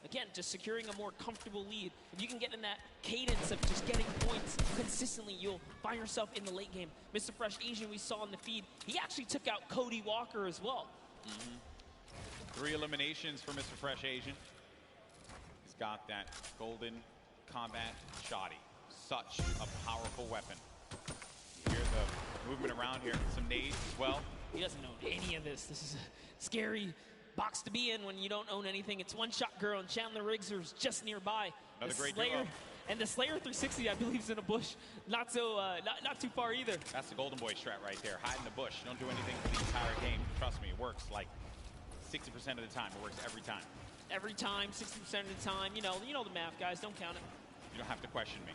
again, just securing a more comfortable lead. If you can get in that cadence of just getting points consistently, you'll find yourself in the late game. Mr. Fresh Asian, we saw in the feed, he actually took out Cody Walker as well. 3 eliminations for Mr. Fresh Asian. He's got that golden combat shoddy. Such a powerful weapon. You hear the movement around here. Some nades as well. He doesn't know any of this. This is a scary box to be in when you don't own anything. It's One Shot Girl and Chandler Riggs is just nearby. Another great Slayer, duo. and the Slayer 360, I believe, is in a bush. Not too far either. That's the Golden Boy strat right there. Hide in the bush. Don't do anything for the entire game. Trust me, it works like 60% of the time. It works every time. Every time, 60% of the time. You know the math, guys. Don't count it. You don't have to question me.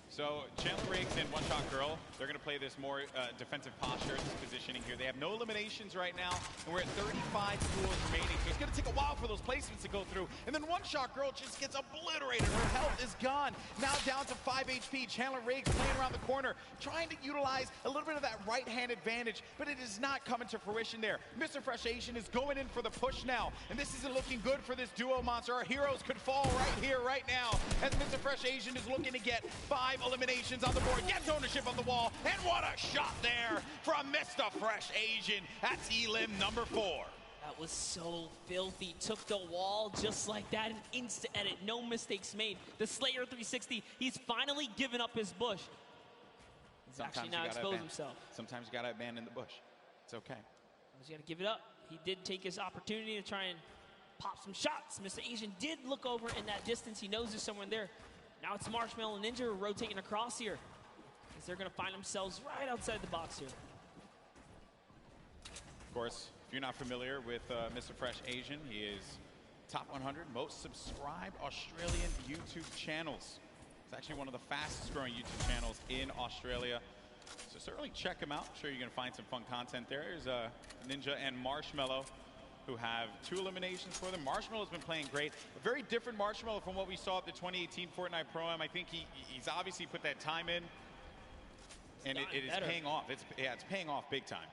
So Chandler Riggs and One Shot Girl, they're going to play this more defensive posture, this positioning here. They have no eliminations right now, and we're at 35 duels remaining. So it's going to take a while for those placements to go through. And then One Shot Girl just gets obliterated. Her health is gone. Now down to 5 HP. Chandler Riggs playing around the corner, trying to utilize a little bit of that right-hand advantage, but it is not coming to fruition there. Mr. Fresh Asian is going in for the push now, and this isn't looking good for this duo monster. Our heroes could fall right here, right now, as Mr. Fresh Asian is looking to get 5 eliminations on the board, gets ownership on the wall, and what a shot there from Mr. Fresh Asian. That's elim number 4. That was so filthy. Took the wall just like that, an instant edit, no mistakes made. The Slayer 360, he's finally given up his bush. He's actually now exposed himself. Sometimes you gotta abandon the bush. It's okay. He's gotta give it up. He did take his opportunity to try and pop some shots. Mr. Asian did look over in that distance. He knows there's someone there. Now it's Marshmallow and Ninja rotating across here, as they're going to find themselves right outside the box here. Of course, if you're not familiar with Mr. Fresh Asian, he is top 100 most subscribed Australian YouTube channels. It's actually one of the fastest growing YouTube channels in Australia. So certainly check him out. I'm sure you're going to find some fun content there. There's Ninja and Marshmallow, who have 2 eliminations for them. Marshmallow's been playing great. A very different Marshmallow from what we saw at the 2018 Fortnite Pro-Am. I think he's obviously put that time in, and it is paying off. It's paying off big time.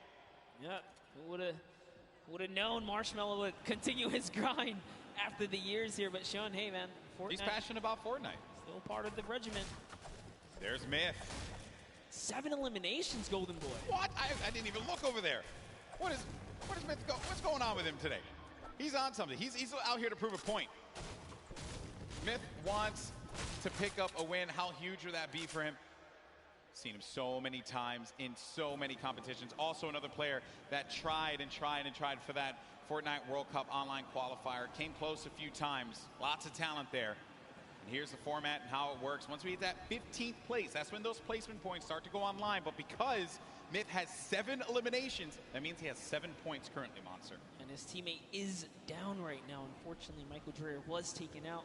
Yeah, who would have known Marshmallow would continue his grind after the years here, but Sean, hey man, Fortnite. He's passionate about Fortnite. Still part of the regiment. There's Myth. 7 eliminations, Golden Boy. What? I didn't even look over there. What is Myth what's going on with him today? He's on something. He's out here to prove a point. Myth wants to pick up a win. How huge would that be for him? Seen him so many times in so many competitions. Also another player that tried for that Fortnite World Cup online qualifier. Came close a few times. Lots of talent there. Here's the format and how it works. Once we hit that 15th place, that's when those placement points start to go online. But because Myth has 7 eliminations, that means he has 7 points currently, Monster. And his teammate is down right now. Unfortunately, Michael Dreyer was taken out.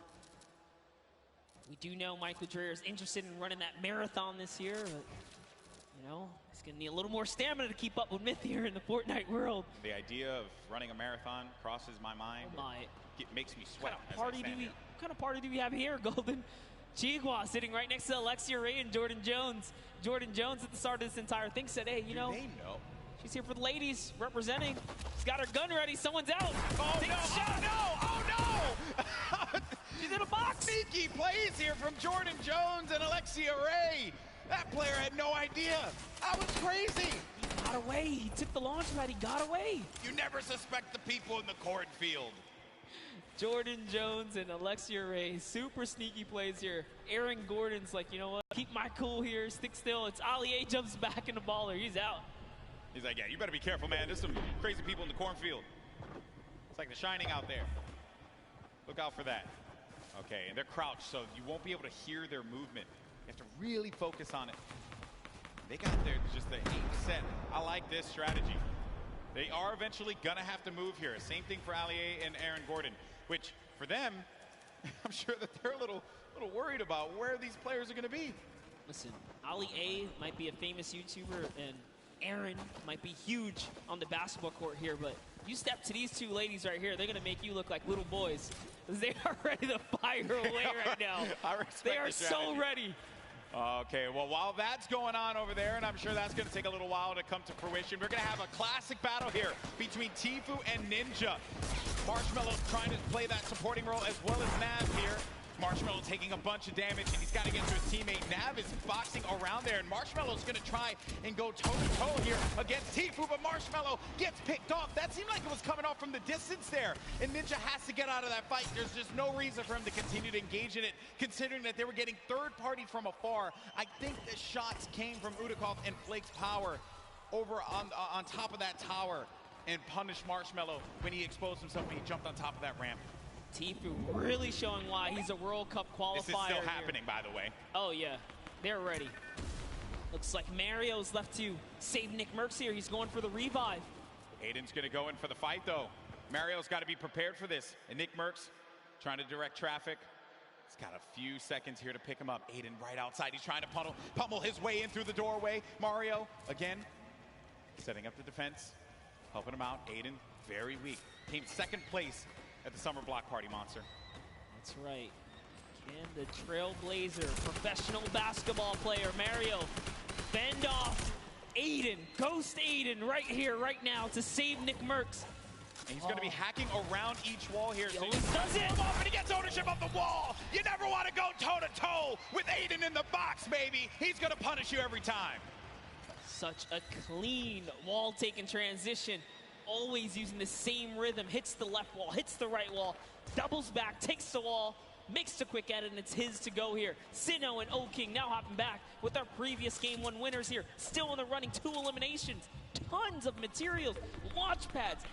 We do know Michael Dreyer is interested in running that marathon this year, but you know, he's going to need a little more stamina to keep up with Myth here in the Fortnite world. The idea of running a marathon crosses my mind. Oh my. It makes me sweat. What kind of party do we have here, Golden? Chigua sitting right next to Alexia Ray and Jordan Jones. Jordan Jones at the start of this entire thing said, hey, you know, they know. She's here for the ladies, representing. She's got her gun ready. Someone's out. Oh, Take no. a shot. Oh, no. She's in a box. Sneaky plays here from Jordan Jones and Alexia Ray. That player had no idea. That was crazy. He got away. He took the launch pad. He got away. You never suspect the people in the cornfield. Jordan Jones and Alexia Ray, super sneaky plays here. Aaron Gordon's like, you know what? Keep my cool here. Stick still. It's Ali A jumps back in the baller. He's out. He's like, yeah, you better be careful, man. There's some crazy people in the cornfield. It's like The Shining out there. Look out for that. Okay, and they're crouched, so you won't be able to hear their movement. You have to really focus on it. They got their just the aim set. I like this strategy. They are eventually going to have to move here. Same thing for Ali A and Aaron Gordon, which for them, I'm sure that they're a little worried about where these players are going to be. Listen, Ali A might be a famous YouTuber, and Aaron might be huge on the basketball court here, but you step to these two ladies right here, they're going to make you look like little boys. They are ready to fire away right now. They are so ready. Okay, well, while that's going on over there, and I'm sure that's going to take a little while to come to fruition, we're going to have a classic battle here between Tfue and Ninja. Marshmello trying to play that supporting role as well as Nav here. Marshmello taking a bunch of damage, and he's got to get to his teammate. Nav is boxing around there, and Marshmello's going to try and go toe-to-toe here against Tfue, but Marshmello gets picked off. That seemed like it was coming off from the distance there, and Ninja has to get out of that fight. There's just no reason for him to continue to engage in it, considering that they were getting third-party from afar. I think the shots came from Udakov and Flake's power over on top of that tower and punished Marshmello when he exposed himself when he jumped on top of that ramp. Tfue really showing why he's a World Cup qualifier. This is still happening, by the way. Oh, yeah. They're ready. Looks like Mario's left to save Nick Merckx here. He's going for the revive. Aiden's going to go in for the fight, though. Mario's got to be prepared for this. And Nick Merckx trying to direct traffic. He's got a few seconds here to pick him up. Aiden right outside. He's trying to pummel his way in through the doorway. Mario, again, setting up the defense, helping him out. Aiden, very weak. Came second place at the Summer Block Party, Monster. That's right. Can the Trailblazer, professional basketball player, Mario, fend off Aiden, ghost Aiden right here, right now to save Nick Merckx. And he's going to be hacking around each wall here. He always does it. And he gets ownership of the wall. You never want to go toe-to-toe with Aiden in the box, baby. He's going to punish you every time. Such a clean wall-taking transition. Always using the same rhythm. Hits the left wall, hits the right wall, doubles back, takes the wall, makes the quick edit, and it's his to go here. Sinnoh and O-King now hopping back with our previous Game 1 winners here. Still in the running, 2 eliminations. Tons of materials, launch pads,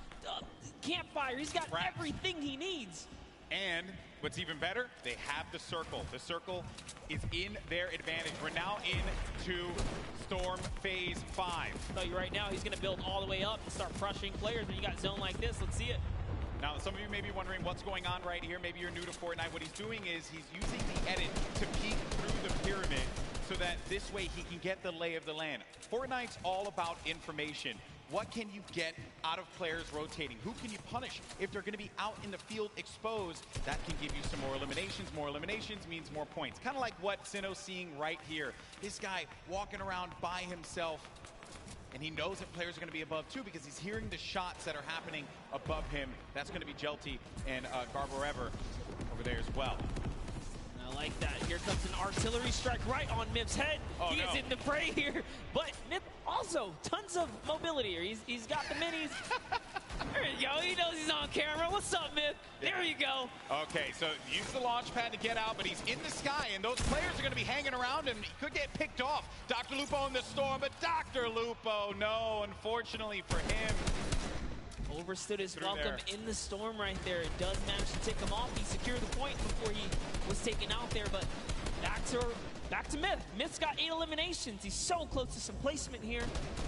campfire. He's got everything he needs. And what's even better, they have the circle. The circle is in their advantage. We're now into Storm Phase 5. I'll tell you right now, he's going to build all the way up and start crushing players when you got zone like this. Let's see it. Now, some of you may be wondering what's going on right here. Maybe you're new to Fortnite. What he's doing is he's using the edit to peek through the pyramid so that this way he can get the lay of the land. Fortnite's all about information. What can you get out of players rotating? Who can you punish? If they're going to be out in the field exposed, that can give you some more eliminations. More eliminations means more points. Kind of like what Sinnoh's seeing right here. This guy walking around by himself, and he knows that players are going to be above too because he's hearing the shots that are happening above him. That's going to be Jelty and Garbarever over there as well. I like that. Here comes an artillery strike right on Myth's head. He is in the fray here. But Myth also tons of mobility here. He's got the minis. There you go. He knows he's on camera. What's up, Myth? There you go. Okay, so use the launch pad to get out, but he's in the sky, and those players are going to be hanging around him. He could get picked off. Dr. Lupo in the storm, but Dr. Lupo, no, unfortunately for him. overstood his Through welcome there. in the storm right there. It does manage to take him off. He secured the point before he was taken out there, but back to Myth. Myth's got 8 eliminations. He's so close to some placement here.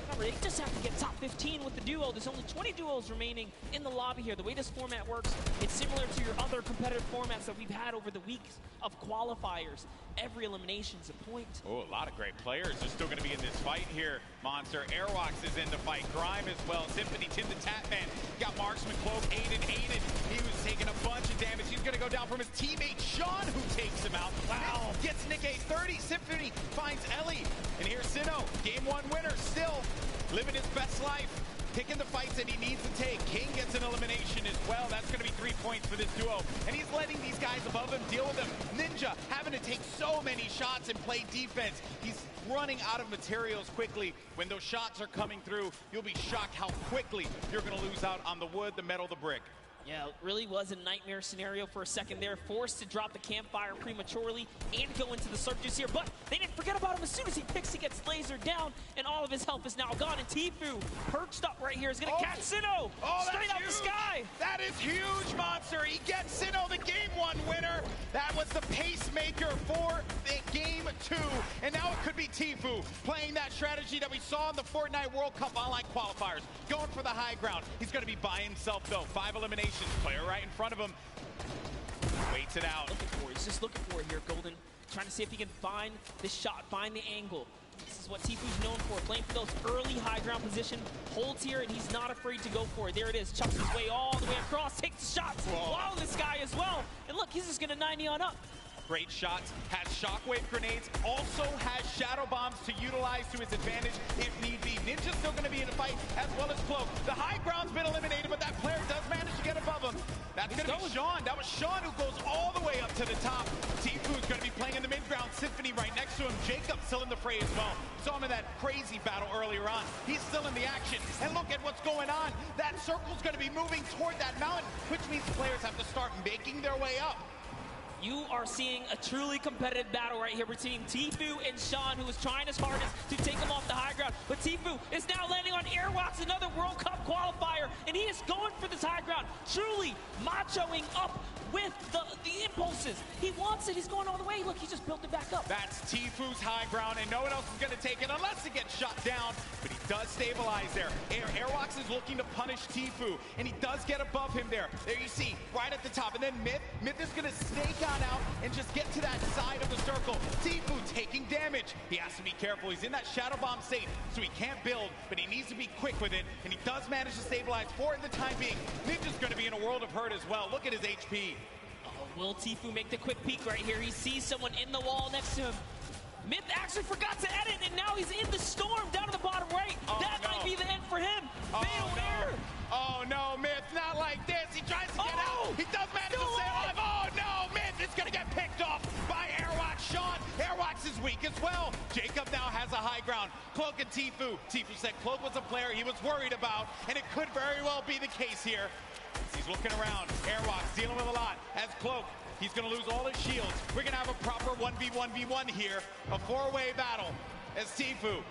Remember, they just have to get top 15 with the duo. There's only 20 duos remaining in the lobby here. The way this format works, it's similar to your other competitive formats that we've had over the weeks of qualifiers. Every elimination's a point. Oh, a lot of great players are still going to be in this fight here. Monster Airwalks is in the fight. Grime as well. Symphony, Tim the Tatman. Got Marksman, Cloak, Aiden. He was taking a bunch of damage. He's going to go down from his teammate, Sean, who takes him out. Wow. Gets Nick a 30. Symphony finds Ellie. And here's Sinnoh. Game 1 winner still living his best life. Picking the fights that he needs to take. King gets an elimination as well. That's going to be 3 points for this duo. And he's letting these guys above him deal with him. Ninja having to take so many shots and play defense. He's running out of materials quickly. When those shots are coming through, you'll be shocked how quickly you're going to lose out on the wood, the metal, the brick. Yeah, it really was a nightmare scenario for a second there. Forced to drop the campfire prematurely and go into the surges here. But they didn't forget about him. As soon as he picks, he gets lasered down, and all of his health is now gone. And Tfue, perched up right here, is going to catch Sinnoh straight out the sky. That is huge, Monster. He gets Sinnoh, the Game 1 winner. That was the pacemaker for the Game 2. And now it could be Tfue playing that strategy that we saw in the Fortnite World Cup online qualifiers. Going for the high ground. He's going to be by himself, though. 5 eliminations. Player right in front of him. Waits it out. He's just looking for it here, Golden. Trying to see if he can find the shot, find the angle. This is what Tfue's known for, playing for those early high ground position. Holds here, and he's not afraid to go for it. There it is. Chucks his way all the way across. Takes the shots. Wow, this guy as well. And look, he's just going to 90 on up. Great shots, has shockwave grenades, also has shadow bombs to utilize to his advantage if need be. Ninja's still going to be in the fight, as well as Cloak. The high ground's been eliminated, but that player does manage to get above him. That's going to be Sean. That was Sean who goes all the way up to the top. Tfue's going to be playing in the mid-ground. Symphony right next to him. Jacob still in the fray as well. Saw him in that crazy battle earlier on. He's still in the action. And look at what's going on. That circle's going to be moving toward that mountain, which means players have to start making their way up. You are seeing a truly competitive battle right here between Tfue and Sean, who is trying his hardest to take him off the high ground. But Tfue is now landing on Airwalks, another World Cup qualifier, and he is going for this high ground, truly machoing up with the impulses. He wants it. He's going all the way. Look, he just built it back up. That's Tfue's high ground, and no one else is going to take it unless it gets shot down. But he does stabilize there. Airwalks is looking to punish Tfue, and he does get above him there. There you see, right at the top. And then Myth is going to snake on out and just get to that side of the circle. Tfue taking damage. He has to be careful. He's in that shadow bomb state, so he can't build, but he needs to be quick with it, and he does manage to stabilize for it in the time being. Ninja's going to be in a world of hurt as well. Look at his HP. Will Tfue make the quick peek right here? He sees someone in the wall next to him. Myth actually forgot to edit, and now he's in the storm down to the bottom right. That might be the end for him. Fatal error. Oh no, Myth, not like this. He tries to get out. He does manage to stay alive. Oh no, Myth is going to get picked off by Airwalks. Sean, Airwalks is weak as well. Jacob now has a high ground. Cloak and Tfue. Tfue said Cloak was a player he was worried about, and it could very well be the case here. He's looking around. Airwalks dealing with a lot. As Cloak, he's going to lose all his shields. We're going to have a proper 1v1v1 here. A 4-way battle as Tfue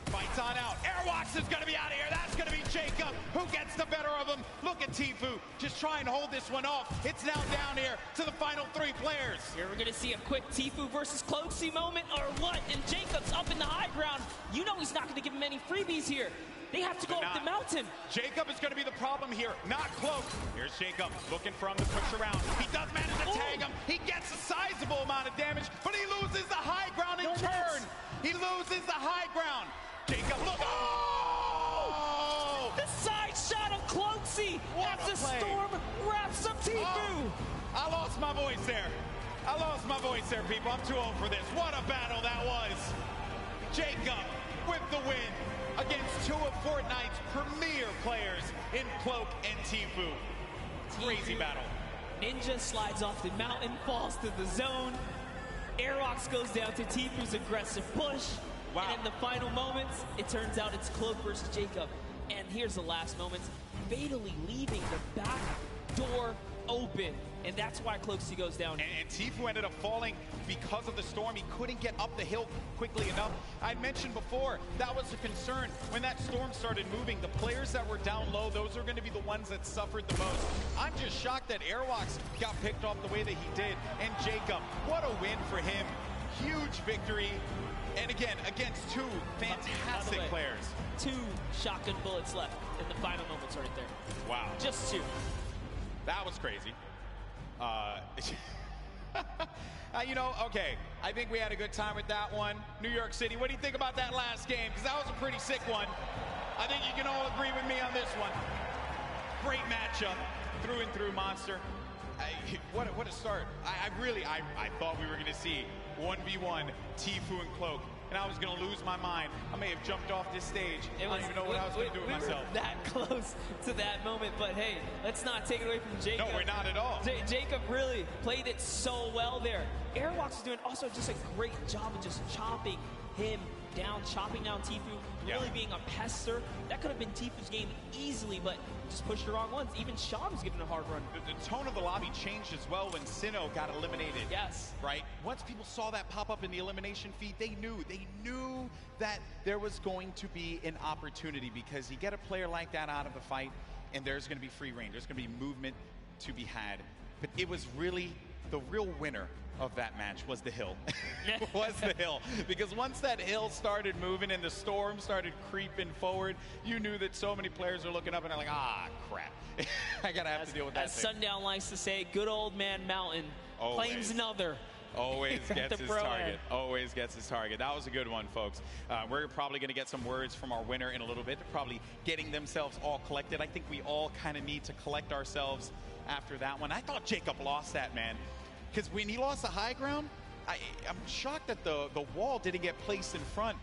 fights on out. Airwalks is going to be out of here. That's going to be Jacob who gets the better of him. Look at Tfue just trying to hold this one off. It's now down here to the final 3 players. Here we're going to see a quick Tfue versus Cloaksy moment or what? And Jacob's up in the high ground. You know he's not going to give him any freebies here. They have to go up the mountain. Jacob is going to be the problem here, not Cloak. Here's Jacob looking for him to push around. He does manage to tag him. He gets a sizable amount of damage, but he loses the high ground in turn. He loses the high ground. Jacob, look. Oh! The side shot of Cloaksy as the storm wraps up Tfue. I lost my voice there. People. I'm too old for this. What a battle that was. Jacob with the win against 2 of Fortnite's premier players in Cloak and Tfue. Crazy battle. Ninja slides off the mountain, falls to the zone. Airwalks goes down to Tfue's aggressive push. Wow. And in the final moments, it turns out it's Cloak versus Jacob. And here's the last moments, fatally leaving the back door open, and that's why Cloakzy goes down. And Tfue ended up falling because of the storm. He couldn't get up the hill quickly enough. I mentioned before, that was a concern. When that storm started moving, the players that were down low, those are going to be the ones that suffered the most. I'm just shocked that Airwalks got picked off the way that he did. And Jacob, what a win for him. Huge victory. And again, against two fantastic players. 2 shotgun bullets left in the final moments right there. Wow. Just 2. That was crazy. You know, okay, I think we had a good time with that one. New York City, what do you think about that last game? Because that was a pretty sick one. I think you can all agree with me on this one. Great matchup, through and through, Monster. What a start. I thought we were going to see 1v1 Tfue and Cloak, and I was going to lose my mind. I may have jumped off this stage. I don't even know what I was going to do with myself. We were that close to that moment, but hey, let's not take it away from Jacob. No, we're not at all. Jacob really played it so well there. Airwalks is doing also just a great job of just chopping him down, chopping down Tfue, really being a pester. That could have been Tfue's game easily, but just pushed the wrong ones. Even Sean was giving a hard run. The tone of the lobby changed as well when Sinnoh got eliminated. Yes. Right? Once people saw that pop up in the elimination feed, they knew that there was going to be an opportunity, because you get a player like that out of the fight and there's going to be free reign. There's going to be movement to be had. But it was really the real winner of that match was the hill. Was the hill. Because once that hill started moving and the storm started creeping forward, you knew that so many players are looking up and they're like, ah, crap. I gotta have to deal with that. As Sundown likes to say, good old man Mountain claims another. Always gets his target. Always gets his target. That was a good one, folks. We're probably going to get some words from our winner in a little bit. They're probably getting themselves all collected. I think we all kind of need to collect ourselves after that one. I thought Jacob lost that, man. Because when he lost the high ground, I'm shocked that the wall didn't get placed in front.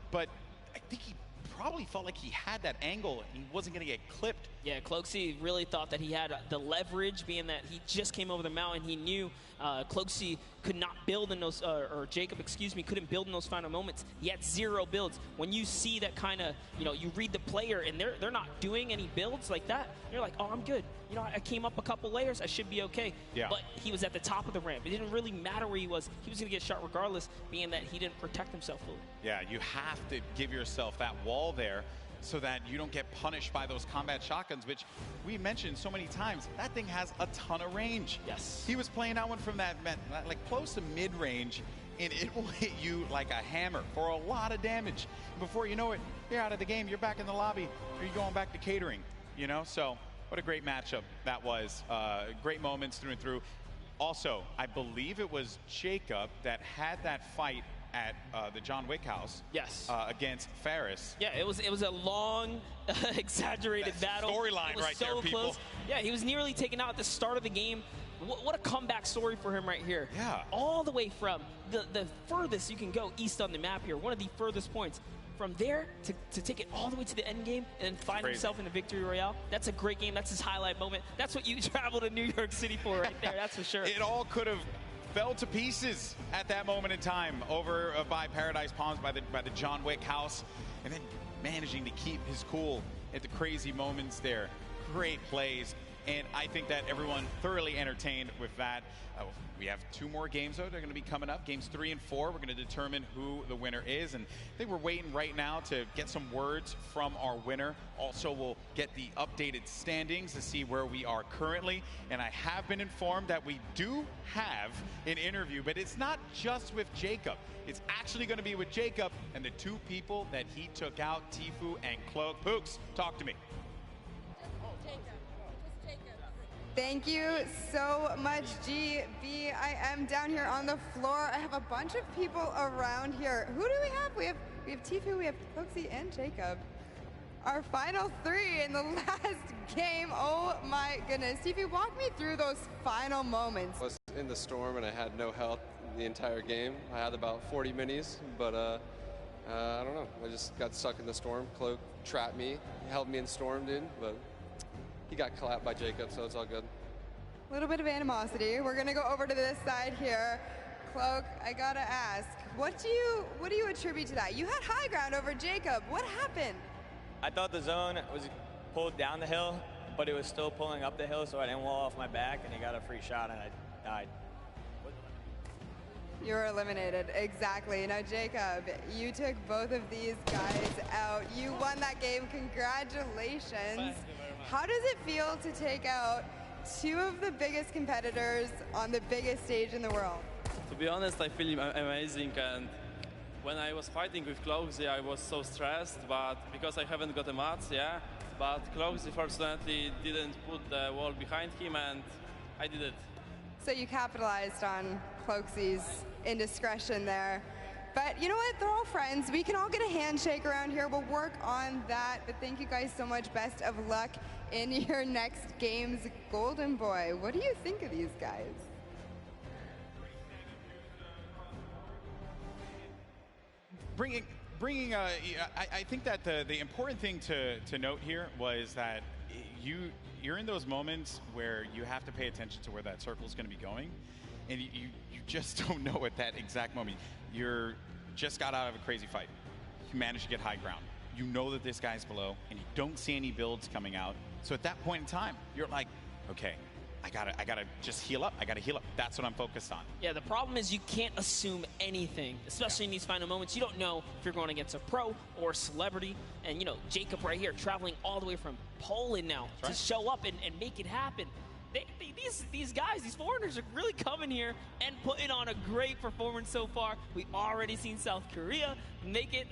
But I think he probably felt like he had that angle and he wasn't going to get clipped. Yeah, Cloakzy really thought that he had the leverage, being that he just came over the mountain. He knew Cloakzy could not build in those, or Jacob, excuse me, couldn't build in those final moments. He had 0 builds. When you see that kind of, you read the player and they're not doing any builds like that, you're like, oh, I'm good. I came up a couple layers, I should be okay. Yeah. But he was at the top of the ramp. It didn't really matter where he was. He was going to get shot regardless, being that he didn't protect himself fully. Yeah, you have to give yourself that wall there so that you don't get punished by those combat shotguns, which we mentioned so many times. That thing has a ton of range. Yes. He was playing that one from that, like close to mid-range, and it will hit you like a hammer for a lot of damage. Before you know it, you're out of the game, you're back in the lobby, or you're going back to catering, So what a great matchup that was. Great moments through and through. Also, I believe it was Jacob that had that fight at the John Wick house. Yes. Against Ferris. Yeah, it was a long, exaggerated battle. Storyline right so there, people. Close. Yeah, he was nearly taken out at the start of the game. What a comeback story for him right here. Yeah. All the way from the furthest you can go east on the map here, one of the furthest points. From there to take it all the way to the end game and then find himself in the victory royale. That's a great game. That's his highlight moment. That's what you travel to New York City for right there. That's for sure. It all could have fell to pieces at that moment in time over by Paradise Palms, by the John Wick house, and then managing to keep his cool at the crazy moments there. Great plays, and I think that everyone thoroughly entertained with that. We have 2 more games, though. They're going to be coming up. Games 3 and 4. We're going to determine who the winner is. And I think we're waiting right now to get some words from our winner. Also, we'll get the updated standings to see where we are currently. And I have been informed that we do have an interview, but it's not just with Jacob. It's actually going to be with Jacob and the 2 people that he took out, Tfue and Cloak. Pooks, talk to me. Thank you so much, GB. I am down here on the floor. I have a bunch of people around here. Who do we have? We have Tfue, we have Cloakzy, and Jacob. Our final 3 in the last game. Oh my goodness. Tfue, walk me through those final moments. I was in the storm and I had no health the entire game. I had about 40 minis, but I don't know. I just got stuck in the storm. Cloak trapped me, held me in storm, dude, but he got clapped by Jacob, so it's all good. A little bit of animosity. We're gonna go over to this side here. Cloak, I gotta ask, what do you attribute to that? You had high ground over Jacob. What happened? I thought the zone was pulled down the hill, but it was still pulling up the hill, so I didn't wall off my back, and he got a free shot, and I died. You were eliminated, exactly. Now, Jacob, you took both of these guys out. You won that game. Congratulations. Thank you very much. How does it feel to take out two of the biggest competitors on the biggest stage in the world? To be honest, I feel amazing, and when I was fighting with Clogsy, I was so stressed, but because I haven't got a match, yeah, but Clogsy fortunately didn't put the wall behind him, and I did it. So you capitalized on Cloaksy's indiscretion there. But you know what? They're all friends. We can all get a handshake around here. We'll work on that. But thank you guys so much. Best of luck in your next games. Golden Boy, what do you think of these guys? I think that the important thing to note here was that you're in those moments where you have to pay attention to where that circle is going to be going, and you just don't know at that exact moment. You're just got out of a crazy fight. You managed to get high ground. You know that this guy's below, and you don't see any builds coming out. So at that point in time, you're like, okay, I gotta just heal up. I gotta heal up. That's what I'm focused on. Yeah, the problem is you can't assume anything, especially in these final moments. You don't know if you're going against a pro or a celebrity. And, you know, Jacob right here traveling all the way from Poland now to show up and make it happen. These guys, these foreigners are really coming here and putting on a great performance so far. We've already seen South Korea make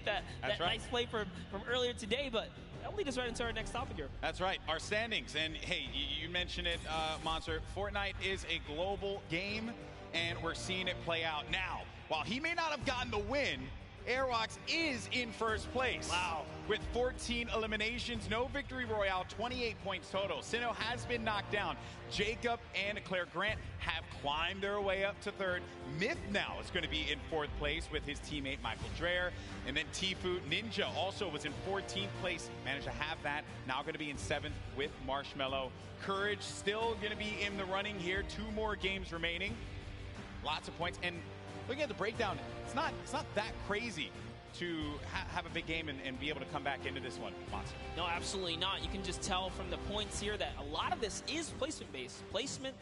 that nice play from earlier today, but that'll lead us right into our next topic here. That's right, our standings. And hey, you mentioned it, Monster. Fortnite is a global game, and we're seeing it play out now. While he may not have gotten the win, Airwalks is in first place. Wow. With 14 eliminations, no victory royale, 28 points total. Sinnoh has been knocked down. Jacob and Claire Grant have climbed their way up to third. Myth now is going to be in fourth place with his teammate Michael Dreher. And then Tifu Ninja also was in 14th place, managed to have that. Now going to be in 7th with Marshmello. Courage still going to be in the running here. 2 more games remaining. Lots of points. And looking at the breakdown, it's not that crazy to have a big game and be able to come back into this one, Monster. No, absolutely not. You can just tell from the points here that a lot of this is placement-based. Placement,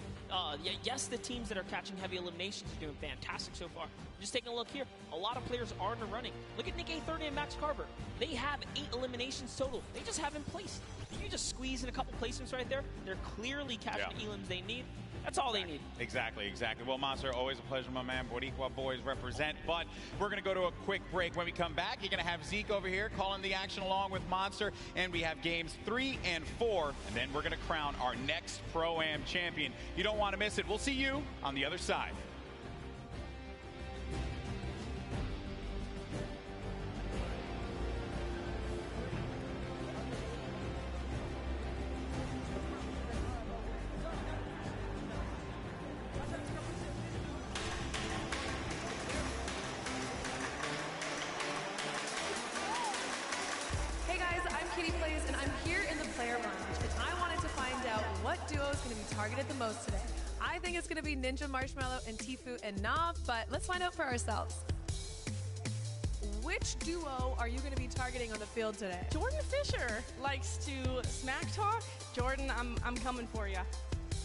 yes, the teams that are catching heavy eliminations are doing fantastic so far. Just taking a look here, a lot of players are in the running. Look at Nick A30 and Max Carver. They have 8 eliminations total. They just haven't placed. You just squeeze in a couple placements right there. They're clearly catching the elims they need. That's all they need. Exactly. Well, Monster, always a pleasure, my man. Boricua boys represent. But we're going to go to a quick break. When we come back, you're going to have Zeke over here calling the action along with Monster. And we have games 3 and 4. And then we're going to crown our next Pro-Am champion. You don't want to miss it. We'll see you on the other side. The most today. I think it's going to be Ninja, Marshmello, and Tifu and Nav, but let's find out for ourselves. Which duo are you going to be targeting on the field today? Jordan Fisher likes to smack talk. Jordan, I'm coming for you.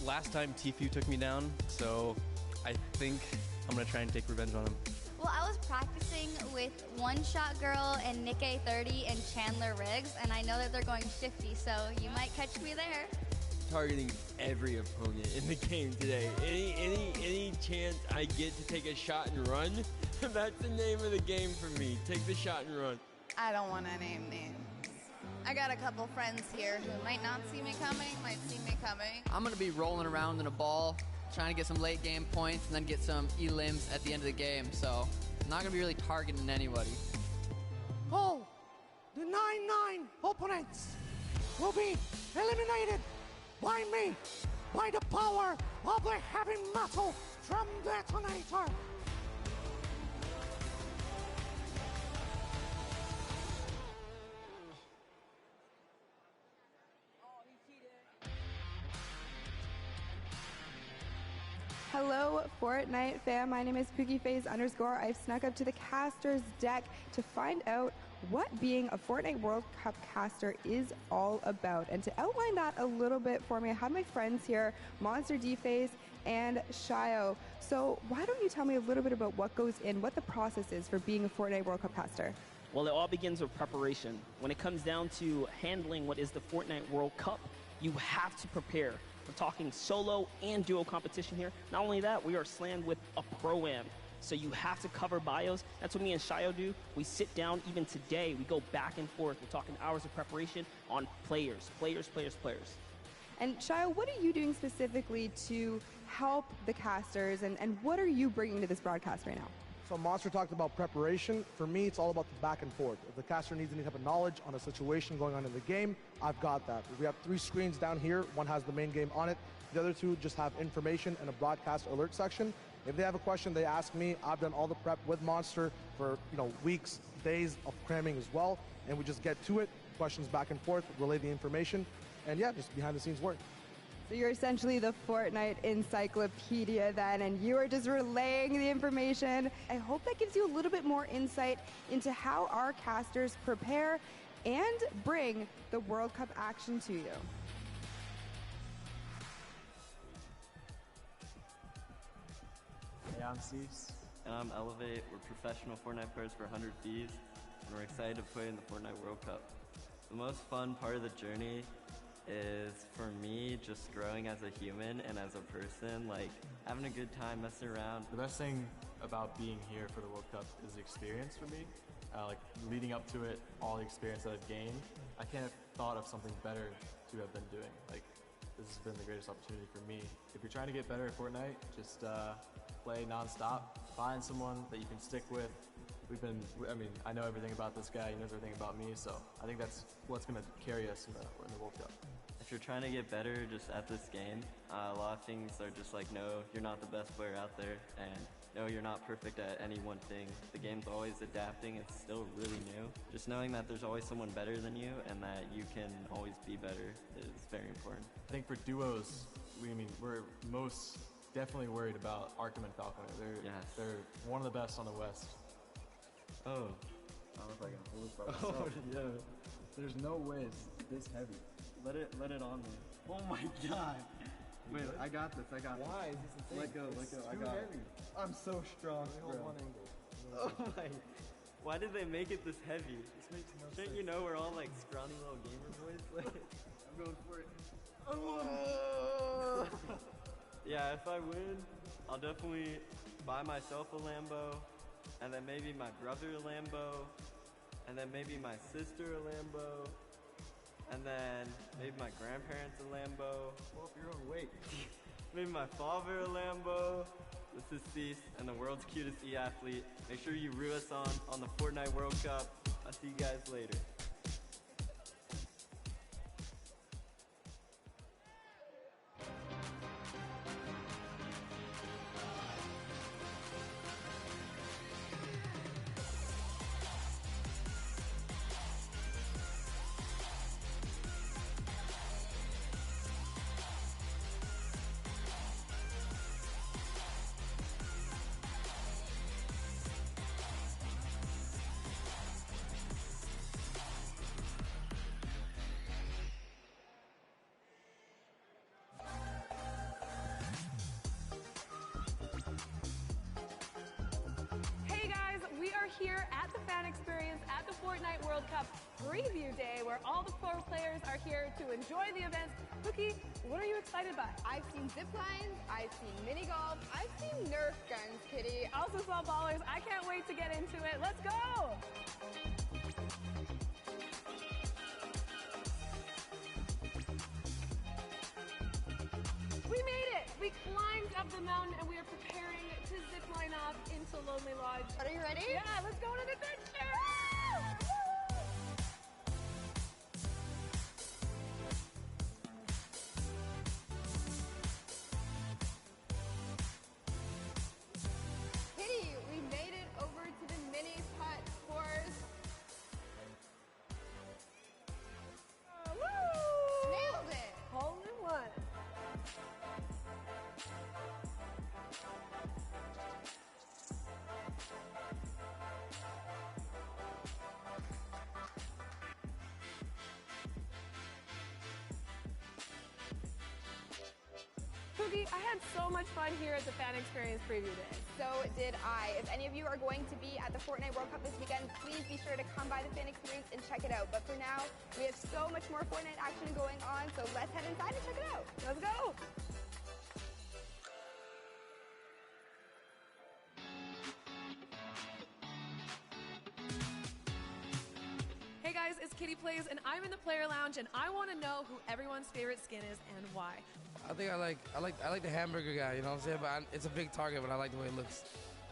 Last time Tifu took me down, so I think I'm going to try and take revenge on him. Well, I was practicing with One Shot Girl and Nick A30 and Chandler Riggs, and I know that they're going shifty, so you might catch me there. Targeting every opponent in the game today. Any chance I get to take a shot and run, that's the name of the game for me. Take the shot and run. I don't want to name names. I got a couple friends here who might not see me coming, might see me coming. I'm going to be rolling around in a ball, trying to get some late game points, and then get some elims at the end of the game. So I'm not going to be really targeting anybody. Oh, the 9-9 opponents will be eliminated by me, by the power of the heavy metal from Detonator. Hello, Fortnite fam. My name is PookieFaze_. I've snuck up to the caster's deck to find out what being a Fortnite World Cup caster is all about. And to outline that a little bit for me, I have my friends here, Monster D-Face and Shio. So why don't you tell me a little bit about what goes in, what the process is for being a Fortnite World Cup caster? Well, it all begins with preparation. When it comes down to handling what is the Fortnite World Cup, you have to prepare. We're talking solo and duo competition here. Not only that, we are slammed with a pro-am. So you have to cover bios. That's what me and Shio do. We sit down, even today, we go back and forth. We're talking hours of preparation on players. And Shio, what are you doing specifically to help the casters, and what are you bringing to this broadcast right now? So Monster talked about preparation. For me, it's all about the back and forth. If the caster needs any type of knowledge on a situation going on in the game, I've got that. We have 3 screens down here. One has the main game on it. The other 2 just have information and a broadcast alert section. If they have a question, they ask me. I've done all the prep with Monster for weeks, days of cramming as well, and we just get to it. Questions back and forth, relay the information, and yeah, just behind the scenes work. So you're essentially the Fortnite encyclopedia then, and you are just relaying the information. I hope that gives you a little bit more insight into how our casters prepare and bring the World Cup action to you. Hey, I'm Cease. And I'm Elevate. We're professional Fortnite players for 100 Thieves, and we're excited to play in the Fortnite World Cup. The most fun part of the journey is, for me, just growing as a human and as a person, like having a good time, messing around. The best thing about being here for the World Cup is the experience for me. Like leading up to it, all the experience that I've gained, I can't have thought of something better to have been doing. Like, this has been the greatest opportunity for me. If you're trying to get better at Fortnite, just play non-stop. Find someone that you can stick with. I know everything about this guy, he knows everything about me, so I think that's what's going to carry us in the World Cup. If you're trying to get better just at this game, a lot of things are just like, no, you're not the best player out there, and no, you're not perfect at any one thing. The game's always adapting, it's still really new. Just knowing that there's always someone better than you and that you can always be better is very important. I think for duos, we're most definitely worried about Arkham and Falconer. They're one of the best on the West. Oh. I don't know if I can hold it by myself. Oh, yeah. There's no way it's this heavy. Let it on me. Oh my god. Wait, I got this. Why is this a thing? Let go. I got it. I'm so strong. Hold one angle. Oh my. Why did they make it this heavy? This makes no sense. Shouldn't you know we're all like scrawny little gamer boys? Like, I'm going for it. Oh. Yeah, if I win, I'll definitely buy myself a Lambo, and then maybe my brother a Lambo, and then maybe my sister a Lambo, and then maybe my grandparents a Lambo. Well, if your own weight. Maybe my father a Lambo. This is Cease, and the world's cutest e-athlete. Make sure you root us on the Fortnite World Cup. I'll see you guys later. Here at the fan experience at the Fortnite World Cup preview day, where all the pro players are here to enjoy the event. Cookie, what are you excited by? I've seen zip lines, I've seen mini golf, I've seen Nerf guns, Kitty. Also saw ballers. I can't wait to get into it. Let's go! We made it! We climbed up the mountain and we are preparing to zip line up into Lonely Lodge. Are you ready? Yeah, let's go to the adventure! Kitty, we made it over to the mini putt course. Woo! Nailed it! Hole in one. Cookie, I had so much fun here at the Fan Experience Preview Day. So did I. If any of you are going to be at the Fortnite World Cup this weekend, please be sure to come by the Fan Experience and check it out. But for now, we have so much more Fortnite action going on, so let's head inside and check it out. Let's go! Hey guys, it's Kitty Plays, and I'm in the player lounge, and I want to know who everyone's favorite skin is and why. I think I like the hamburger guy, you know what I'm saying? But it's a big target, but I like the way it looks.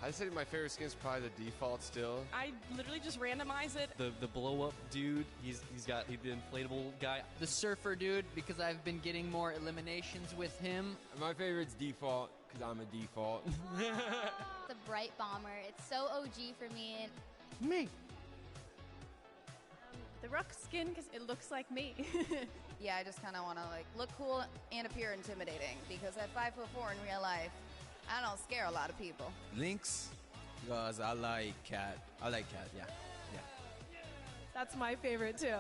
I'd say my favorite skin is probably the default still. I literally just randomize it. The blow up dude, he's the inflatable guy. The surfer dude, because I've been getting more eliminations with him. My favorite's default, because I'm a default. The bright bomber. It's so OG for me. Me. The Rook skin, because it looks like me. Yeah, I just kind of want to like look cool and appear intimidating because at 5'4" in real life, I don't scare a lot of people. Lynx, because I like cat. Yeah. That's my favorite too.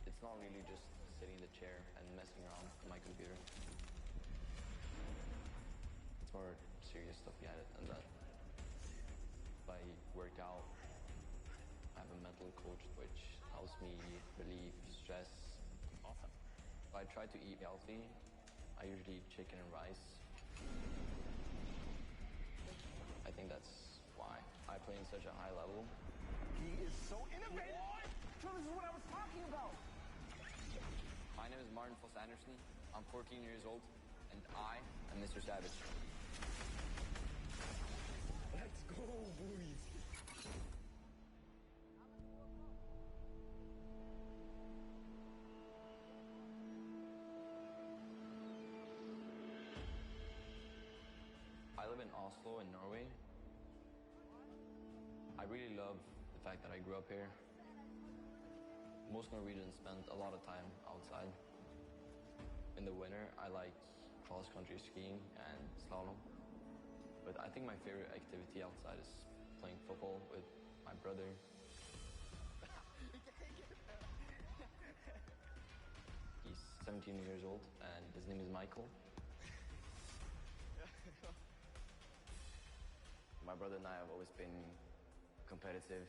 It's not really just sitting in the chair and messing around on my computer. It's more serious stuff behind it than that. If I work out, I have a mental coach which helps me relieve stress. Awesome. If I try to eat healthy, I usually eat chicken and rice. I think that's why I play in such a high level. He is so innovative. So this is what I was talking about. My name is Martin Vos Andersen. I'm 14 years old, and I am Mr. Savage. Let's go, boys. I live in Oslo in Norway. I really love the fact that I grew up here. Most Norwegians spend a lot of time outside. In the winter, I like cross-country skiing and slalom. But I think my favorite activity outside is playing football with my brother. He's 17 years old, and his name is Michael. My brother and I have always been competitive.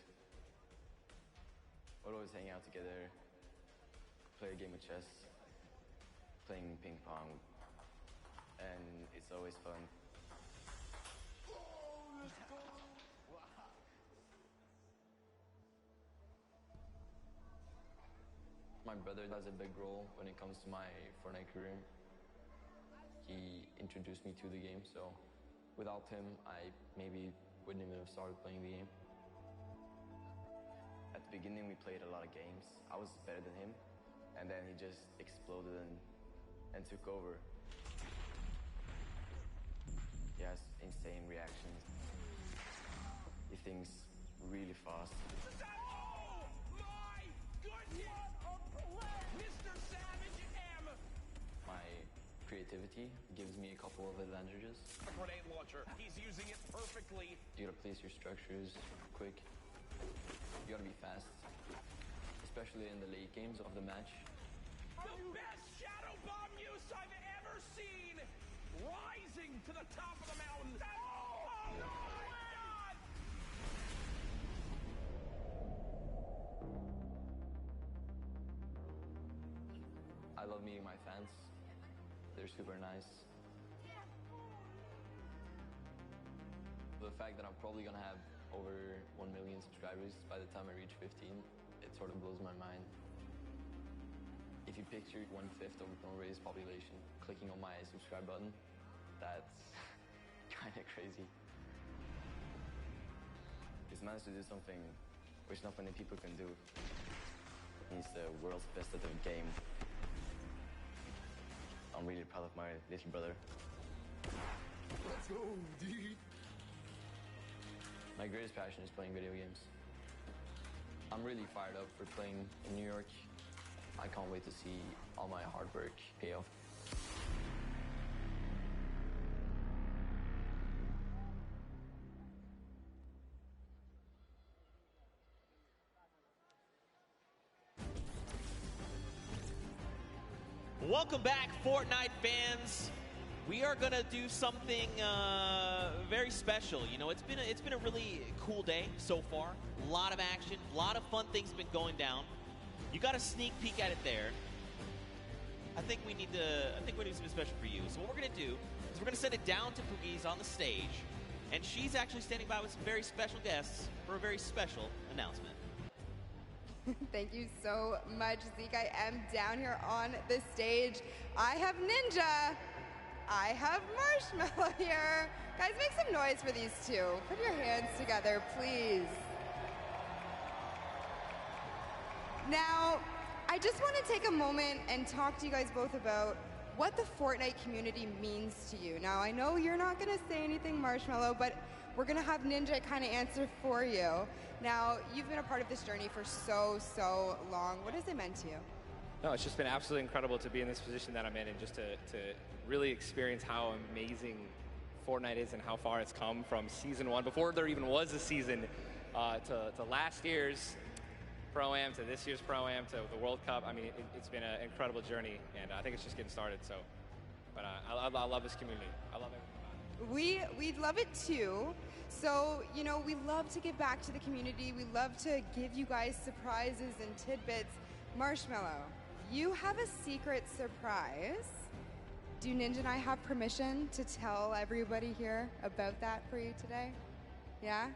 We'll always hang out together, play a game of chess, playing ping pong, and it's always fun. My brother has a big role when it comes to my Fortnite career. He introduced me to the game, so without him, I maybe wouldn't even have started playing the game. At the beginning, we played a lot of games. I was better than him, and then he just exploded and took over. He has insane reactions. He thinks really fast. Oh my goodness! Mr. Savage M! My creativity gives me a couple of advantages. A grenade launcher. He's using it perfectly. You gotta place your structures quick. You gotta be fast, especially in the late games of the match. The best shadow bomb use I've ever seen! Rising to the top of the mountain. Oh my God! I love meeting my fans. They're super nice. The fact that I'm probably gonna have over 1 million subscribers by the time I reach 15, it sort of blows my mind. If you picture 1/5 of Norway's population clicking on my subscribe button, that's kind of crazy. He's managed to do something which not many people can do. He's the world's best at the game. I'm really proud of my little brother. Let's go, dude. My greatest passion is playing video games. I'm really fired up for playing in New York. I can't wait to see all my hard work pay off. Welcome back, Fortnite fans. We are gonna do something very special. You know, it's been a really cool day so far. A lot of action, a lot of fun things have been going down. You got a sneak peek at it there. I think we need something special for you. So what we're gonna do is we're gonna send it down to Poogies on the stage, and she's actually standing by with some very special guests for a very special announcement. Thank you so much, Zeke. I am down here on the stage. I have Ninja. I have Marshmallow here. Guys, make some noise for these two. Put your hands together, please. Now, I just want to take a moment and talk to you guys both about what the Fortnite community means to you. Now, I know you're not going to say anything, Marshmallow, but we're going to have Ninja kind of answer for you. Now, you've been a part of this journey for so long. What has it meant to you? No, it's just been absolutely incredible to be in this position that I'm in, and just to really experience how amazing Fortnite is and how far it's come from season 1, before there even was a season, to last year's Pro-Am, to this year's Pro-Am, to the World Cup. I mean, it's been an incredible journey, and I think it's just getting started. So, but I love this community. I love everything. We love it too. So, you know, we love to give back to the community. We love to give you guys surprises and tidbits. Marshmallow, you have a secret surprise. Do Ninja and I have permission to tell everybody here about that for you today? Yeah?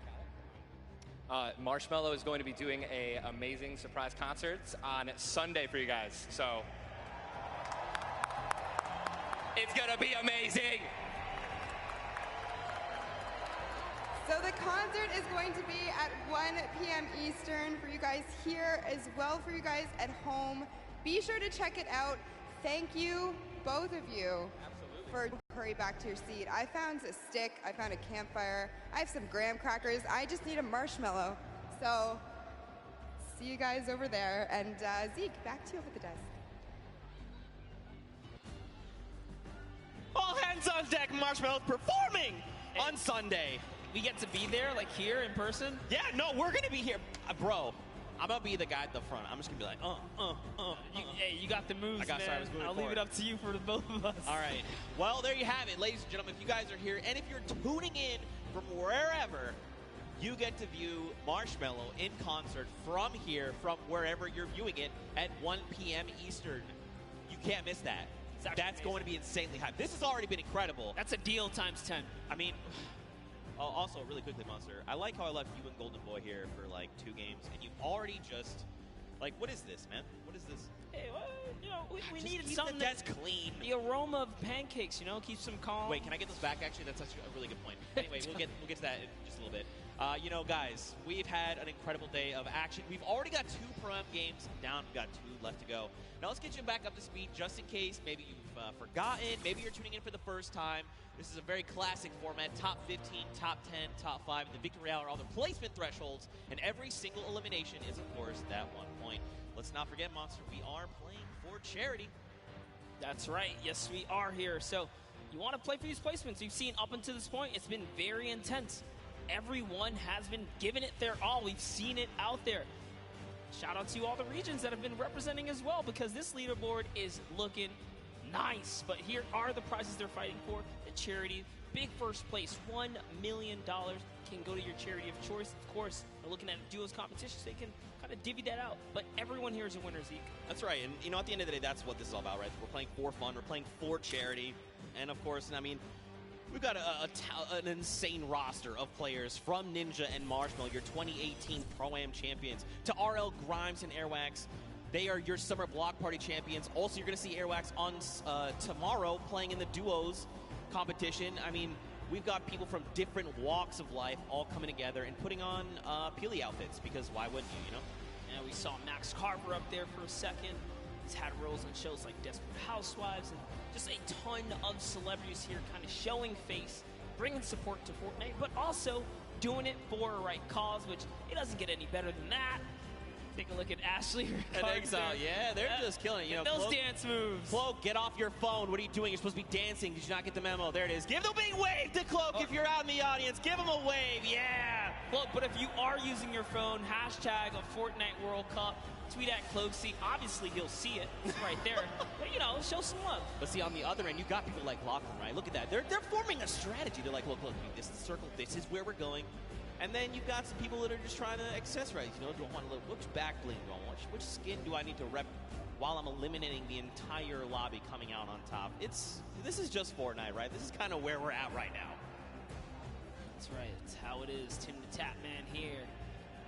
Marshmallow is going to be doing an amazing surprise concert on Sunday for you guys. So, it's going to be amazing. So the concert is going to be at 1 p.m. Eastern for you guys here, as well for you guys at home. Be sure to check it out. Thank you, both of you, for hurry back to your seat. I found a stick, I found a campfire, I have some graham crackers, I just need a marshmallow. So, see you guys over there. And Zeke, back to you over the desk. All hands on deck, Marshmallow's performing on Sunday. We get to be there, like here in person? Yeah, no, we're going to be here. Bro, I'm going to be the guy at the front. I'm just going to be like, Hey, you got the moves, man. Sorry, I was moving I'll leave it up to you for the both of us. All right. Well, there you have it, ladies and gentlemen. If you guys are here, and if you're tuning in from wherever, you get to view Marshmallow in concert from here, from wherever you're viewing it, at 1 p.m. Eastern. You can't miss that. That's going to be insanely hype. This has already been incredible. That's a deal times 10. I mean... Also, really quickly, Monster, I like how I left you and Golden Boy here for like 2 games, and you already just, like, what is this, man? What is this? Hey, well, you know, we needed keep something the desk clean. The aroma of pancakes, you know, keeps them calm. Wait, can I get those back? Actually, that's actually a really good point. Anyway, we'll get to that in just a little bit. You know, guys, we've had an incredible day of action. We've already got 2 Pro-Am games down. We've got 2 left to go. Now let's get you back up to speed, just in case maybe you've forgotten. Maybe you're tuning in for the first time. This is a very classic format, top 15, top 10, top 5. The victory royale are all the placement thresholds, and every single elimination is, of course, that 1 point. Let's not forget, Monster, we are playing for charity. That's right. Yes, we are here. So you want to play for these placements. You've seen up until this point, it's been very intense. Everyone has been giving it their all. We've seen it out there. Shout out to all the regions that have been representing as well, because this leaderboard is looking nice. But here are the prizes they're fighting for. The charity, big first place, $1 million can go to your charity of choice. Of course, they're looking at duos competitions. They can kind of divvy that out. But everyone here is a winner, Zeke. That's right. And, you know, at the end of the day, that's what this is all about, right? We're playing for fun. We're playing for charity. And, of course, I mean, we've got an insane roster of players, from Ninja and Marshmallow, your 2018 Pro-Am champions, to RL Grimes and Airwax. They are your Summer Block Party champions. Also, you're going to see Airwax on tomorrow playing in the duos competition. I mean, we've got people from different walks of life all coming together and putting on Peely outfits, because why wouldn't you, you know? And we saw Max Carver up there for a second. He's had roles on shows like Desperate Housewives, and just a ton of celebrities here kind of showing face, bringing support to Fortnite, but also doing it for a right cause, which it doesn't get any better than that. Take a look at Ashley and Exile. Yeah, they're just killing it. You know, those dance moves. Cloak, get off your phone. What are you doing? You're supposed to be dancing. Did you not get the memo? There it is. Give the big wave to Cloak if you're out in the audience. Give him a wave. Yeah. Well, but if you are using your phone, hashtag a Fortnite World Cup, tweet at Cloaksy. Obviously, he'll see it. It's right there. But, you know, show some love. But see, on the other end, you got people like Lachlan, right? Look at that. They're forming a strategy. They're like, look, this is the circle. This is where we're going. And then you've got some people that are just trying to accessorize. You know, do I want to look? Which back bling do I want? Which skin do I need to rep while I'm eliminating the entire lobby coming out on top? This is just Fortnite, right? This is kind of where we're at right now. That's right. That's how it is. Tim the Tapman here.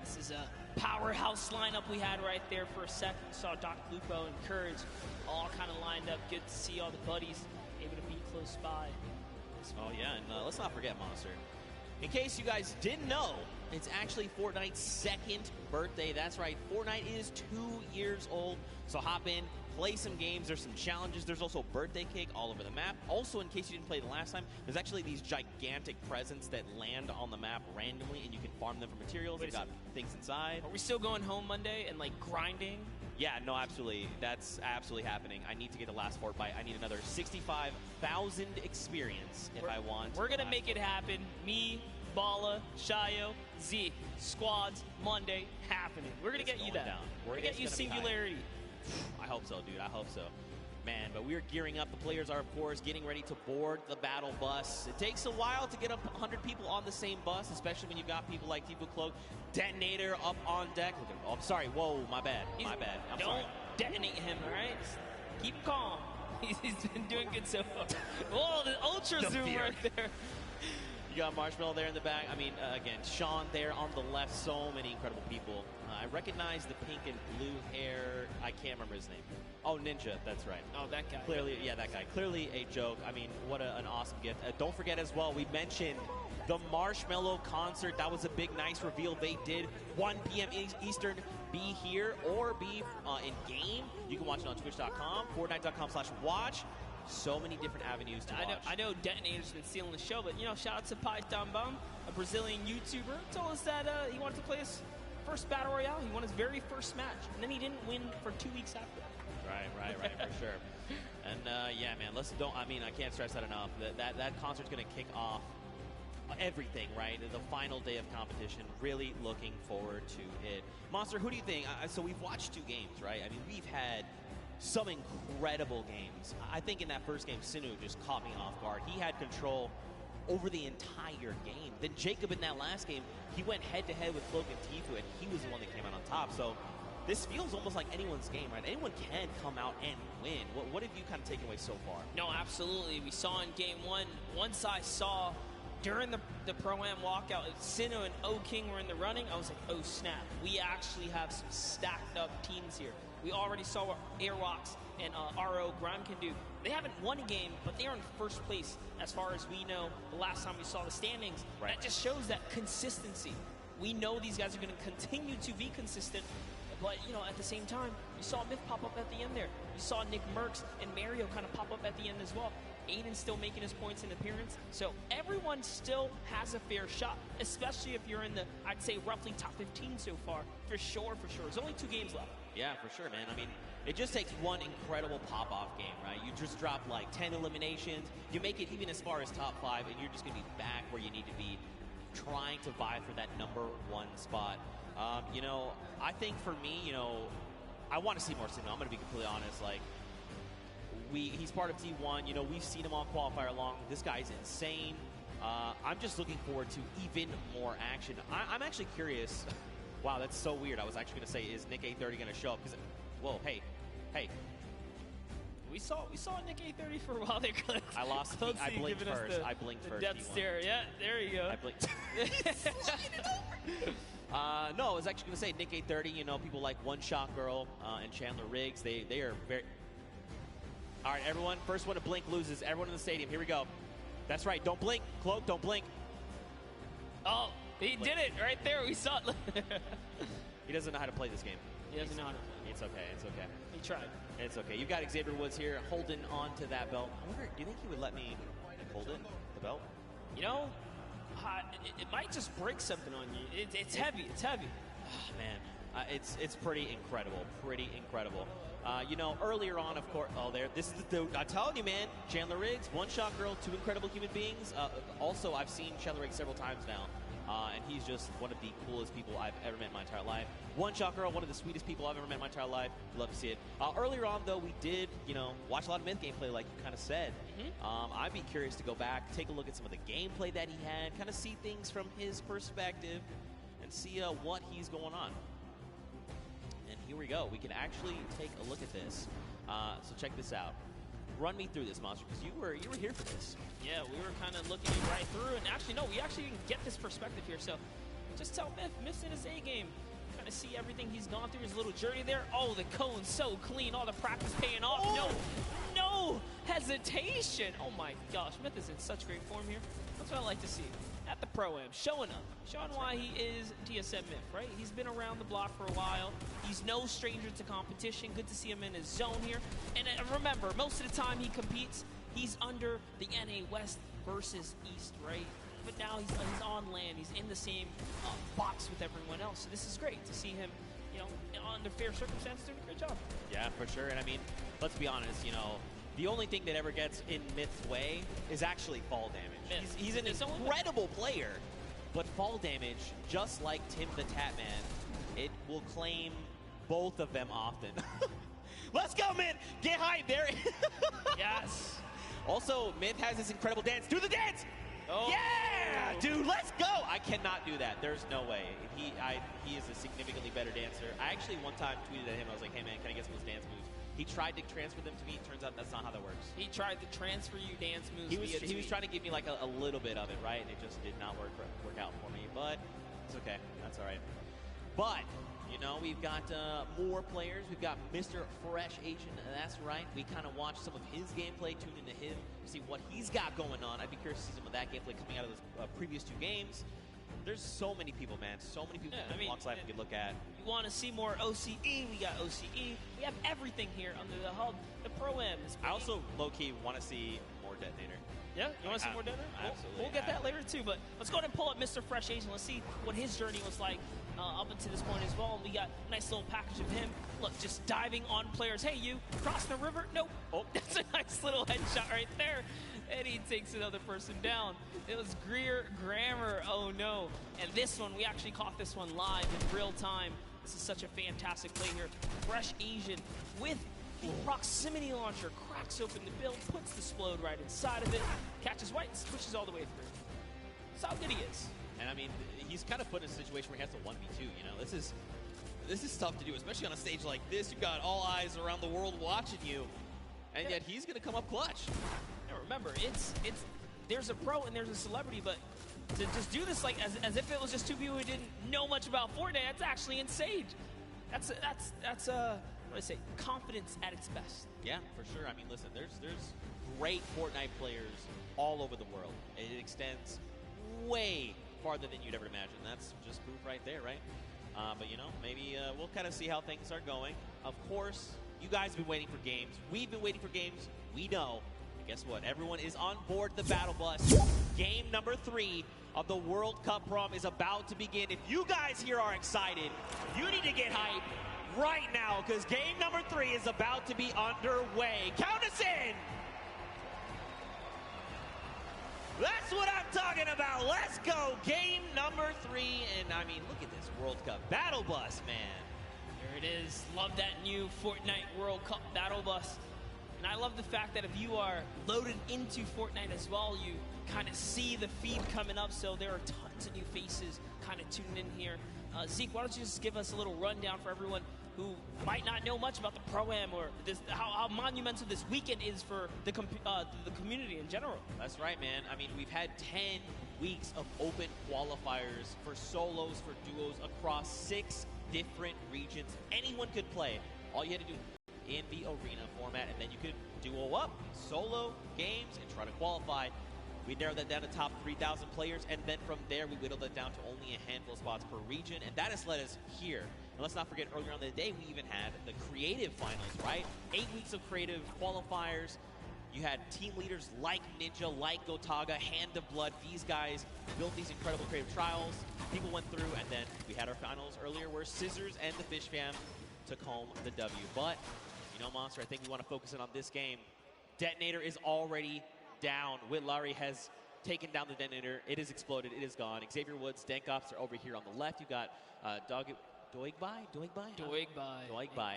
This is a powerhouse lineup we had right there for a second. Saw Doc Lupo and Courage all kind of lined up. Good to see all the buddies able to be close by. Oh, yeah, and let's not forget Monster. In case you guys didn't know, it's actually Fortnite's second birthday. That's right, Fortnite is 2 years old. So hop in, play some games. There's some challenges. There's also birthday cake all over the map. Also, in case you didn't play the last time, there's actually these gigantic presents that land on the map randomly, and you can farm them for materials. They've got things inside. Are we still going home Monday and, like, grinding? Yeah, no, absolutely. That's absolutely happening. I need to get the last Fort Bite. I need another 65,000 experience if I want. We're going to make it happen. Me, Bala, Shayo, Z, squads, Monday, happening. We're going to get you that. We're going to get you Singularity. I hope so, dude. I hope so. Man, but we're gearing up. The players are, of course, getting ready to board the battle bus. It takes a while to get up 100 people on the same bus, especially when you've got people like Tifu Cloak, Detonator up on deck. Oh, I'm sorry. Whoa, my bad. My bad. I'm sorry. Don't detonate him, all right? Keep calm. He's been doing good so far. Whoa, the ultra zoom right there. You got Marshmallow there in the back. I mean, again, Sean there on the left. So many incredible people. I recognize the pink and blue hair. I can't remember his name. Oh, Ninja. That's right. Oh, that guy. Clearly, yeah, that guy. Clearly a joke. I mean, what an awesome gift. Don't forget as well, we mentioned the Marshmallow concert. That was a big, nice reveal they did. 1 p.m. Eastern. Be here or be in-game. You can watch it on twitch.com, fortnite.com/watch. So many different avenues to watch. I know Detonator's been stealing the show, but, you know, shout out to Python Bum, a Brazilian YouTuber, told us that he wanted to play his first Battle Royale. He won his very first match, and then he didn't win for 2 weeks after that. Right, for sure. And, yeah, man, I can't stress that enough. That concert's going to kick off everything, right? The final day of competition. Really looking forward to it. Monster, who do you think? So we've watched 2 games, right? I mean, we've had some incredible games. I think in that first game, Sinu just caught me off guard. He had control over the entire game. Then Jacob in that last game, he went head-to-head with Cloak and Tifu, and he was the one that came out on top. So this feels almost like anyone's game, right? Anyone can come out and win. What have you kind of taken away so far? No, absolutely. We saw in game one, once I saw during the Pro-Am walkout, Sinu and O-King were in the running, I was like, oh snap, we actually have some stacked up teams here. We already saw what Airwalks and RO Grime can do. They haven't won a game, but they are in first place as far as we know the last time we saw the standings. Right. That just shows that consistency. We know these guys are going to continue to be consistent, but, you know, at the same time, you saw Myth pop up at the end there. You saw Nick Merckx and Mario kind of pop up at the end as well. Aiden's still making his points in appearance. So everyone still has a fair shot, especially if you're in the, I'd say, roughly top 15 so far. For sure. There's only 2 games left. Yeah, for sure, man. I mean, it just takes one incredible pop-off game, right? You just drop like 10 eliminations. You make it even as far as top 5, and you're just going to be back where you need to be, trying to vie for that #1 spot. You know, I think for me, you know, I want to see more Sinu. I'm going to be completely honest. Like, he's part of T1. You know, we've seen him on Qualifier long. This guy's insane. I'm just looking forward to even more action. I'm actually curious. Wow, that's so weird. I was actually going to say, is Nick A30 going to show up? Because, whoa, hey. We saw Nick A30 for a while there. I lost. I blinked first. I blinked first. Death stare. Yeah, there you go. I blinked. No, I was actually going to say Nick A30. You know, people like One Shot Girl and Chandler Riggs. They are very. All right, everyone. First one to blink loses. Everyone in the stadium. Here we go. That's right. Don't blink. Cloak, don't blink. Oh, he did it right there. We saw it. He doesn't know how to play this game. He doesn't know how to play. It's okay. It's okay. He tried. It's okay. You've got Xavier Woods here holding on to that belt. I wonder, do you think he would let me hold it, the belt? You know, it might just break something on you. It's heavy. It's heavy. Oh, man, it's pretty incredible. Pretty incredible. You know, earlier on, of course, this is the dude. I'm telling you, man, Chandler Riggs, One Shot Girl, 2 incredible human beings. Also, I've seen Chandler Riggs several times now. And he's just one of the coolest people I've ever met in my entire life. One Shot Girl, one of the sweetest people I've ever met in my entire life. Love to see it. Earlier on, though, we did, watch a lot of Myth gameplay, like you kind of said. I'd be curious to go back, take a look at some of the gameplay that he had, kind of see things from his perspective, and see what he's going on. And here we go. We can actually take a look at this. So check this out. Run me through this, Monster, because you were here for this. Yeah, we were kind of looking right through, and actually, no, we actually can get this perspective here. So just tell Myth's in his A game. Kind of see everything he's gone through, his little journey there. Oh, the cone's so clean. All the practice paying off. Oh. No hesitation. Oh my gosh, Myth is in such great form here. That's what I like to see. At the Pro-Am, showing up, showing why he is TSM Myth, right? He's been around the block for a while. He's no stranger to competition. Good to see him in his zone here. And remember, most of the time he competes, he's under the NA West versus East, right? But now he's on land. He's in the same box with everyone else. So this is great to see him, under fair circumstances, doing a great job. Yeah, for sure. And I mean, let's be honest, the only thing that ever gets in Myth's way is actually fall damage. He's an incredible player, but fall damage, just like Tim the Tatman, it will claim both of them often. Let's go, Myth! Get hype there! Yes! Also, Myth has this incredible dance. Do the dance! Oh. Yeah! Dude, let's go! I cannot do that. There's no way. He is a significantly better dancer. I actually one time tweeted at him, I was like, hey man, can I get some of those dance moves? He tried to transfer them to me. It turns out that's not how that works. He tried to transfer you dance moves. He was trying to give me like a little bit of it, right? It just did not work out for me. But it's okay. That's all right. But we've got more players. We've got Mr. Fresh Asian. That's right. We kind of watched some of his gameplay, tuned into him to see what he's got going on. I'd be curious to see some of that gameplay coming out of those previous 2 games. There's so many people, man. So many people in Walks Life we could look at. You want to see more OCE? We got OCE. We have everything here under the hub. The Pro-Am. I also, low-key, want to see more Detonator. Yeah? You want to see more Detonator? Absolutely. We'll get that later, too. But let's go ahead and pull up Mr. Fresh Asian. Let's see what his journey was like up until this point as well. And we got a nice little package of him. Look, just diving on players. Hey, you, crossing the river? Nope. Oh, that's a nice little headshot right there. And he takes another person down. It was Greer Grammar. Oh, no. And this one, we actually caught this one live in real time. This is such a fantastic play here. Fresh Asian with the proximity launcher. Cracks open the build, puts the Splode right inside of it, catches white, pushes all the way through. That's how good he is. And, I mean, he's kind of put in a situation where he has to 1v2, This is tough to do, especially on a stage like this. You've got all eyes around the world watching you, and yet he's going to come up clutch. Remember, there's a pro and there's a celebrity, but to just do this like as if it was just 2 people who didn't know much about Fortnite, that's actually insane. That's what do I say? Confidence at its best. Yeah, for sure. I mean, listen, there's great Fortnite players all over the world. It extends way farther than you'd ever imagine. That's just proof right there, right? But maybe we'll kind of see how things are going. Of course, you guys have been waiting for games. We've been waiting for games. We know. Guess what? Everyone is on board the battle bus. Game number 3 of the World Cup Prom is about to begin. If you guys here are excited, you need to get hyped right now because game number 3 is about to be underway. Count us in! That's what I'm talking about. Let's go. Game number 3. And I mean, look at this World Cup battle bus, man. There it is. Love that new Fortnite World Cup battle bus. And I love the fact that if you are loaded into Fortnite as well, you kind of see the feed coming up. So there are tons of new faces kind of tuning in here. Zeke, why don't you just give us a little rundown for everyone who might not know much about the Pro-Am or how monumental this weekend is for the community in general. That's right, man. I mean, we've had 10 weeks of open qualifiers for solos, for duos across 6 different regions. Anyone could play. All you had to do in the arena format, and then you could duo up, solo games, and try to qualify. We narrowed that down to top 3,000 players, and then from there we whittled that down to only a handful of spots per region, and that has led us here. And let's not forget, earlier on in the day, we even had the creative finals, right? 8 weeks of creative qualifiers. You had team leaders like Ninja, like Gotaga, Hand of Blood. These guys built these incredible creative trials. People went through, and then we had our finals earlier where Scissors and the Fish Fam took home the W. But Monster, I think we want to focus in on this game. Detonator is already down. Whitlari has taken down the detonator. It is exploded. It is gone. Xavier Woods, Dankops are over here on the left. You got Doigbai,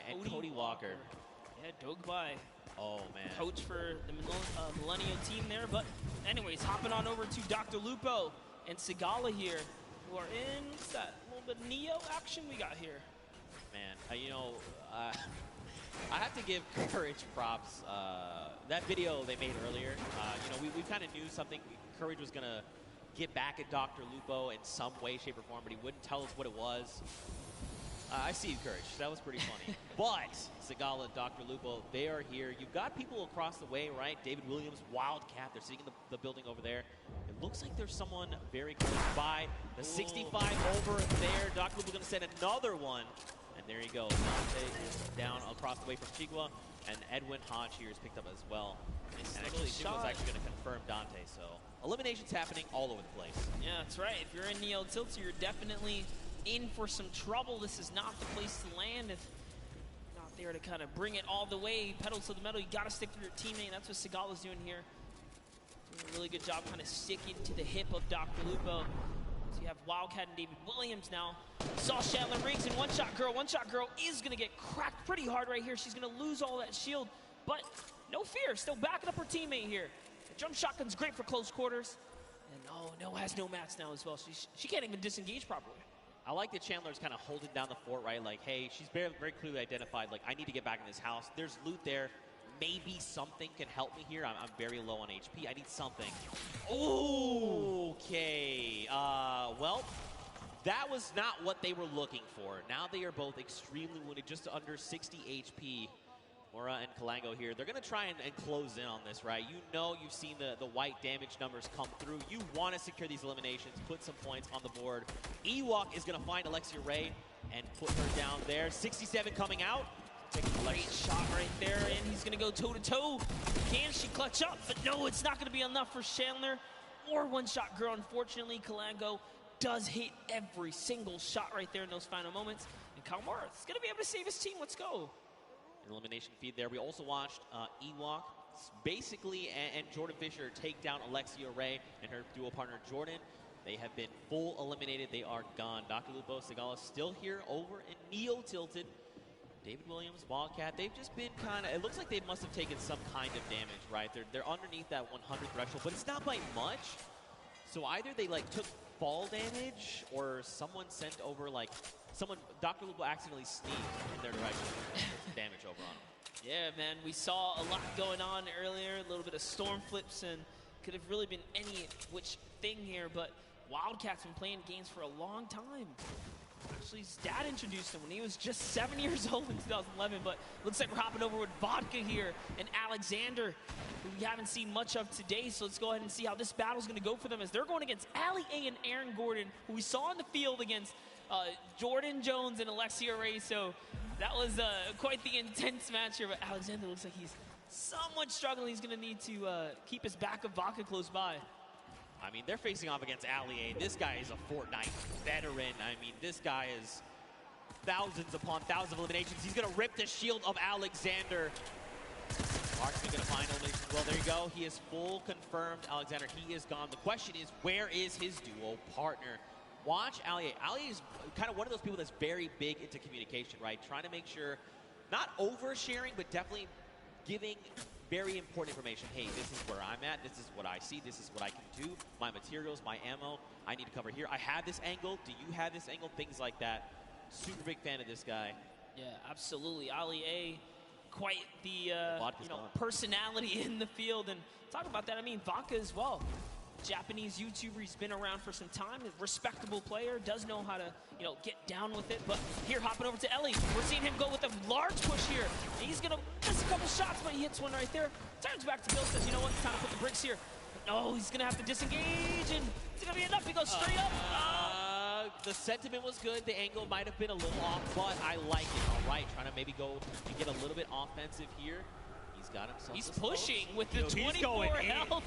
and Cody Walker. Yeah, Doigbai. Oh, man. Coach for the Millennial team there. But anyways, hopping on over to Dr. Lupo and Sigala here, who are in, what's that, a little bit of Neo action we got here. Man, I have to give Courage props. That video they made earlier, we kind of knew something. Courage was going to get back at Dr. Lupo in some way, shape, or form, but he wouldn't tell us what it was. I see you, Courage. That was pretty funny. But Sigala, Dr. Lupo, they are here. You've got people across the way, right? David Williams, Wildcat. They're sitting in the building over there. It looks like there's someone very close by. The 65 over there. Dr. Lupo's going to send another one. And there you go. Dante is down across the way from Chigua. And Edwin Hodge here is picked up as well. And actually, Chigua's actually going to confirm Dante. So eliminations happening all over the place. Yeah, that's right. If you're in Neo Tilted, you're definitely in for some trouble. This is not the place to land if you're not there to kind of bring it all the way, pedal to the metal. You got to stick with your teammate. That's what Sigala's doing here. Doing a really good job kind of sticking to the hip of Dr. Lupo. So you have Wildcat and David Williams now. Saw Chandler Riggs and One Shot Girl. One Shot Girl is going to get cracked pretty hard right here. She's going to lose all that shield, but no fear. Still backing up her teammate here. The jump shotgun's great for close quarters. And no has no mats now as well. She can't even disengage properly. I like that Chandler's kind of holding down the fort, right? Like, hey, she's very, very clearly identified, like, I need to get back in this house. There's loot there. Maybe something can help me here. I'm very low on HP. I need something. Okay. Well, that was not what they were looking for. Now they are both extremely wounded, just under 60 HP. Mora and Kalango here. They're going to try and close in on this, right? You know you've seen the white damage numbers come through. You want to secure these eliminations, put some points on the board. Ewok is going to find Alexia Ray and put her down there. 67 coming out. Take a great shot right there, and he's going to go toe-to-toe. Can she clutch up? But no, it's not going to be enough for Chandler or One Shot Girl. Unfortunately, Kalango does hit every single shot right there in those final moments. And Kalmar is going to be able to save his team. Let's go. Elimination feed there. We also watched Ewok basically and Jordan Fisher take down Alexia Ray and her duo partner Jordan. They have been full eliminated. They are gone. Dr. Lupo, Sigala still here over in Neo Tilted. David Williams, Wildcat, they've just been kind of, it looks like they must have taken some kind of damage, right? They're underneath that 100 threshold, but it's not by much. So either they like took fall damage or someone sent over like, Dr. Lupo accidentally sneezed in their direction and put some damage over on them. Yeah, man, we saw a lot going on earlier, a little bit of storm flips, and could have really been any which thing here, but Wildcat's been playing games for a long time. Actually, his dad introduced him when he was just 7 years old in 2011, but looks like we're hopping over with Vodka here and Alexander, who we haven't seen much of today, so let's go ahead and see how this battle's going to go for them as they're going against Ali A and Aaron Gordon, who we saw in the field against Jordan Jones and Alexia Ray, so that was quite the intense match here, but Alexander looks like he's somewhat struggling. He's going to need to keep his backup Vodka close by. I mean, they're facing off against Ali A. This guy is a Fortnite veteran. I mean, this guy is thousands upon thousands of eliminations. He's going to rip the shield of Alexander. Marksman going to find elimination. Well, there you go. He is full confirmed. Alexander, he is gone. The question is, where is his duo partner? Watch Ali A. Ali is kind of one of those people that's very big into communication, right? Trying to make sure, not oversharing, but definitely giving very important information. Hey, this is where I'm at. This is what I see. This is what I can do. My materials, my ammo, I need to cover here. I have this angle. Do you have this angle? Things like that. Super big fan of this guy. Yeah, absolutely. Ali A, quite the personality in the field. And talk about that, I mean, Vodka as well. Japanese YouTuber, he's been around for some time, a respectable player, does know how to, get down with it. But here, hopping over to Ellie, we're seeing him go with a large push here. He's gonna miss a couple shots, but he hits one right there. Turns back to Bill, says, you know what, it's time to put the bricks here. But no, he's gonna have to disengage, and it's gonna be enough. He goes straight up. The sentiment was good. The angle might have been a little off, but I like it. All right, trying to maybe go and get a little bit offensive here. He's got himself. He's pushing with the 24 health.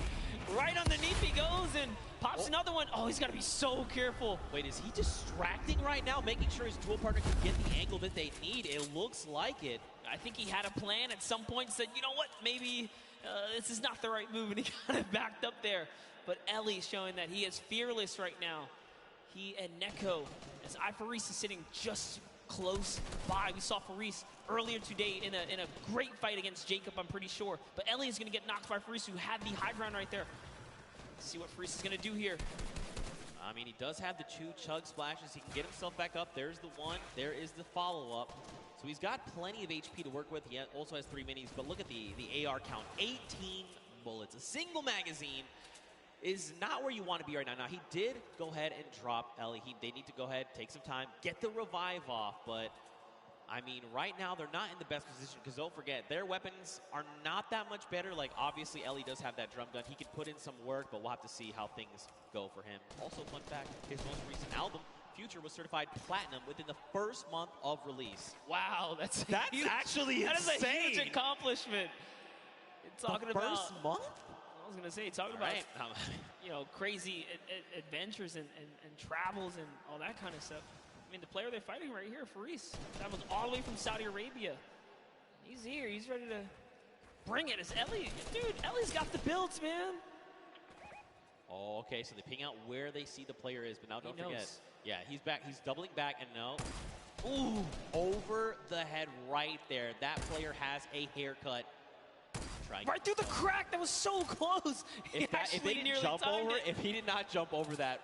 Right underneath he goes and pops another one. Oh, he's got to be so careful. Wait, is he distracting right now, making sure his dual partner can get the angle that they need? It looks like it. I think he had a plan at some point, said, you know what, maybe this is not the right move, and he kind of backed up there. But Ellie showing that he is fearless right now. He and Neko, as Faris is sitting just close by. We saw Faris earlier today in a great fight against Jacob, I'm pretty sure. But Ellie is going to get knocked by Faris, who had the high ground right there. Let's see what Faris is going to do here. I mean, he does have the 2 chug splashes. He can get himself back up. There's the 1. There is the follow-up. So he's got plenty of HP to work with. He also has 3 minis. But look at the AR count. 18 bullets. A single magazine is not where you want to be right now. Now, he did go ahead and drop Ellie. They need to go ahead, take some time, get the revive off. But, I mean, right now they're not in the best position because don't forget, their weapons are not that much better. Like, obviously, Ellie does have that drum gun. He can put in some work, but we'll have to see how things go for him. Also, fun fact, his most recent album, Future, was certified platinum within the first month of release. Wow, that's huge, actually that insane. Is a huge accomplishment. Talking the first about, month? I was gonna say, talking about crazy adventures and travels and all that kind of stuff. I mean, the player they're fighting right here, Faris, travels all the way from Saudi Arabia. He's here. He's ready to bring it. It's Ellie. Dude, Ellie's got the builds, man. Oh, okay, so they ping out where they see the player is, but now don't forget. knows. Yeah, he's back. He's doubling back, and no. Ooh, over the head right there. That player has a haircut. Right through the crack. That was so close. If they didn't jump over, if he did not jump over that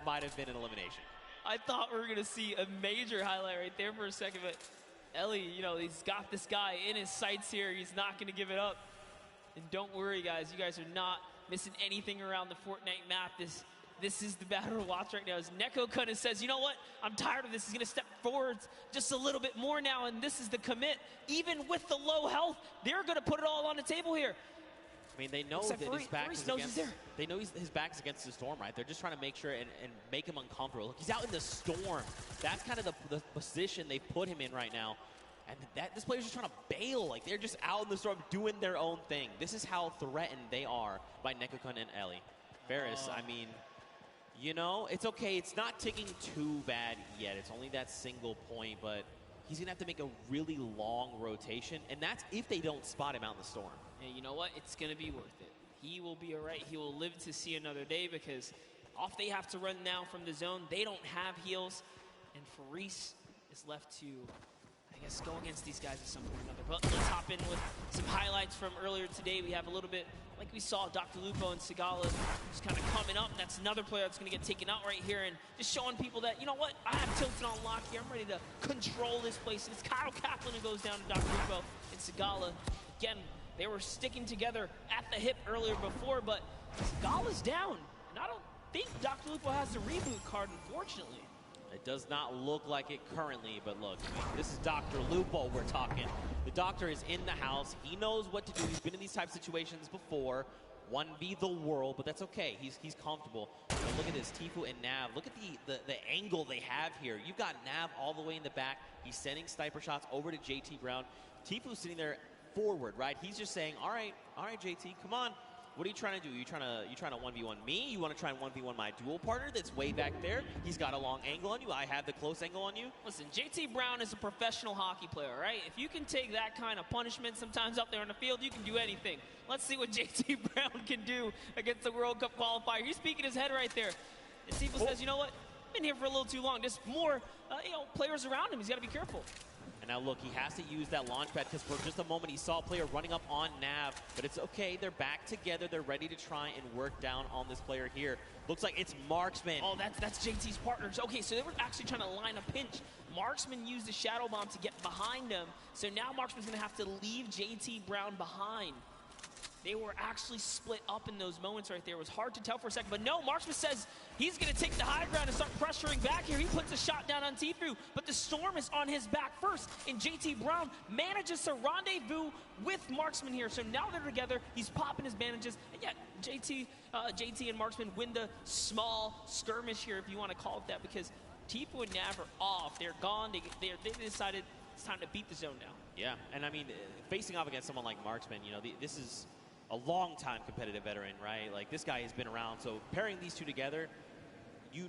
might have been an elimination. I thought we were going to see a major highlight right there for a second, but Ellie, he's got this guy in his sights here. He's not going to give it up. And don't worry, guys. You guys are not missing anything around the Fortnite map. This is the battle to watch right now. As Neko kind of says, you know what? I'm tired of this. He's going to step forward just a little bit more now, and this is the commit. Even with the low health, they're going to put it all on the table here. I mean, they know that his back is against. They know his back's against the storm, right? They're just trying to make sure and make him uncomfortable. Look, he's out in the storm. That's kind of the position they put him in right now. And this player's just trying to bail. Like, they're just out in the storm doing their own thing. This is how threatened they are by Nekokun and Ellie. Faris, I mean, it's okay. It's not ticking too bad yet. It's only that single point, but he's going to have to make a really long rotation, and that's if they don't spot him out in the storm. And you know what? It's going to be worth it. He will be all right. He will live to see another day because off they have to run now from the zone. They don't have heals, and Faris is left to, I guess, go against these guys at some point or another. But let's hop in with some highlights from earlier today. We have a little bit, like we saw, Dr. Lupo and Sagala just kind of coming up. That's another player that's going to get taken out right here and just showing people that, you know what, I have Tilted on lock here. I'm ready to control this place. And it's Kyle Kaplan who goes down to Dr. Lupo and Sagala. Again, they were sticking together at the hip earlier before, but Sagala's down. And I don't think Dr. Lupo has the reboot card, unfortunately. It does not look like it currently, but look, this is Dr. Lupo we're talking. The doctor is in the house. He knows what to do. He's been in these type of situations before. 1v the world, but that's okay. He's comfortable. Look at this, Tifu and Nav. Look at the angle they have here. You've got Nav all the way in the back. He's sending sniper shots over to JT Brown. Tifu's sitting there forward, right? He's just saying, all right, JT, come on. What are you trying to do? You trying to 1v1 me? You want to try and 1v1 my dual partner that's way back there? He's got a long angle on you. I have the close angle on you. Listen, JT Brown is a professional hockey player, right? If you can take that kind of punishment sometimes out there on the field, you can do anything. Let's see what JT Brown can do against the World Cup qualifier. He's speaking his head right there. And Tifu says, you know what? I've been here for a little too long. There's more players around him. He's got to be careful. And now look, he has to use that launch pad because for just a moment he saw a player running up on Nav. But it's okay. They're back together. They're ready to try and work down on this player here. Looks like it's Marksman. Oh, that's JT's partners. Okay, so they were actually trying to line a pinch. Marksman used the Shadow Bomb to get behind him. So now Marksman's going to have to leave JT Brown behind. They were actually split up in those moments right there. It was hard to tell for a second, but no, Marksman says he's going to take the high ground and start pressuring back here. He puts a shot down on Tifu, but the storm is on his back first, and JT Brown manages to rendezvous with Marksman here. So now they're together. He's popping his bandages, and yet JT and Marksman win the small skirmish here, if you want to call it that, because Tifu and Nav are off. They're gone. They decided it's time to beat the zone now. Yeah, and I mean, facing off against someone like Marksman, this is a long-time competitive veteran, right? Like, this guy has been around. So pairing these two together, he's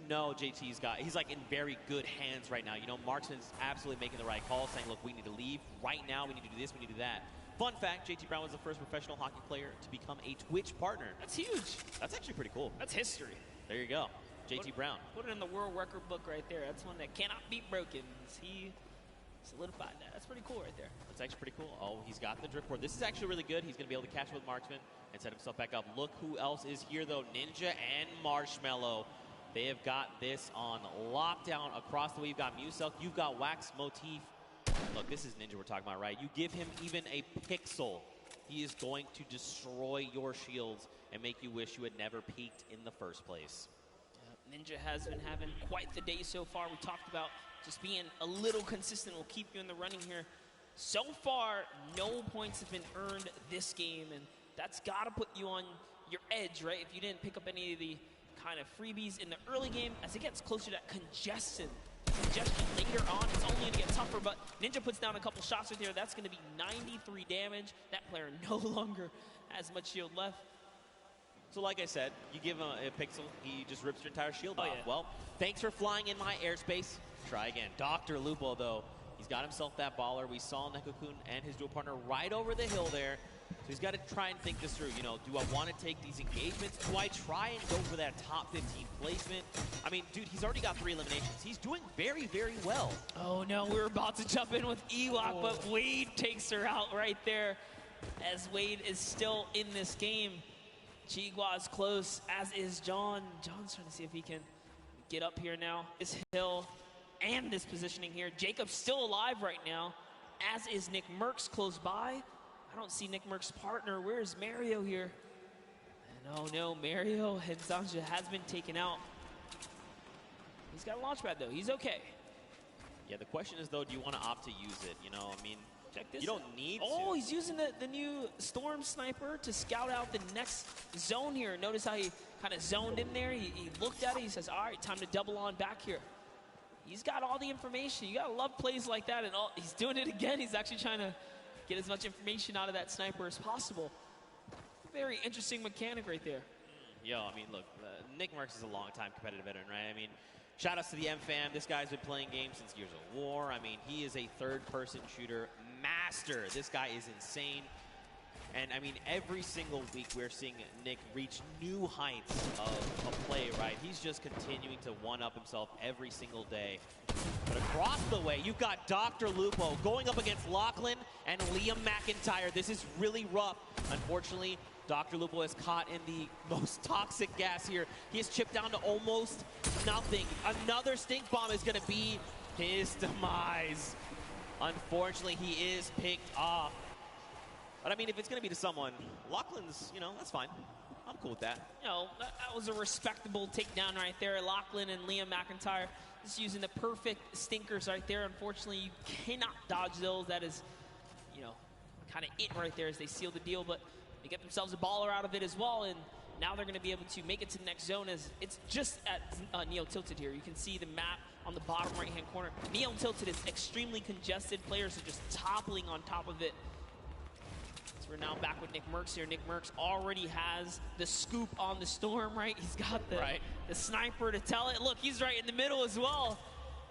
like in very good hands right now. Marksman's absolutely making the right call, saying, look, we need to leave right now. We need to do this. We need to do that. Fun fact, JT Brown was the first professional hockey player to become a Twitch partner. That's huge. That's actually pretty cool. That's history. There you go. JT Brown. Put it in the world record book right there. That's one that cannot be broken. He solidified that. That's pretty cool right there. That's actually pretty cool. Oh, he's got the driftboard. This is actually really good. He's going to be able to catch with Marksman and set himself back up. Look who else is here, though. Ninja and Marshmallow. They have got this on lockdown across the way. You've got Muselk. You've got Wax Motif. Look, this is Ninja we're talking about, right? You give him even a pixel, he is going to destroy your shields and make you wish you had never peaked in the first place. Ninja has been having quite the day so far. We talked about just being a little consistent will keep you in the running here. So far, no points have been earned this game, and that's got to put you on your edge, right? If you didn't pick up any of the kind of freebies in the early game, as it gets closer to that congestion later on, it's only going to get tougher, but Ninja puts down a couple shots right there. That's going to be 93 damage. That player no longer has much shield left. So like I said, you give him a pixel, he just rips your entire shield off. Yeah. Well, thanks for flying in my airspace. Try again. Dr. Lupo, though, he's got himself that baller. We saw Nekokun and his dual partner right over the hill there. So he's got to try and think this through. You know, do I want to take these engagements? Do I try and go for that top 15 placement? I mean, dude, he's already got 3 eliminations. He's doing very, very well. Oh, no, we're about to jump in with Ewok, but Wade takes her out right there as Wade is still in this game. Chigua is close, as is John. John's trying to see if he can get up here now. This hill and this positioning here. Jacob's still alive right now, as is Nick Merckx close by. I don't see Nick Merck's partner. Where's Mario here? And oh no, Mario and Zanja has been taken out. He's got a launch pad though. He's okay. Yeah, the question is though, do you want to opt to use it? You know, I mean, check this. You don't need to. Oh, he's using the new Storm Sniper to scout out the next zone here. Notice how he kind of zoned in there. He looked at it. He says, all right, time to double on back here. He's got all the information. You got to love plays like that. And he's doing it again. He's actually trying to get as much information out of that sniper as possible. Very interesting mechanic right there. Yo, I mean, look, Nick Merckx is a long-time competitive veteran, right? I mean, shout outs to the M-Fam. This guy's been playing games since Gears of War. I mean, he is a third-person shooter master. This guy is insane. And, I mean, every single week we're seeing Nick reach new heights of play, right? He's just continuing to one-up himself every single day. But across the way, you've got Dr. Lupo going up against Lachlan and Liam McIntyre. This is really rough. Unfortunately, Dr. Lupo is caught in the most toxic gas here. He is chipped down to almost nothing. Another stink bomb is going to be his demise. Unfortunately, he is picked off. But I mean, if it's going to be to someone, Lachlan's, you know, that's fine. I'm cool with that. You know, that was a respectable takedown right there. Lachlan and Liam McIntyre just using the perfect stinkers right there. Unfortunately, you cannot dodge those. That is, you know, kind of it right there as they seal the deal. But they get themselves a baller out of it as well. And now they're going to be able to make it to the next zone as it's just at Neo Tilted here. You can see the map on the bottom right-hand corner. Neo Tilted is extremely congested. Players are just toppling on top of it. We're now back with Nick Merckx here. Nick Merckx already has the scoop on the Storm, right? He's got the sniper to tell it. Look, he's right in the middle as well.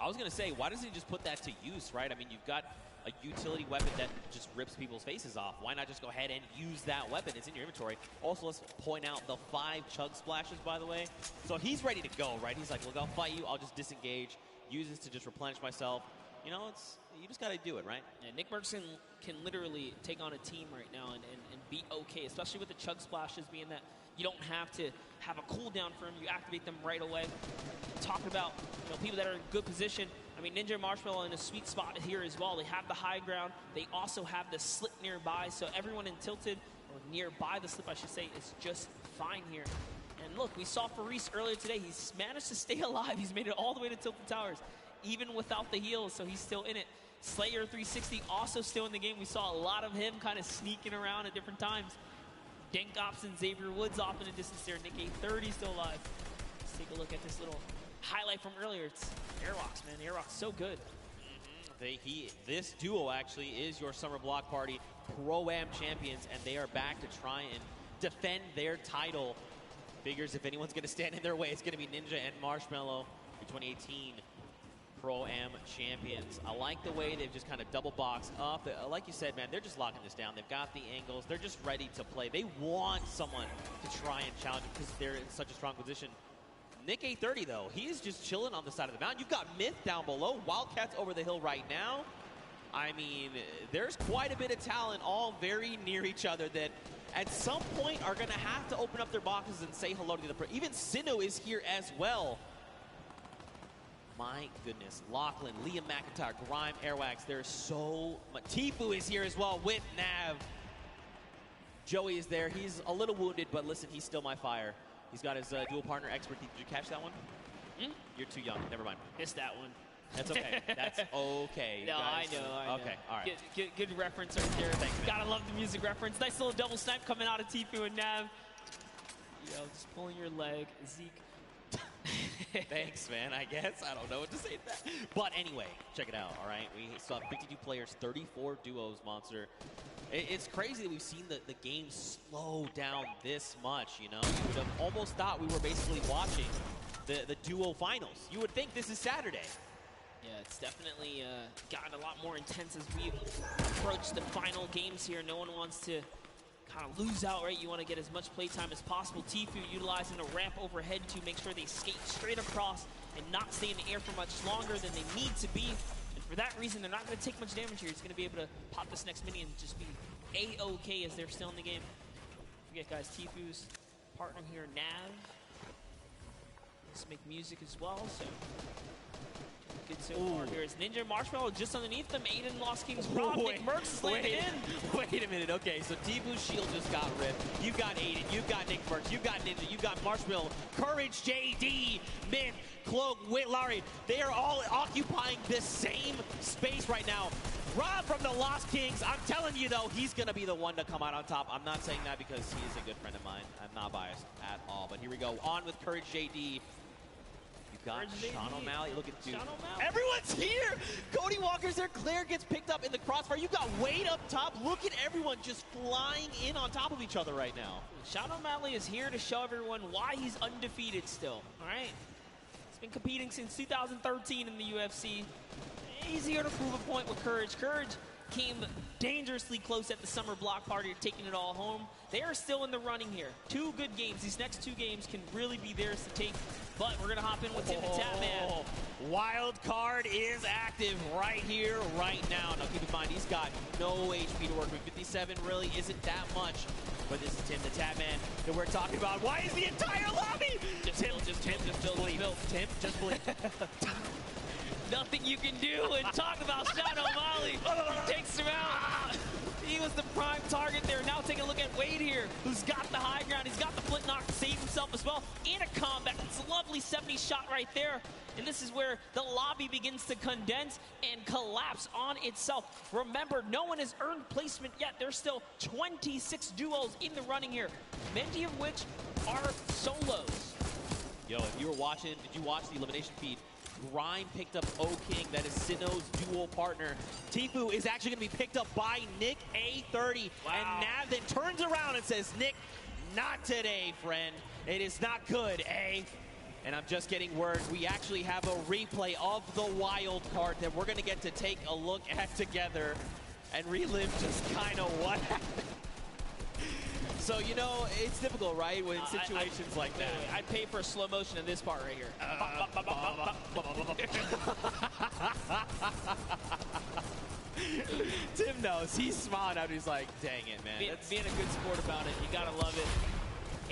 I was going to say, why doesn't he just put that to use, right? I mean, you've got a utility weapon that just rips people's faces off. Why not just go ahead and use that weapon? It's in your inventory. Also, let's point out the 5 chug splashes, by the way. So he's ready to go, right? He's like, look, I'll fight you. I'll just disengage. Use this to just replenish myself. You know, you just got to do it, right? Yeah, Nick Merckx can literally take on a team right now and be okay, especially with the chug splashes being that you don't have to have a cooldown for them. You activate them right away. Talk about people that are in good position. I mean, Ninja and Marshmallow in a sweet spot here as well. They have the high ground. They also have the slip nearby, so everyone in Tilted, or nearby the slip, I should say, is just fine here. And look, we saw Faris earlier today. He's managed to stay alive. He's made it all the way to Tilted Towers, even without the heals, so he's still in it. Slayer 360 also still in the game. We saw a lot of him kind of sneaking around at different times. Dank Ops and Xavier Woods off in the distance there. Nick 830 still alive. Let's take a look at this little highlight from earlier. It's Airwalks, man. Airwalks so good. This duo actually is your Summer Block Party Pro-Am champions, and they are back to try and defend their title. Figures if anyone's going to stand in their way, it's going to be Ninja and Marshmallow for 2018 Pro-Am champions. I like the way they've just kind of double boxed up. Like you said, man, they're just locking this down. They've got the angles. They're just ready to play. They want someone to try and challenge them because they're in such a strong position. Nick A30, though, he is just chilling on the side of the mountain. You've got Myth down below. Wildcats over the hill right now. I mean, there's quite a bit of talent all very near each other that at some point are going to have to open up their boxes and say hello to the pro. Even Sinnoh is here as well. My goodness. Lachlan, Liam McIntyre, Grime, Airwax. There's so much. Tfue is here as well with Nav. Joey is there. He's a little wounded, but listen, he's still my fire. He's got his dual partner expert. Did you catch that one? You're too young. Never mind. Missed that one. That's okay. That's okay. No, I know. Okay, all right. Good reference right there. Thanks, man. Gotta love the music reference. Nice little double snipe coming out of Tfue and Nav. Yo, just pulling your leg, Zeke. Thanks, man, I guess. I don't know what to say to that. But anyway, check it out, all right? We saw 52 players, 34 duos, Monster. It's crazy that we've seen the game slow down this much, you know? You would have almost thought we were basically watching the duo finals. You would think this is Saturday. Yeah, it's definitely gotten a lot more intense as we approach the final games here. No one wants to kind of lose out, right? You want to get as much playtime as possible. Tfue utilizing a ramp overhead to make sure they skate straight across and not stay in the air for much longer than they need to be. And for that reason, they're not going to take much damage here. He's going to be able to pop this next mini and just be A-OK as they're still in the game. Don't forget, guys, Tfue's partner here, Nav. Let's make music as well, so good so far. Here is Ninja Marshmallow just underneath them. Aiden Lost Kings Rob. Nick Merckx is landing in. Wait a minute. Okay, so Tfue's shield just got ripped. You've got Aiden. You've got Nick Merckx. You've got Ninja. You've got Marshmallow. Courage, JD, Myth, Cloak, Whitlarry. They are all occupying this same space right now. Rob from the Lost Kings. I'm telling you, though, he's going to be the one to come out on top. I'm not saying that because he is a good friend of mine. I'm not biased at all. But here we go. On with Courage, JD. Got Sean O'Malley. Look at dude. Everyone's here. Cody Walker's there. Claire gets picked up in the crossfire. You got Wade up top. Look at everyone just flying in on top of each other right now. Sean O'Malley is here to show everyone why he's undefeated still. All right. He's been competing since 2013 in the UFC. He's here to prove a point with Courage. Courage came dangerously close at the summer block party, taking it all home. They are still in the running here. 2 good games. These next 2 games can really be theirs to take. But we're going to hop in with Tim the Tatman. Wild card is active right here, right now. Now keep in mind, he's got no HP to work with. 57 really isn't that much. But this is Tim the Tatman that we're talking about. Why is the entire lobby? Tim, just believe. Tim, just believe. Nothing you can do and talk about Sean O'Malley. He takes him out. He was the prime target there. Now take a look at Wade here, who's got the high ground. He's got the flint knock to save himself as well. In a combat. It's a lovely 70 shot right there. And this is where the lobby begins to condense and collapse on itself. Remember, no one has earned placement yet. There's still 26 duos in the running here, many of which are solos. Yo, if you were watching, did you watch the elimination feed? Grime picked up O-King, that is Sinnoh's dual partner. Tfue is actually going to be picked up by Nick A30. Wow. And Nav then turns around and says, Nick, not today, friend. It is not good, eh? And I'm just getting word. We actually have a replay of the wild card that we're going to get to take a look at together and relive just kind of what happened. So, you know, it's difficult, right, when situations like that. I'd pay for a slow motion of this part right here. Tim knows. He's smiling out. He's like, dang it, man. Being a good sport about it. You got to love it.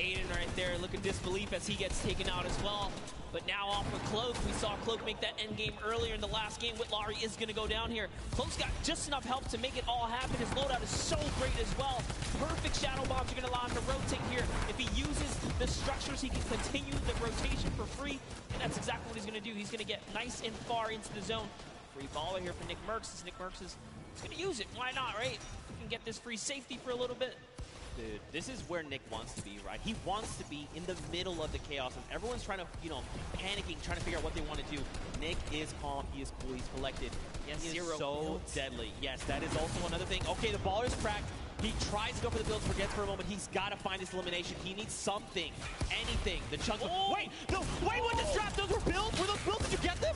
Aiden right there looking disbelief as he gets taken out as well. But now off with Cloak. We saw Cloak make that end game earlier in the last game. Whitlarry is going to go down here. Cloak's got just enough help to make it all happen. His loadout is so great as well. Perfect shadow bombs are going to allow him to rotate here. If he uses the structures, he can continue the rotation for free. And that's exactly what he's going to do. He's going to get nice and far into the zone. Free baller here for Nick Merckx. Nick Merckx is going to use it. Why not, right? He can get this free safety for a little bit. Dude, this is where Nick wants to be, right? He wants to be in the middle of the chaos. And everyone's trying to, you know, panicking, trying to figure out what they want to do. Nick is calm. He is cool. He's collected. Yes, he is so deadly. Yes, that is also another thing. Okay, the baller is cracked. He tries to go for the builds, forgets for a moment. He's got to find his elimination. He needs something, anything. The chunk of... Wait, no, wait, what the strap? Those were builds? Were those builds? Did you get them?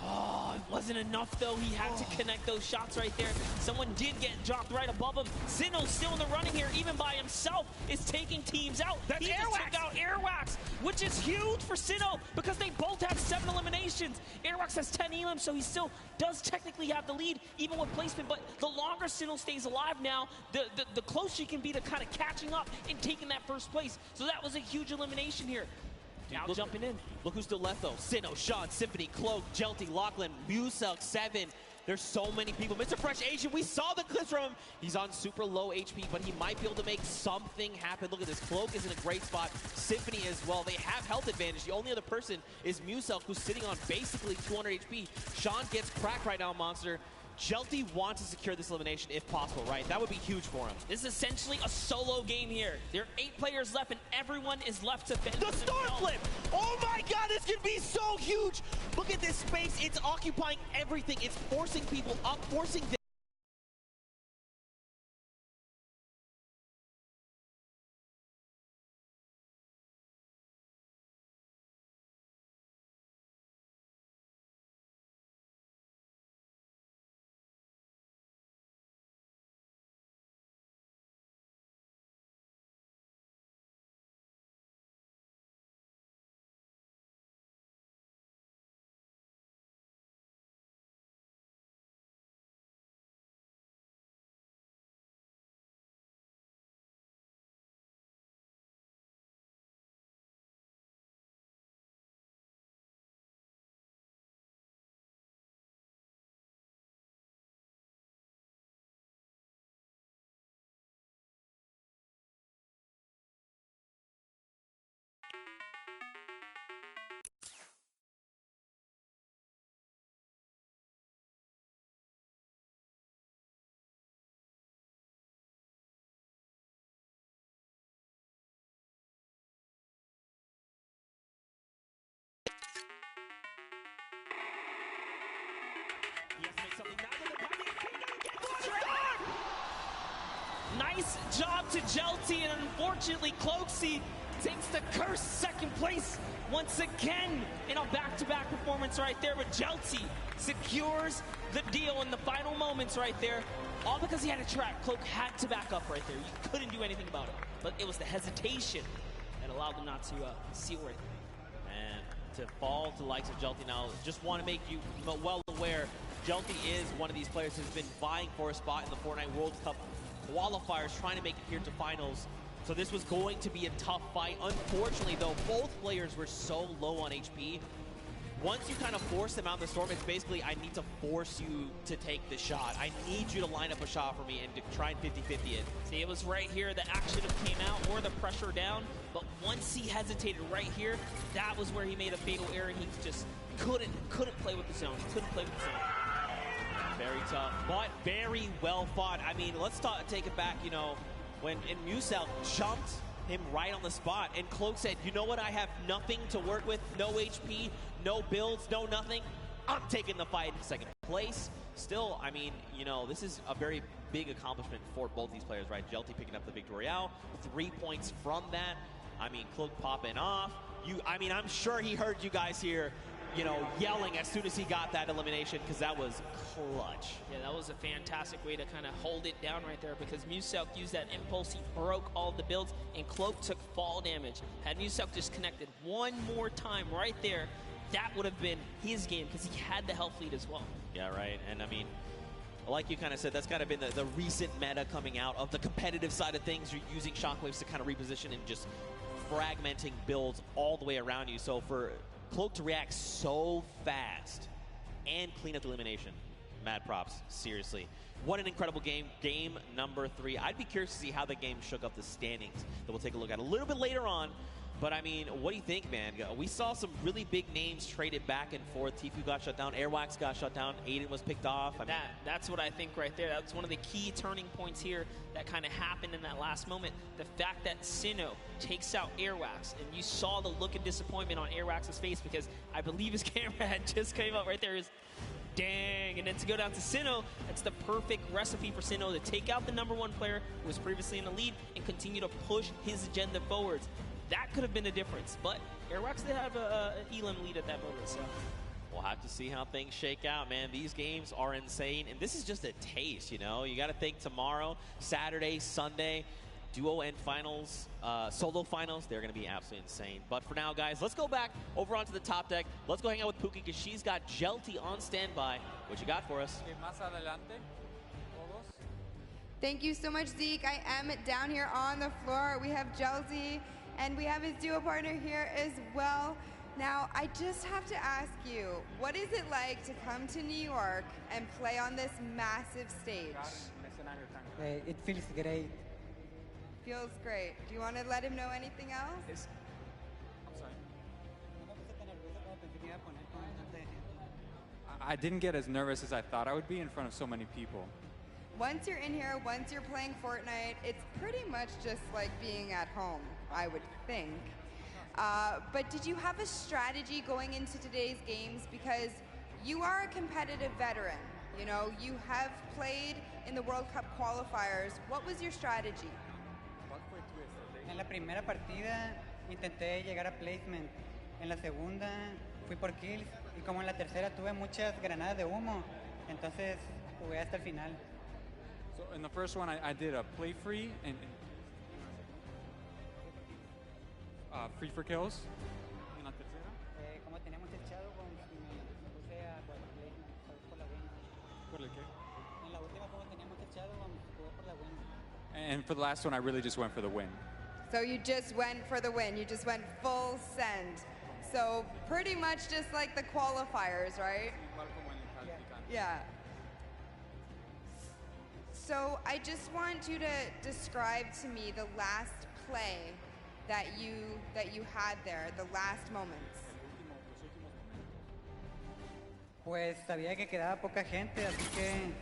Oh, it wasn't enough though. He had to connect those shots right there. Someone did get dropped right above him. Sinnoh's still in the running here, even by himself, is taking teams out. That's he just Airwax. took out Airwax, which is huge for Sinnoh because they both have 7 eliminations. Airwax has 10 elims, so he still does technically have the lead, even with placement. But the longer Sinnoh stays alive now, the closer he can be to kind of catching up and taking that first place. So that was a huge elimination here. Now jumping in. Look who's still left though. Sinnoh, Sean, Symphony, Cloak, Jelty, Lachlan, Muselk, 7. There's so many people. Mr. Fresh Asian, we saw the clips from him. He's on super low HP, but he might be able to make something happen. Look at this. Cloak is in a great spot. Symphony as well. They have health advantage. The only other person is Muselk, who's sitting on basically 200 HP. Sean gets cracked right now, Monster. Jelty wants to secure this elimination if possible, right? That would be huge for him. This is essentially a solo game here. There are 8 players left, and everyone is left to fend. The star flip! Oh my god, this could be so huge! Look at this space. It's occupying everything. It's forcing people up, forcing them. Nice job to Jelty, and unfortunately, Cloaksy takes the cursed second place once again in a back-to-back performance right there. But Jelty secures the deal in the final moments right there, all because he had a trap. Cloak had to back up right there. You couldn't do anything about it. But it was the hesitation that allowed them not to seal right there. And to fall to the likes of Jelty now, just want to make you well aware, Jelty is one of these players who's been vying for a spot in the Fortnite World Cup qualifiers, trying to make it here to finals. So this was going to be a tough fight. Unfortunately, though, both players were so low on HP. Once you kind of force them out in the storm, it's basically, I need to force you to take the shot. I need you to line up a shot for me and to try and 50-50 it. See, it was right here. The action came out or the pressure down. But once he hesitated right here, that was where he made a fatal error. He just couldn't play with the zone. He couldn't play with the zone. Very tough, but very well fought. I mean, let's take it back, you know, when Muselk jumped him right on the spot, and Cloak said, you know what, I have nothing to work with, no HP, no builds, no nothing. I'm taking the fight in second place. Still, I mean, you know, this is a very big accomplishment for both these players, right? Jelty picking up the Victorial, 3 points from that. I mean, Cloak popping off. I mean, I'm sure he heard you guys here, you know, yelling as soon as he got that elimination, because that was clutch. Yeah, that was a fantastic way to kind of hold it down right there, because Muselk used that impulse. He broke all the builds, and Cloak took fall damage. Had Muselk just connected one more time right there, that would have been his game, because he had the health lead as well. Yeah, right. And I mean, like you kind of said, that's kind of been the recent meta coming out of the competitive side of things. You're using shockwaves to kind of reposition and just fragmenting builds all the way around you. So for Cloak to react so fast and clean up the elimination, mad props, seriously. What an incredible game. Game number 3. I'd be curious to see how the game shook up the standings that we'll take a look at a little bit later on. But I mean, what do you think, man? We saw some really big names traded back and forth. Tfue got shut down, Airwax got shut down, Aiden was picked off. I mean, that's what I think right there. That's one of the key turning points here that kind of happened in that last moment. The fact that Sinnoh takes out Airwax, and you saw the look of disappointment on Airwax's face, because I believe his camera had just came up right there. Is dang, and then to go down to Sinnoh, that's the perfect recipe for Sinnoh to take out the #1 player who was previously in the lead and continue to push his agenda forwards. That could have been the difference, but Airwax did have an Elam lead at that moment, so. We'll have to see how things shake out, man. These games are insane, and this is just a taste, you know? You got to think tomorrow, Saturday, Sunday, duo and finals, solo finals, they're going to be absolutely insane. But for now, guys, let's go back over onto the top deck. Let's go hang out with Pookie because she's got Jelty on standby. What you got for us? Thank you so much, Zeke. I am down here on the floor. We have Jelty, and we have his duo partner here as well. Now, I just have to ask you, what is it like to come to New York and play on this massive stage? It feels great. Feels great. Do you want to let him know anything else? I didn't get as nervous as I thought I would be in front of so many people. Once you're in here, once you're playing Fortnite, it's pretty much just like being at home, I would think. But did you have a strategy going into today's games? Because you are a competitive veteran. You know, you have played in the World Cup qualifiers. What was your strategy? En la primera partida intenté llegar a placement. En la segunda fui por kills. Y como en la tercera tuve muchas granadas de humo, entonces jugué hasta el final. So in the first one, I did a play free and free for kills. En la tercera. Como teníamos el shadow, me puse a jugar placement, por la win. ¿Por el qué? En la última, como teníamos el shadow, jugué por la win. And for the last one, I really just went for the win. So you just went for the win. You just went full send. So pretty much just like the qualifiers, right? Yeah. So I just want you to describe to me the last play that you had there, the last moments. Pues sabía que quedaba poca gente, así que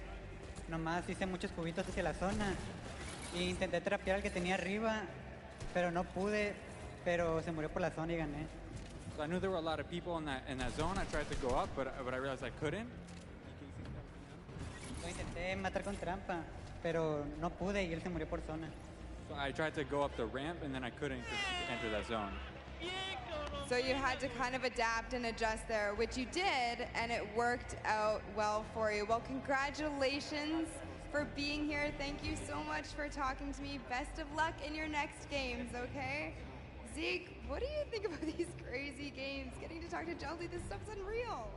nomás hice muchos cubitos hacia la zona e intenté trapear al que tenía arriba, pero no pude, pero se murió por la zona y gané. So I knew there were a lot of people in that zone. I tried to go up, but I realized I couldn't. Lo intenté matar con trampa, pero no pude y él se murió por zona. So I tried to go up the ramp, and then I couldn't enter that zone. So you had to kind of adapt and adjust there, which you did, and it worked out well for you. Well, congratulations for being here. Thank you so much for talking to me. Best of luck in your next games, okay? Zeke, what do you think about these crazy games? Getting to talk to Jelty, this stuff's unreal.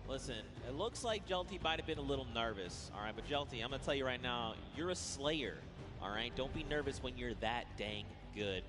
Listen, it looks like Jelty might have been a little nervous, all right? But Jelty, I'm going to tell you right now, you're a slayer, all right? Don't be nervous when you're that dang good.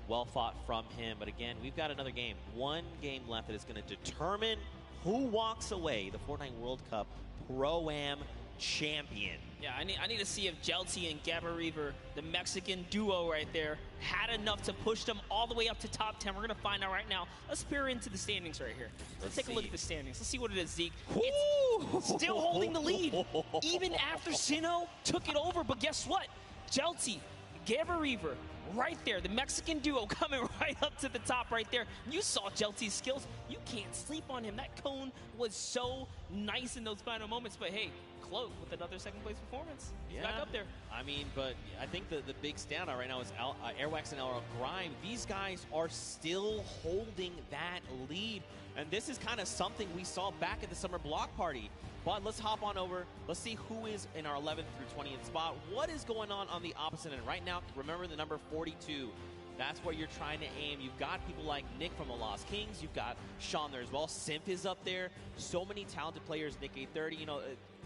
Well fought from him. But again, we've got another game. One game left that is going to determine who walks away the Fortnite World Cup Pro-Am champion. Yeah, I need to see if Jelty and Gabba Reaver, the Mexican duo right there, had enough to push them all the way up to top 10. We're going to find out right now. Let's peer into the standings right here. Let's take a look at the standings. Let's see what it is, Zeke. It's still holding the lead, even after Sinnoh took it over. But guess what? Jelty, Gabba Reaver, right there, the Mexican duo coming right up to the top right there. You saw Jelty's skills. You can't sleep on him. That cone was so nice in those final moments. But hey, Cloak with another second place performance. He's back up there. I mean, but I think the big standout right now is Airwax and LR Grime. These guys are still holding that lead. And this is kind of something we saw back at the summer block party. But let's hop on over. Let's see who is in our 11th through 20th spot. What is going on the opposite end right now? Remember the number 42. That's where you're trying to aim. You've got people like Nick from the Lost Kings. You've got Sean there as well. Simp is up there. So many talented players. Nick A30. You know,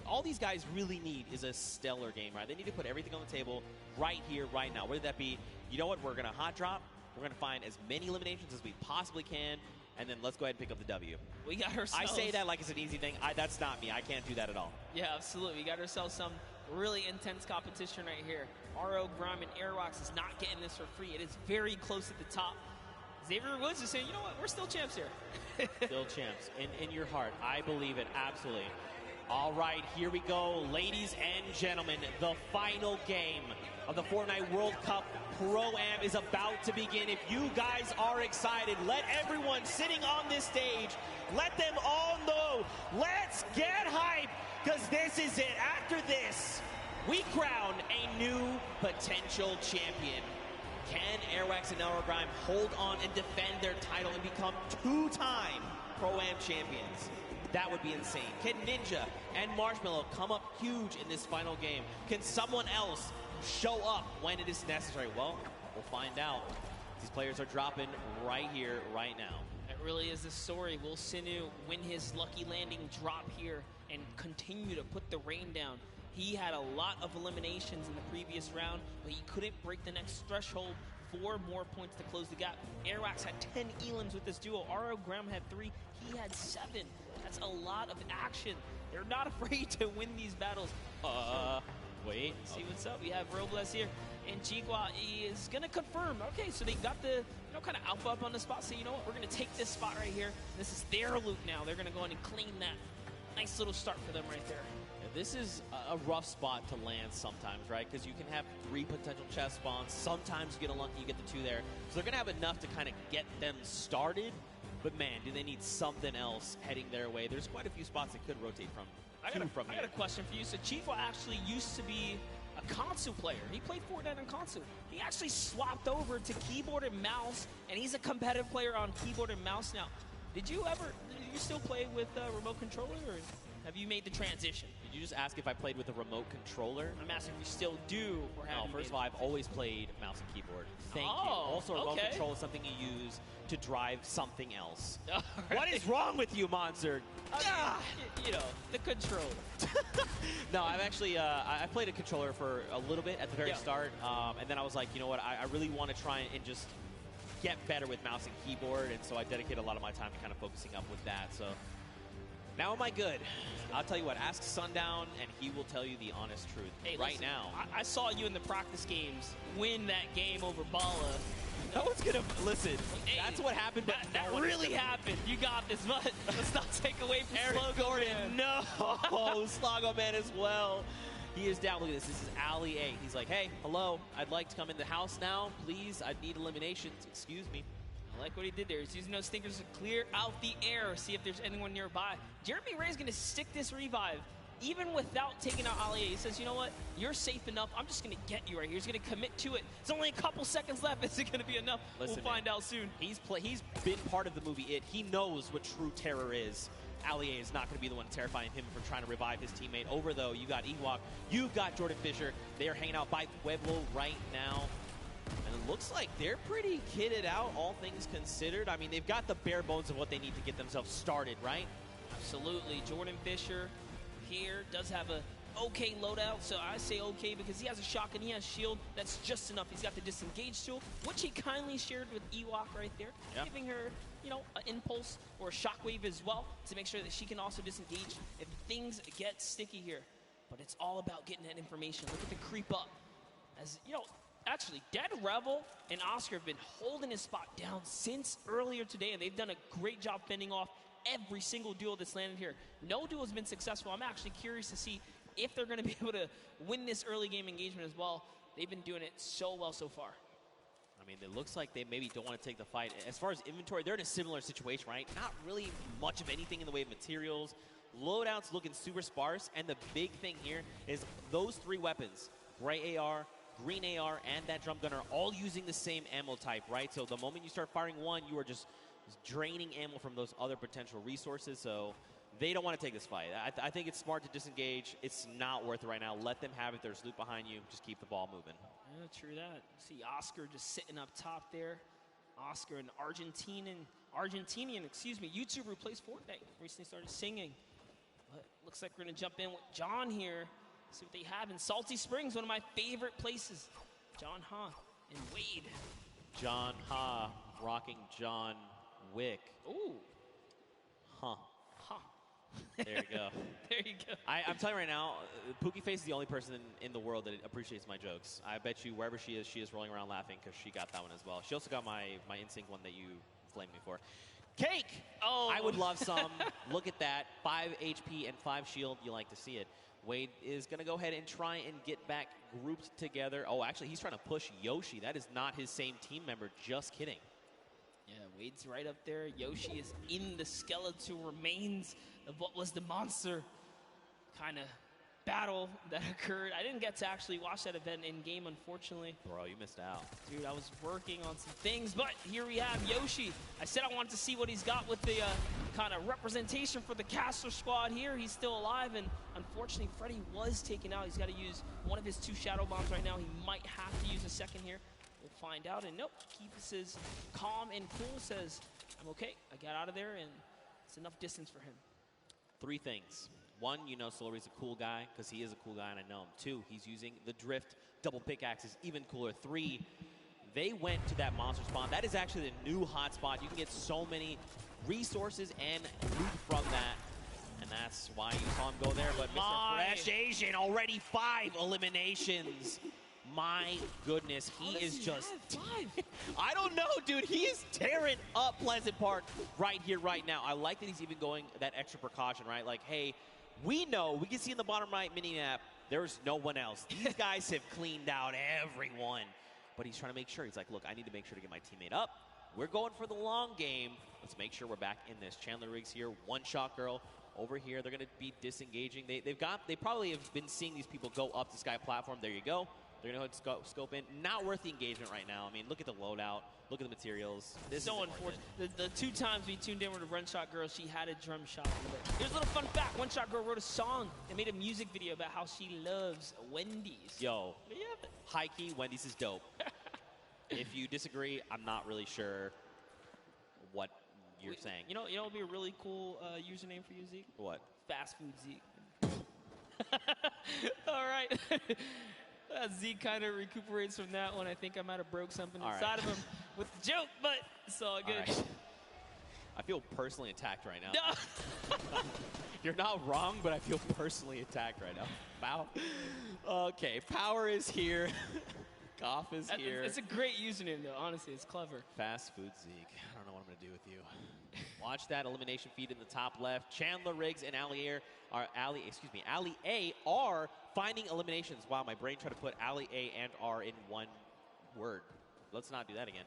all these guys really need is a stellar game, right? They need to put everything on the table right here, right now. Whether that be, you know what, we're going to hot drop. We're going to find as many eliminations as we possibly can. And then let's go ahead and pick up the W. We got ourselves... I say that like it's an easy thing. that's not me. I can't do that at all. Yeah, absolutely. We got ourselves some really intense competition right here. RO, Grime, and Airwax is not getting this for free. It is very close at the top. Xavier Woods is saying, you know what, we're still champs here. Still champs. In your heart. I believe it. Absolutely. All right, here we go. Ladies and gentlemen, the final game of the Fortnite World Cup Pro-Am is about to begin. If you guys are excited, let everyone sitting on this stage, let them all know. Let's get hype, because this is it. After this, we crown a new potential champion. Can Airwax and LR Grime hold on and defend their title and become two-time Pro-Am champions? That would be insane. Can Ninja and Marshmallow come up huge in this final game? Can someone else show up when it is necessary? Well, we'll find out. These players are dropping right here, right now. It really is the story. Will Sinu win his lucky landing drop here and continue to put the rain down? He had a lot of eliminations in the previous round, but he couldn't break the next threshold. 4 more points to close the gap. Airwax had 10 elims with this duo. RO Graham had 3. He had 7. That's a lot of action. They're not afraid to win these battles. Wait. See what's up. We have Robles here. And Jigua is going to confirm. Okay, so they got the, kind of alpha up on the spot. So, you know what? We're going to take this spot right here. This is their loot now. They're going to go in and claim that. Nice little start for them right there. This is a rough spot to land sometimes, right? Because you can have 3 potential chest spawns. Sometimes you get unlucky, you get the 2 there. So they're going to have enough to kind of get them started. But, man, do they need something else heading their way? There's quite a few spots that could rotate from I got a question for you. So Chifa actually used to be a console player. He played Fortnite on console. He actually swapped over to keyboard and mouse, and he's a competitive player on keyboard and mouse now. Did you still play with a remote controller, or have you made the transition? Did you just ask if I played with a remote controller? I'm asking if you still do, or have No, first of all, I've always played mouse and keyboard. Thank you. Also, a remote control is something you use to drive something else. What is wrong with you, Monster? The controller. No, I've actually I played a controller for a little bit at the very start, and then I was like, you know what, I really want to try and just get better with mouse and keyboard, and so I dedicate a lot of my time to kind of focusing up with that. So now am I good? I'll tell you what, ask Sundown, and he will tell you the honest truth. Hey, right listen, now. I saw you in the practice games win that game over Bala. No one's going to listen. Hey, that's what happened. That really happened. You got this, but let's not take away from Eric Slogo Gordon. Man. No, Slogo Man as well. He is down. Look at this. This is Ali A. He's like, hey, hello. I'd like to come in the house now. Please, I need eliminations. Excuse me. I like what he did there. He's using those stinkers to clear out the air, see if there's anyone nearby. Jeremy Ray's going to stick this revive, even without taking out Ali. He says, you know what? You're safe enough. I'm just going to get you right here. He's going to commit to it. It's only a couple seconds left. Is it going to be enough? Listen, we'll find out soon. He's been part of the movie It. He knows what true terror is. Ali A is not going to be the one terrifying him for trying to revive his teammate. Over, though, you got Ewok. You've got Jordan Fisher. They are hanging out by Pueblo right now. And it looks like they're pretty kitted out, all things considered. I mean, they've got the bare bones of what they need to get themselves started, right? Absolutely. Jordan Fisher here does have a okay loadout, so I say okay because he has a shotgun, he has shield. That's just enough. He's got the disengage tool, which he kindly shared with Ewok right there, giving her, an impulse or a shockwave as well to make sure that she can also disengage if things get sticky here. But it's all about getting that information. Look at the creep up. As actually, Dead Rebel and Oscar have been holding his spot down since earlier today, and they've done a great job fending off every single duel that's landed here. No duel has been successful. I'm actually curious to see if they're going to be able to win this early game engagement as well. They've been doing it so well so far. I mean, it looks like they maybe don't want to take the fight. As far as inventory, they're in a similar situation, right? Not really much of anything in the way of materials. Loadouts looking super sparse, and the big thing here is those 3 weapons, gray AR, green AR, and that drum gun are all using the same ammo type, right? So the moment you start firing one, you are just draining ammo from those other potential resources. So they don't want to take this fight. I think it's smart to disengage. It's not worth it right now. Let them have it. There's loot behind you. Just keep the ball moving. Yeah, true that. See Oscar just sitting up top there. Oscar, an Argentinian YouTuber who plays Fortnite, recently started singing. But looks like we're going to jump in with John here. See what they have in Salty Springs, one of my favorite places. John Ha and Wade. John Ha rocking John Wick. Ooh. Huh. There you go. There you go. I'm telling you right now, Pookie Face is the only person in the world that appreciates my jokes. I bet you wherever she is rolling around laughing because she got that one as well. She also got my NSYNC one that you flamed me for. Cake! Oh. I would love some. Look at that. 5 HP and 5 shield. You like to see it. Wade is going to go ahead and try and get back grouped together. Oh, actually, he's trying to push Yoshi. That is not his same team member. Just kidding. Yeah, Wade's right up there. Yoshi is in the skeletal remains of what was the monster. Kind of battle that occurred. I didn't get to actually watch that event in game, unfortunately. Bro, you missed out. Dude, I was working on some things, but here we have Yoshi. I said I wanted to see what he's got with the kind of representation for the Castler squad here. He's still alive, and unfortunately, Freddy was taken out. He's got to use one of his 2 Shadow Bombs right now. He might have to use a second here. We'll find out, and nope, keeps his calm and cool, says, I'm okay. I got out of there, and it's enough distance for him. 3 things. 1, you know Solari's a cool guy, because he is a cool guy, and I know him. 2, he's using the drift double pickaxes, even cooler. 3, they went to that monster spawn. That is actually the new hotspot. You can get so many resources and loot from that, and that's why you saw him go there. But Mr. Fresh Asian, already 5 eliminations. My goodness, he is just... I don't know, dude. He is tearing up Pleasant Park right here, right now. I like that he's even going that extra precaution, right? Like, hey, we know, we can see in the bottom right mini-map, there's no one else. These guys have cleaned out everyone. But he's trying to make sure. He's like, look, I need to make sure to get my teammate up. We're going for the long game. Let's make sure we're back in this. Chandler Riggs here, one-shot girl. Over here, they're going to be disengaging. They probably have been seeing these people go up the sky platform. There you go. They're going to scope in. Not worth the engagement right now. I mean, look at the loadout. Look at the materials. This is so unfortunate. The 2 times we tuned in with a One Shot Girl, she had a drum shot. Here's a little fun fact. One Shot Girl wrote a song and made a music video about how she loves Wendy's. Yo, high key, Wendy's is dope. If you disagree, I'm not really sure what you're saying. You know what would be a really cool username for you, Zeke? What? Fast Food Zeke. All right. Zeke kind of recuperates from that one. I think I might have broke something inside of him with the joke, but it's all good. All right. I feel personally attacked right now. No. You're not wrong, but I feel personally attacked right now. Wow. Okay, Power is here. Goff is here. It's a great username, though. Honestly, it's clever. Fast Food Zeke. I don't know what I'm going to do with you. Watch that elimination feed in the top left. Chandler Riggs and Ali A are finding eliminations. Wow, my brain tried to put Ali A and R in one word. Let's not do that again.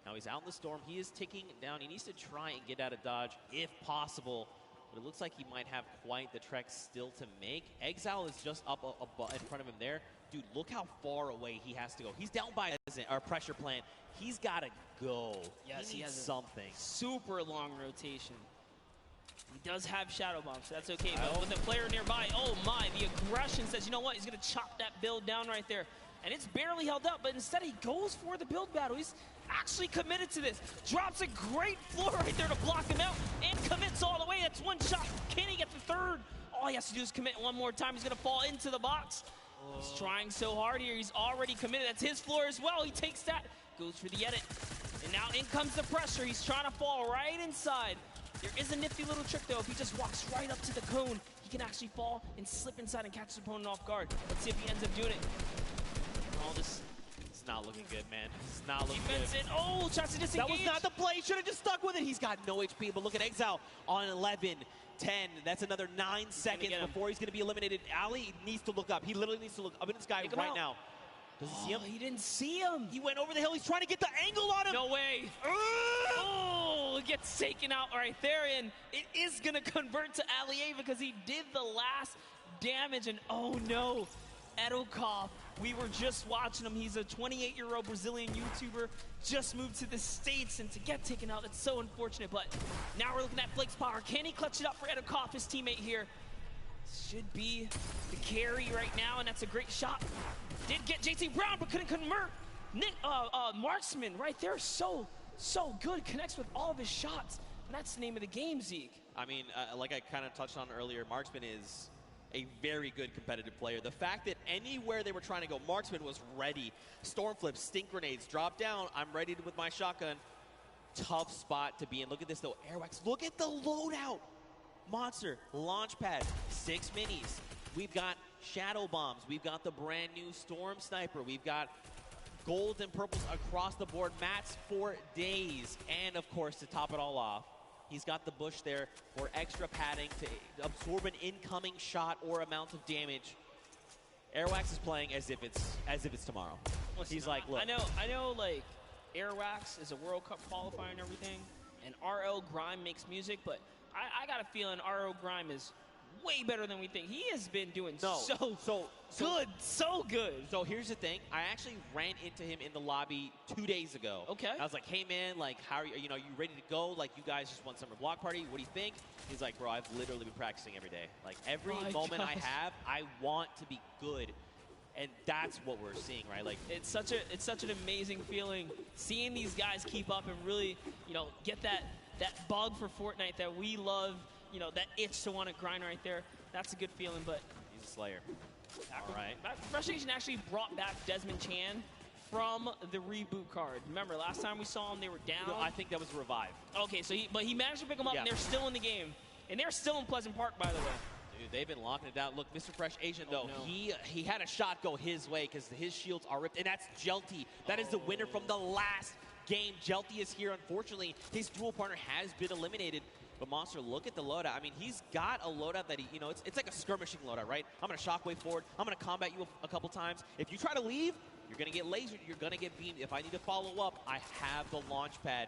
Now he's out in the storm. He is ticking down. He needs to try and get out of dodge if possible. But it looks like he might have quite the trek still to make. Exile is just up in front of him there. Dude, look how far away he has to go. He's down by our pressure plant. He's got to go. Yes, he has needs something. Super long rotation. He does have Shadow Bomb, so that's okay. But with the player nearby, oh my, the aggression says, you know what? He's going to chop that build down right there. And it's barely held up, but instead he goes for the build battle. He's actually committed to this. Drops a great floor right there to block him out and commits all the way. That's 1 shot. Can he get the 3rd? All he has to do is commit one more time. He's going to fall into the box. He's trying so hard here. He's already committed. That's his floor as well. He takes that, goes for the edit. And now in comes the pressure. He's trying to fall right inside. There is a nifty little trick, though. If he just walks right up to the cone, he can actually fall and slip inside and catch his opponent off guard. Let's see if he ends up doing it. Oh, this is not looking good, man. It's not looking good. Oh, tries to disengage. That was not the play. He should have just stuck with it. He's got no HP, but look at Exile on 11. 10. That's another 9 seconds before he's going to be eliminated. Ali needs to look up. He literally needs to look up in the sky right now. Does he see him? He didn't see him. He went over the hill. He's trying to get the angle on him. No way. Oh, it gets taken out right there, and it is going to convert to Ali A because he did the last damage, and oh no. Edokov, we were just watching him. He's a 28-year-old Brazilian YouTuber, just moved to the States, and to get taken out, that's so unfortunate. But now we're looking at Flake's Power. Can he clutch it up for Edokov, his teammate here? Should be the carry right now, and that's a great shot. Did get JT Brown, but couldn't convert. Marksman right there, so good. Connects with all of his shots, and that's the name of the game, Zeke. I mean, like I kind of touched on earlier, Marksman is a very good competitive player. The fact that anywhere they were trying to go, Marksman was ready. Storm flips, stink grenades, drop down. I'm ready with my shotgun. Tough spot to be in. Look at this, though. Airwax, look at the loadout. Monster, launch pad, 6 minis. We've got shadow bombs. We've got the brand new Storm Sniper. We've got golds and purples across the board. Mats for days. And, of course, to top it all off, he's got the bush there for extra padding to absorb an incoming shot or amount of damage. Airwax is playing as if it's tomorrow. Listen, he's like, look. I know, like, Airwax is a World Cup qualifier and everything, and RL Grime makes music, but I got a feeling RL Grime is way better than we think. He has been doing No. so good. So here's the thing. I actually ran into him in the lobby 2 days ago. Okay. I was like, hey, man, like, how are you? You know, you ready to go? Like, you guys just won Summer Block Party. What do you think? He's like, bro, I've literally been practicing every day. Like, every moment I have, I want to be good. And that's what we're seeing, right? Like, it's such an amazing feeling seeing these guys keep up and really, you know, get that bug for Fortnite that we love, you know, that itch to want to grind right there. That's a good feeling, but he's a slayer. All right. Fresh Asian actually brought back Desmond Chan from the reboot card. Remember, last time we saw him, they were down. No, I think that was Revive. Okay, so he managed to pick them up, and they're still in the game. And they're still in Pleasant Park, by the way. Dude, they've been locking it down. Look, Mr. Fresh Asian, though, he had a shot go his way because his shields are ripped. And that's Jelty. That is the winner from the last game. Jelty is here. Unfortunately, his dual partner has been eliminated. But Monster, look at the loadout. I mean, he's got a loadout that you know, it's like a skirmishing loadout, right? I'm going to shockwave forward. I'm going to combat you a couple times. If you try to leave, you're going to get lasered. You're going to get beamed. If I need to follow up, I have the launch pad.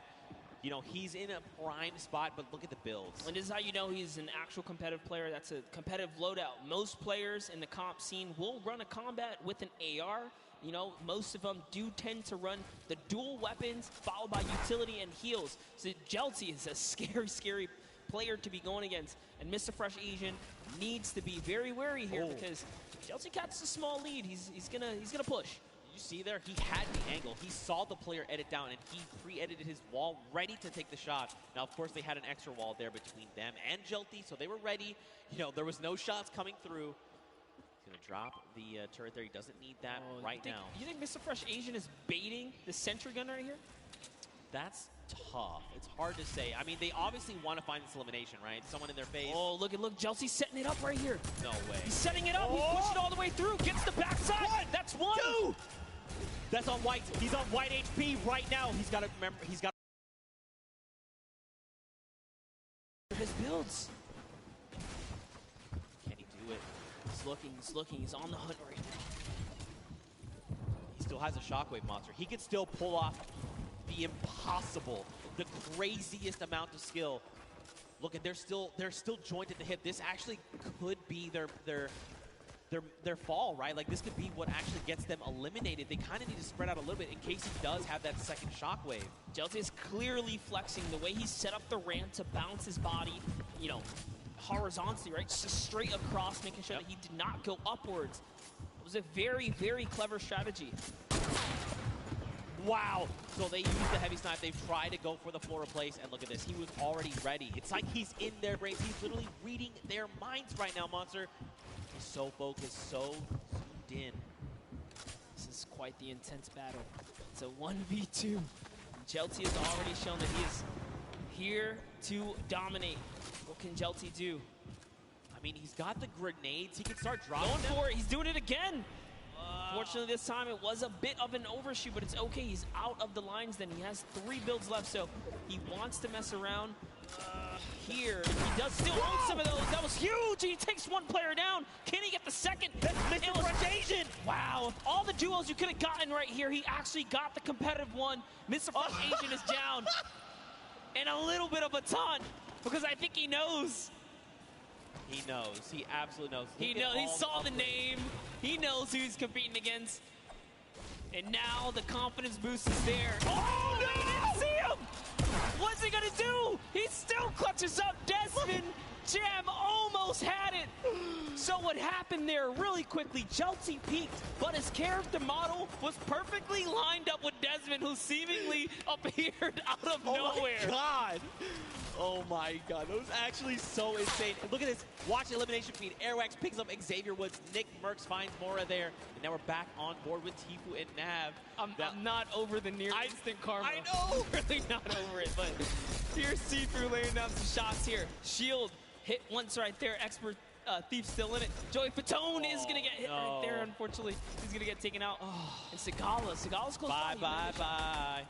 You know, he's in a prime spot, but look at the builds. And this is how you know he's an actual competitive player. That's a competitive loadout. Most players in the comp scene will run a combat with an AR. You know, most of them do tend to run the dual weapons, followed by utility and heals. So Jelty is a scary, scary player to be going against. And Mr. Fresh Asian needs to be very wary here because Jelty catches a small lead. He's gonna push. You see there, he had the angle. He saw the player edit down, and he pre-edited his wall, ready to take the shot. Now, of course, they had an extra wall there between them and Jelty, so they were ready. You know, there was no shots coming through. He's going to drop the turret there. He doesn't need that now. You think Mr. Fresh Asian is baiting the sentry gun right here? That's tough. It's hard to say. I mean, they obviously want to find this elimination, right? Someone in their face. Oh, look, Jelty's setting it up right here. No way. He's setting it up. He's pushing all the way through. Gets the backside. That's one. Two. That's on white. He's on white HP right now. He's got to remember. He's got his builds. Can he do it? He's looking. He's on the hunt right now. He still has a shockwave monster. He could still pull off the impossible, the craziest amount of skill. Look, they're still jointed to hit. This actually could be their fall, right? Like, this could be what actually gets them eliminated. They kind of need to spread out a little bit in case he does have that second shockwave. Jelty is clearly flexing the way he set up the ramp to bounce his body, you know, horizontally, right? Just straight across, making sure that he did not go upwards. It was a very, very clever strategy. Wow. So they used the heavy snipe. They've tried to go for the floor replace, and look at this. He was already ready. It's like he's in their brains. He's literally reading their minds right now, Monster. He's so focused, so zoomed in. This is quite the intense battle. It's a 1v2. Jelty has already shown that he is here to dominate. What can Jelty do? I mean, he's got the grenades. He can start dropping Going them. for it. He's doing it again. Fortunately, this time it was a bit of an overshoot, but it's okay. He's out of the lines then. He has 3 builds left, so he wants to mess around here. He does still own some of those. That was huge. He takes one player down. Can he get the second? Mr. Fresh Asian. Wow. All the duos you could have gotten right here, he actually got the competitive one. Mr. Fresh Asian is down. And a little bit of a taunt, because I think he knows. He knows. He absolutely knows. He knows. He saw the name. He knows who he's competing against. And now the confidence boost is there. Oh, no! He didn't see him! What's he gonna do? He still clutches up. Desmond Jam almost had it. So what happened there really quickly, Jelty peaked, but his character model was perfectly lined up with Desmond, who seemingly appeared out of nowhere. Oh my God. Oh my God, that was actually so insane. And look at this, watch elimination feed. Airwax picks up Xavier Woods, Nick Merckx finds Mora there, and now we're back on board with Tfue and Nav. I'm not over the near instant karma. I know! Really not over it, but here's Tfue laying down some shots here. Shield hit once right there, Expert Thief still in it. Joey Fatone is gonna get hit right there, unfortunately. He's gonna get taken out. And Sagala's close by. Bye.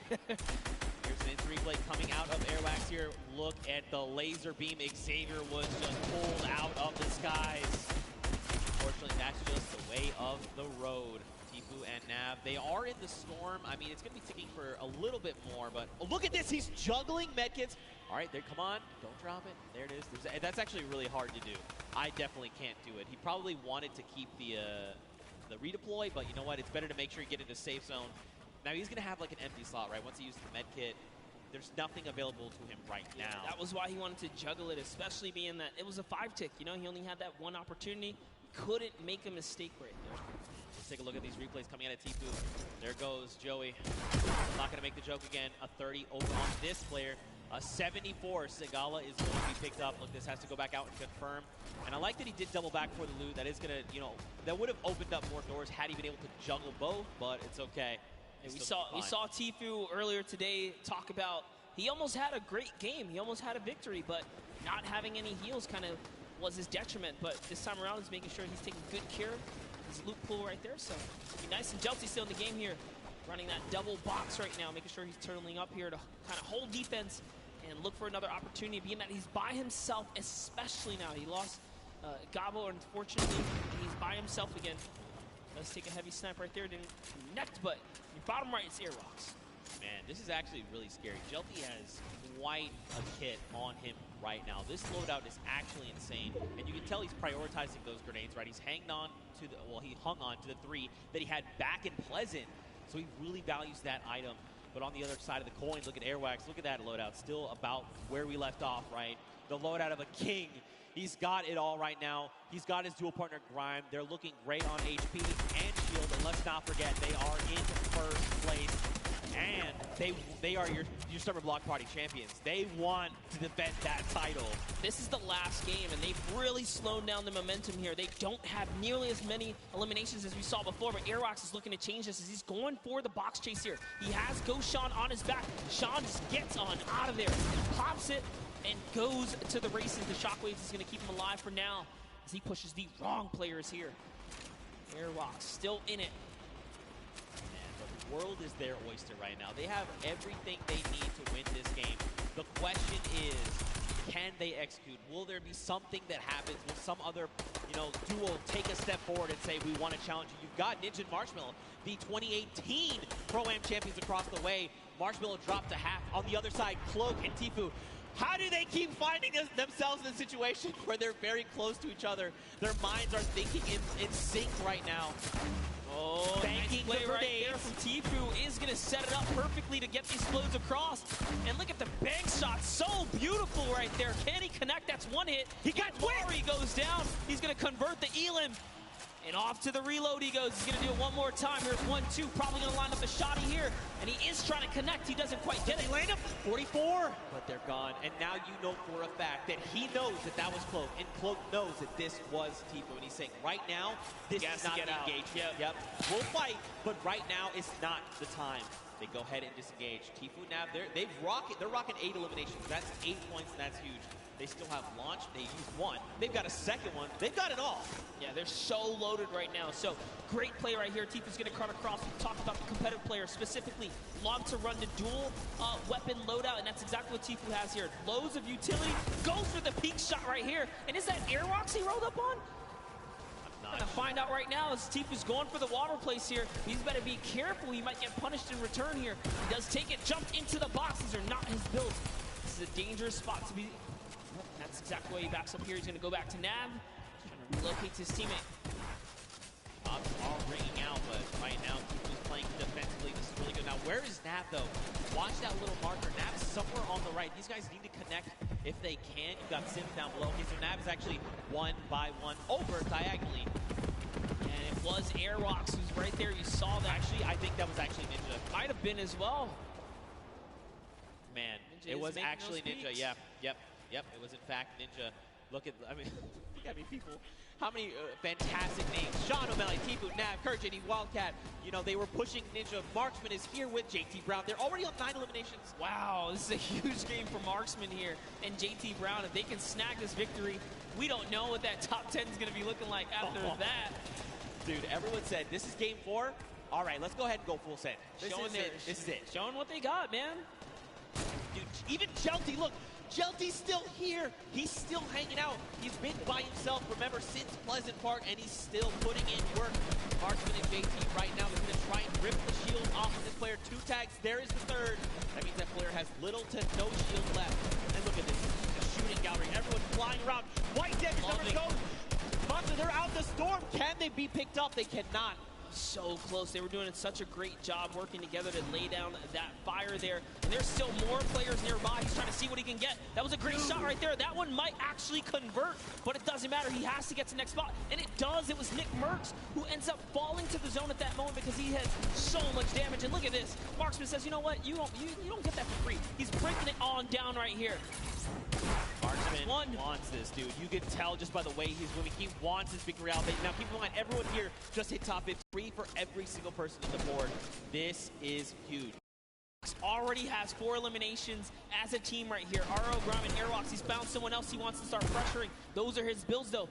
Here's an instant replay coming out of Airwax here. Look at the laser beam Xavier Woods just pulled out of the skies. Unfortunately, that's just the way of the road. Tfue and Nav Nav. They are in the storm. I mean, it's going to be ticking for a little bit more, but oh, look at this. He's juggling medkits. All right, there, come on. Don't drop it. There it is. That's actually really hard to do. I definitely can't do it. He probably wanted to keep the redeploy, but you know what? It's better to make sure you get into safe zone. Now, he's going to have like an empty slot, right? Once he uses the medkit, there's nothing available to him right now. That was why he wanted to juggle it, especially being that it was a 5-tick. You know, he only had that one opportunity. Couldn't make a mistake right there. Let's take a look at these replays coming out of Tifu. There goes Joey. Not going to make the joke again. A 30 over on this player. A 74. Sigala is going to be picked up. Look, this has to go back out and confirm. And I like that he did double back for the loot. That is going to, you know, that would have opened up more doors had he been able to juggle both, but it's okay. We saw Tifu earlier today talk about he almost had a great game. He almost had a victory, but not having any heals kind of was his detriment. But this time around, he's making sure he's taking good care of his loot pool right there. So it'll be nice. And Jelty's still in the game here, running that double box right now, making sure he's turning up here to kind of hold defense and look for another opportunity, being that he's by himself, especially now. He lost Gabo, unfortunately, and he's by himself again. Let's take a heavy snipe right there. Didn't connect, but your bottom right is air rocks. Man, this is actually really scary. Jelty has quite a kit on him right now. This loadout is actually insane, and you can tell he's prioritizing those grenades, right? He's hanging on to the, well, he hung on to the 3 that he had back in Pleasant, so he really values that item. But on the other side of the coin, look at Airwax. Look at that loadout. Still about where we left off, right? The loadout of a king. He's got it all right now. He's got his dual partner Grime. They're looking great on HP and shield. And let's not forget, they are in first place. And they are your summer block party champions. They want to defend that title. This is the last game, and they've really slowed down the momentum here. They don't have nearly as many eliminations as we saw before, but Airrox is looking to change this as he's going for the box chase here. He has Ghost Sean on his back. Sean just gets on out of there, pops it, and goes to the races. The Shockwaves is going to keep him alive for now as he pushes the wrong players here. Airrox still in it. World is their oyster right now. They have everything they need to win this game. The question is, can they execute? Will there be something that happens? Will some other, duo take a step forward and say, we want to challenge you? You've got Ninja and Marshmallow, the 2018 Pro-Am champions across the way. Marshmallow dropped to half. On the other side, Cloak and Tifu. How do they keep finding themselves in a situation where they're very close to each other? Their minds are thinking in sync right now. Oh, nice play right there from Tifu is going to set it up perfectly to get these flows across. And look at the bank shot. So beautiful right there. Can he connect? That's one hit. He got Mari goes down. He's going to convert the Elim. And off to the reload he goes. He's going to do it one more time. Here's 1-2. Probably going to line up a shotty here. And he is trying to connect. He doesn't quite get it. Land him. 44. But they're gone. And now you know for a fact that he knows that was Cloak. And Cloak knows that this was Tifu. And he's saying, right now, this is not the engagement. Yep. We'll fight, but right now is not the time. They go ahead and disengage. Tifu now, they're rocking 8 eliminations. That's 8 points, and that's huge. They still have launch. They used 1. They've got a second one. They've got it all. Yeah, they're so loaded right now. So great play right here. Tifu's going to cut across. We talked about the competitive player specifically. Love to run the dual weapon loadout, and that's exactly what Tifu has here. Loads of utility. Goes for the peak shot right here. And is that Airrocks he rolled up on? We're gonna find out right now as Tifu's going for the water place here. He's better be careful. He might get punished in return here. He does take it, jumped into the box. These are not his builds. This is a dangerous spot to be. That's exactly why he backs up here. He's gonna go back to Nav, trying to relocate his teammate. Shots are ringing out, but right now Tifu's playing defensively. This is really good. Now, where is Nav though? Watch that little marker. Nav is somewhere on the right. These guys need to connect if they can. You've got Sims down below. Okay, so Nav is actually 1 by 1 over diagonally. And it was Airrocks who's right there. You saw that. Actually, I think that was actually Ninja. Might have been as well. Man, Ninja it was actually Ninja. Yeah, yep. It was in fact Ninja. Look at people. How many fantastic names. Sean O'Malley, Tifu, Nav, Kurt, JD, Wildcat. They were pushing Ninja. Marksman is here with JT Brown. They're already on 9 eliminations. Wow, this is a huge game for Marksman here. And JT Brown, if they can snag this victory, we don't know what that top 10 is going to be looking like after that. Dude, everyone said, this is game 4. All right, let's go ahead and go full send. This is it. Showing what they got, man. Dude, even Jelty, look. Jelty's still here. He's still hanging out. He's been by himself, remember, since Pleasant Park, and he's still putting in work. Marksman and JT right now is going to try and 2 tags. There is the third. That means that player has little to no shield left. And look at this. The shooting gallery. Everyone flying around. White damage number goes. Monster, they're out the storm. Can they be picked up? They cannot. So close. They were doing such a great job working together to lay down that fire there. And there's still more players nearby. He's trying to see what he can get. That was a great shot right there. That one might actually convert, but it doesn't matter. He has to get to the next spot. And it does. It was Nick Merckx who ends up falling to the zone at that moment because he has so much damage. And look at this. Marksman says, you know what? You don't get that for free. He's breaking it on down right here. Marksman wants this, dude. You can tell just by the way he's moving. He wants this big Real bait. Now, keep in mind, everyone here just hit top 3 for every single person on the board. This is huge. Already has 4 eliminations as a team right here. RO, Grom, and Airwalks. He's found someone else he wants to start pressuring. Those are his builds, though.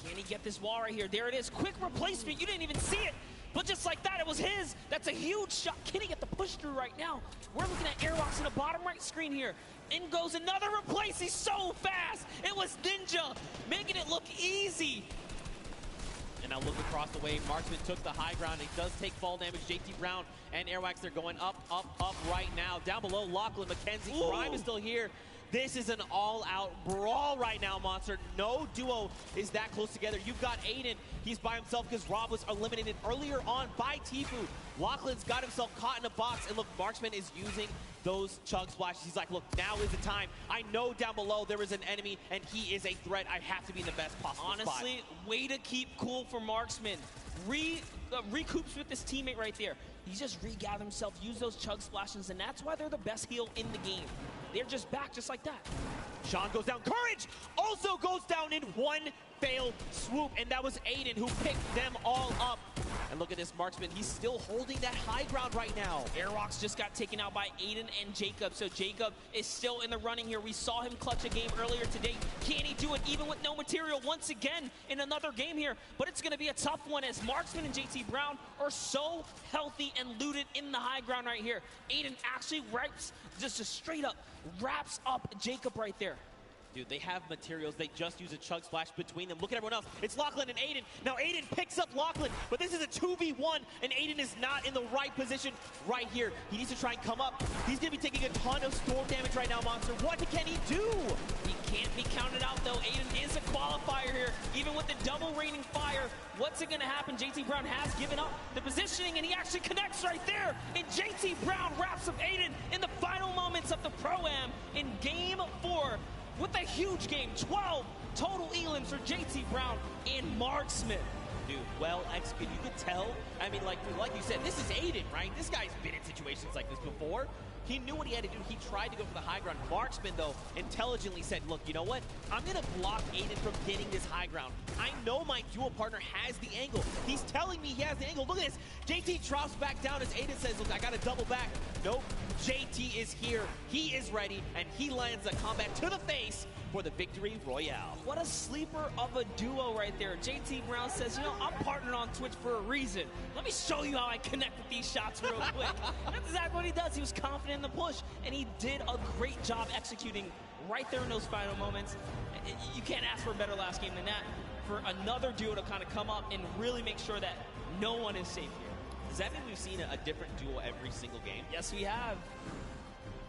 Can he get this wall right here? There it is. Quick replacement. You didn't even see it. But just like that, it was his. That's a huge shot. Can he get the push through right now? We're looking at Airwalks in the bottom right screen here. In goes another replace. He's so fast. It was Ninja making it look easy. And now look across the way. Marksman took the high ground. He does take fall damage. JT Brown and Airwax, they're going up, up, up right now. Down below, Lachlan, McKenzie, Grime is still here. This is an all-out brawl right now, Monster. No duo is that close together. You've got Aiden. He's by himself because Rob was eliminated earlier on by Tifu. Lachlan's got himself caught in a box. And look, Marksman is using those chug splashes. He's like, look, now is the time. I know down below there is an enemy, and he is a threat. I have to be in the best possible spot. Honestly, way to keep cool for Marksman. Recoups with this teammate right there. He just regathered himself, used those chug splashes, and that's why they're the best heal in the game. They're just back just like that. Sean goes down. Courage also goes down in one failed swoop, and that was Aiden who picked them all up. And look at this Marksman. He's still holding that high ground right now. Airwalks just got taken out by Aiden and Jacob, so Jacob is still in the running here. We saw him clutch a game earlier today. Can he do it even with no material once again in another game here? But it's going to be a tough one as Marksman and JT Brown are so healthy and looted in the high ground right here. Aiden actually just straight up wraps up Jacob right there. Dude, they have materials. They just use a chug splash between them. Look at everyone else. It's Lachlan and Aiden. Now Aiden picks up Lachlan, but this is a 2v1, and Aiden is not in the right position right here. He needs to try and come up. He's going to be taking a ton of storm damage right now, Monster. What can he do? He can't be counted out, though. Aiden is a qualifier here, even with the double raining fire. What's it going to happen? JT Brown has given up the positioning, and he actually connects right there. And JT Brown wraps up Aiden in the final moments of the Pro-Am in Game 4. With a huge game, 12 total elims for JT Brown and Marksman. Dude, well executed. You could tell. I mean, like you said, this is Aiden, right? This guy's been in situations like this before. He knew what he had to do. He tried to go for the high ground. Marksman, though, intelligently said, look, you know what? I'm going to block Aiden from getting this high ground. I know my dual partner has the angle. He's telling me he has the angle. Look at this. JT drops back down as Aiden says, look, I got to double back. Nope. JT is here. He is ready, and he lands a combat to the face for the victory royale. What a sleeper of a duo right there. JT Brown says, you know, I'm partnered on Twitch for a reason. Let me show you how I connect with these shots real quick. That's exactly what he does. He was confident in the push, and he did a great job executing right there in those final moments. You can't ask for a better last game than that for another duo to kind of come up and really make sure that no one is safe here. Does that mean we've seen a different duo every single game? Yes, we have.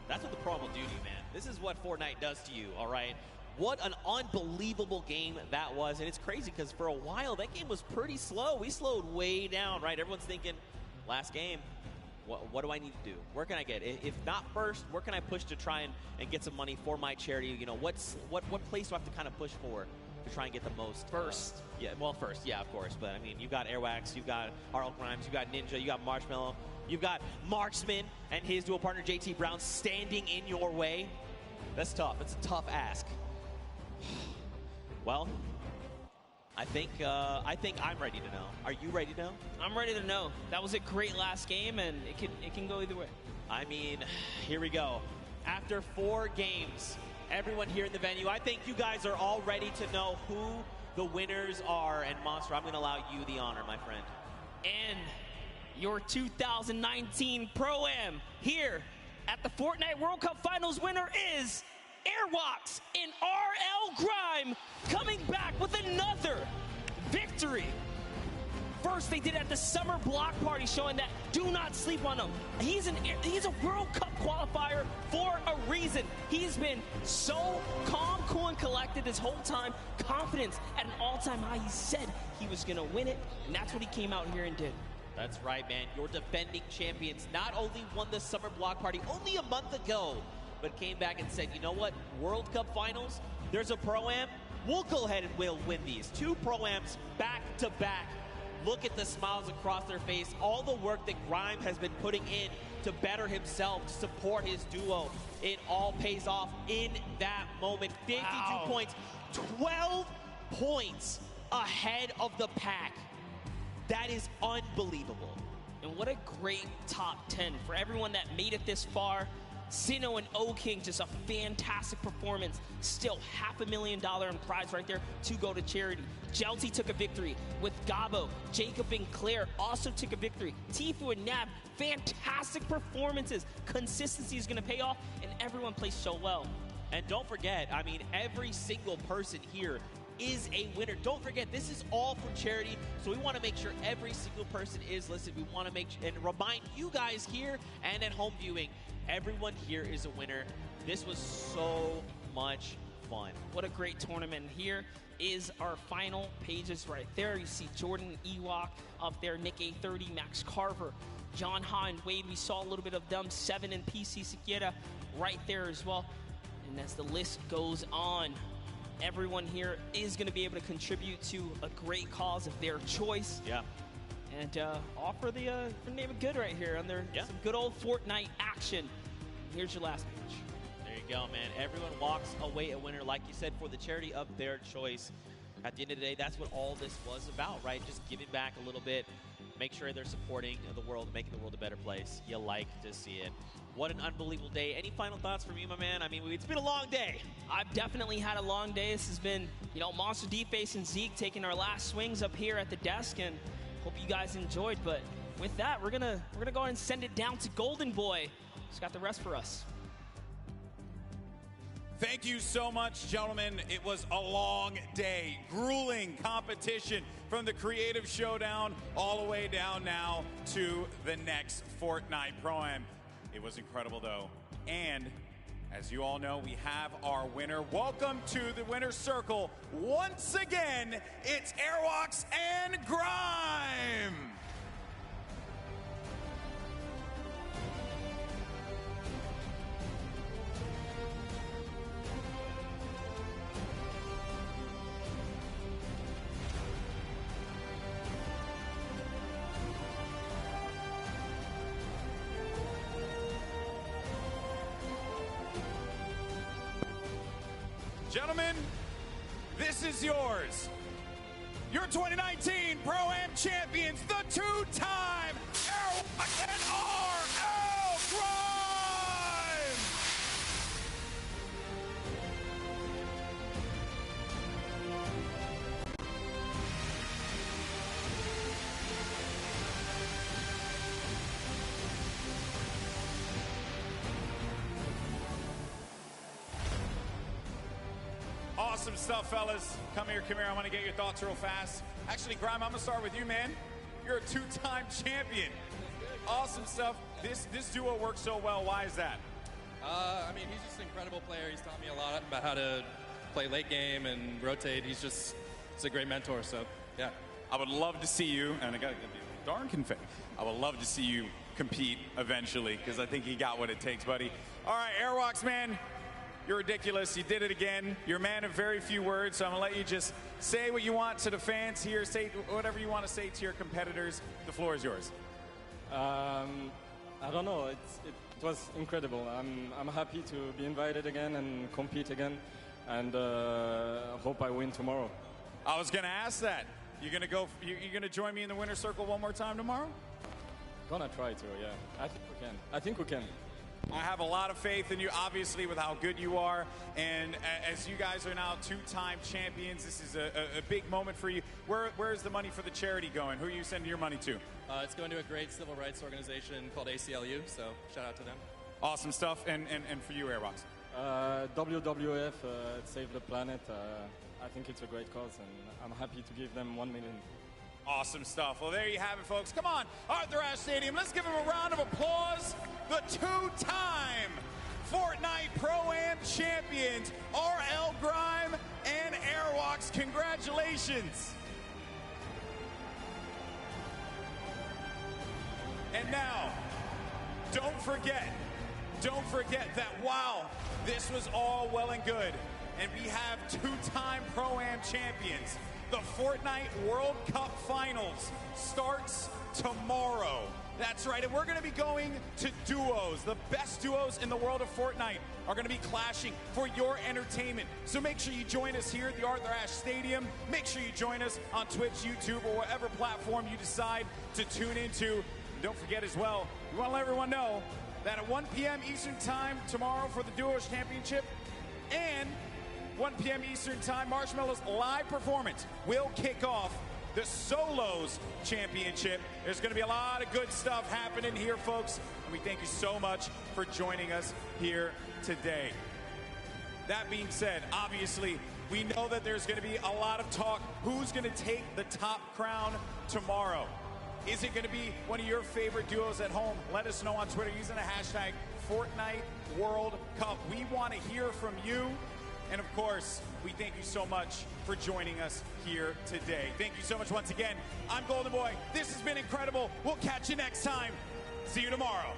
That's what the Pro will do to you, man. This is what Fortnite does to you, all right? What an unbelievable game that was. And it's crazy because for a while, that game was pretty slow. We slowed way down, right? Everyone's thinking, last game, what do I need to do? Where can I get? If not first, where can I push to try and get some money for my charity? You know, what place do I have to kind of push for to try and get the most? First. Yeah, well, first, yeah, of course. But, I mean, you've got Airwax, you've got RL Grimes, you've got Ninja, you got Marshmallow, you've got Marksman and his dual partner JT Brown standing in your way. That's tough. It's a tough ask. Well, I think I'm ready to know. Are you ready to know? I'm ready to know. That was a great last game, and it can go either way. I mean, here we go. After 4 games, everyone here in the venue, I think you guys are all ready to know who the winners are. And Monster, I'm going to allow you the honor, my friend. And your 2019 Pro-Am here at the Fortnite World Cup Finals winner is Airwalks and RL Grime, coming back with another victory First, they did it at the summer block party, showing that do not sleep on him. He's a World Cup qualifier for a reason. He's been so calm, cool, and collected this whole time. Confidence at an all-time high. He said he was going to win it, and that's what he came out here and did. That's right, man. Your defending champions not only won the summer block party only a month ago, but came back and said, you know what? World Cup finals, there's a Pro-Am. We'll go ahead and we'll win these. 2 Pro-Ams back to back. Look at the smiles across their face. All the work that Grime has been putting in to better himself, to support his duo. It all pays off in that moment. 52 points, 12 points ahead of the pack. That is unbelievable. And what a great top 10 for everyone that made it this far. Sinnoh and O-King, just a fantastic performance. Still $500,000 in prize right there to go to charity. Jelty took a victory with Gabo. Jacob and Claire also took a victory. Tfue and Nab, fantastic performances. Consistency is going to pay off, and everyone plays so well. And don't forget, I mean, every single person here is a winner. Don't forget, this is all for charity, so we want to make sure every single person is listed. We want to make sure and remind you guys here and at home viewing, everyone here is a winner. This was so much fun. What a great tournament. Here is our final pages right there. You see Jordan Ewok up there, Nick A30, Max Carver, John Ha and Wade. We saw a little bit of them, 7 and PC Siqueira right there as well. And as the list goes on, everyone here is going to be able to contribute to a great cause of their choice. Yeah. And offer the name of good right here on their some good old Fortnite action. Here's your last page. There you go, man. Everyone walks away a winner, like you said, for the charity of their choice. At the end of the day, that's what all this was about, right? Just giving back a little bit. Make sure they're supporting the world, making the world a better place. You like to see it. What an unbelievable day. Any final thoughts from you, my man? I mean, it's been a long day. I've definitely had a long day. This has been, you know, Monster D-Face and Zeke taking our last swings up here at the desk, and hope you guys enjoyed. But with that, we're gonna go ahead and send it down to Golden Boy. He's got the rest for us. Thank you so much, gentlemen. It was a long day, grueling competition from the Creative Showdown all the way down now to the next Fortnite Pro-Am. It was incredible, though. And as you all know, we have our winner. Welcome to the winner's circle. Once again, it's Airwalks and Grime. Gentlemen, this is yours. Your 2019 Pro-Am champions, the 2-time Airwalks and RL Grime! Awesome stuff, fellas. Come here. I want to get your thoughts real fast. Actually, Grime, I'm going to start with you, man. You're a 2-time champion. Awesome stuff. This duo works so well. Why is that? I mean, he's just an incredible player. He's taught me a lot about how to play late game and rotate. He's a great mentor, so, yeah. I would love to see you, and I got to be darn confetti. I would love to see you compete eventually, because I think you got what it takes, buddy. All right, Airwalks, man. You're ridiculous. You did it again. You're a man of very few words, so I'm going to let you just say what you want to the fans here. Say whatever you want to say to your competitors. The floor is yours. I don't know. It was incredible. I'm happy to be invited again and compete again, and hope I win tomorrow. I was going to ask that. You're going to join me in the winner's circle one more time tomorrow? Gonna try to, yeah. I think we can. I have a lot of faith in you, obviously, with how good you are. And as you guys are now 2-time champions, this is a big moment for you. Where is the money for the charity going? Who are you sending your money to? It's going to a great civil rights organization called ACLU, so shout out to them. Awesome stuff. And for you, Airbox? WWF, Save the Planet. I think it's a great cause, and I'm happy to give them $1 million. Awesome stuff. Well, there you have it, folks. Come on, Arthur Ashe Stadium. Let's give him a round of applause. The two-time Fortnite Pro-Am champions, RL Grime and Airwalks. Congratulations. And now, don't forget that while this was all well and good, and we have two-time Pro-Am champions, the Fortnite World Cup Finals starts tomorrow. That's right, and we're going to be going to duos. The best duos in the world of Fortnite are going to be clashing for your entertainment. So make sure you join us here at the Arthur Ashe Stadium. Make sure you join us on Twitch, YouTube, or whatever platform you decide to tune into. And don't forget as well, we want to let everyone know that at 1 p.m. Eastern Time tomorrow for the Duos Championship and 1 p.m. Eastern Time, Marshmallow's live performance will kick off the Solos Championship. There's going to be a lot of good stuff happening here, folks, and we thank you so much for joining us here today. That being said, obviously, we know that there's going to be a lot of talk. Who's going to take the top crown tomorrow? Is it going to be one of your favorite duos at home? Let us know on Twitter using the hashtag Fortnite World Cup. We want to hear from you. And of course, we thank you so much for joining us here today. Thank you so much once again. I'm Golden Boy. This has been incredible. We'll catch you next time. See you tomorrow.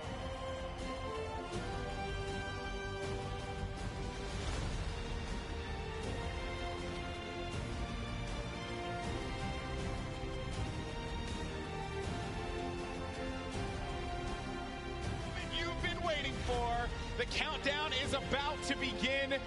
You've been waiting for. The countdown is about to begin.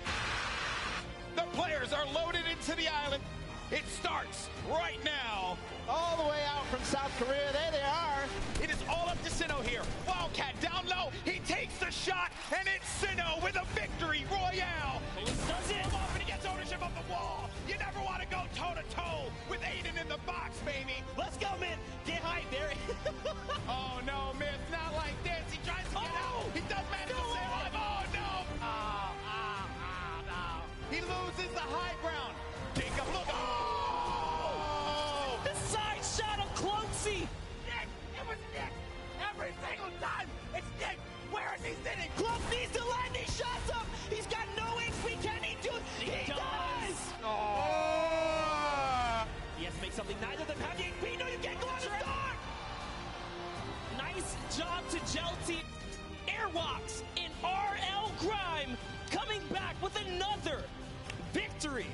The players are loaded into the island. It starts right now. All the way out from South Korea. There they are. It is all up to Sinnoh here. Wildcat down low. He takes the shot, and it's Sinnoh with a victory royale. Does it? Off and he gets ownership of the wall. You never want to go toe-to-toe with Aiden in the box, baby. Let's go, man. Get hype there. Oh, no, Myth. Not like this. He tries to get out. He does manage to stay alive. Oh, no. He loses the high ground. Jacob, look. Oh! The side shot of Cloaksy. Nick, it was Nick. Every single time, it's Nick. Where is he sitting? Cloak needs to land these shots up. He's got no HP. Can he do it? He does. Oh! He has to make something. Neither of them have the HP. No, you can't go on the start. Nice job to Jelty. Airwalks in RL Grime coming back with another victory.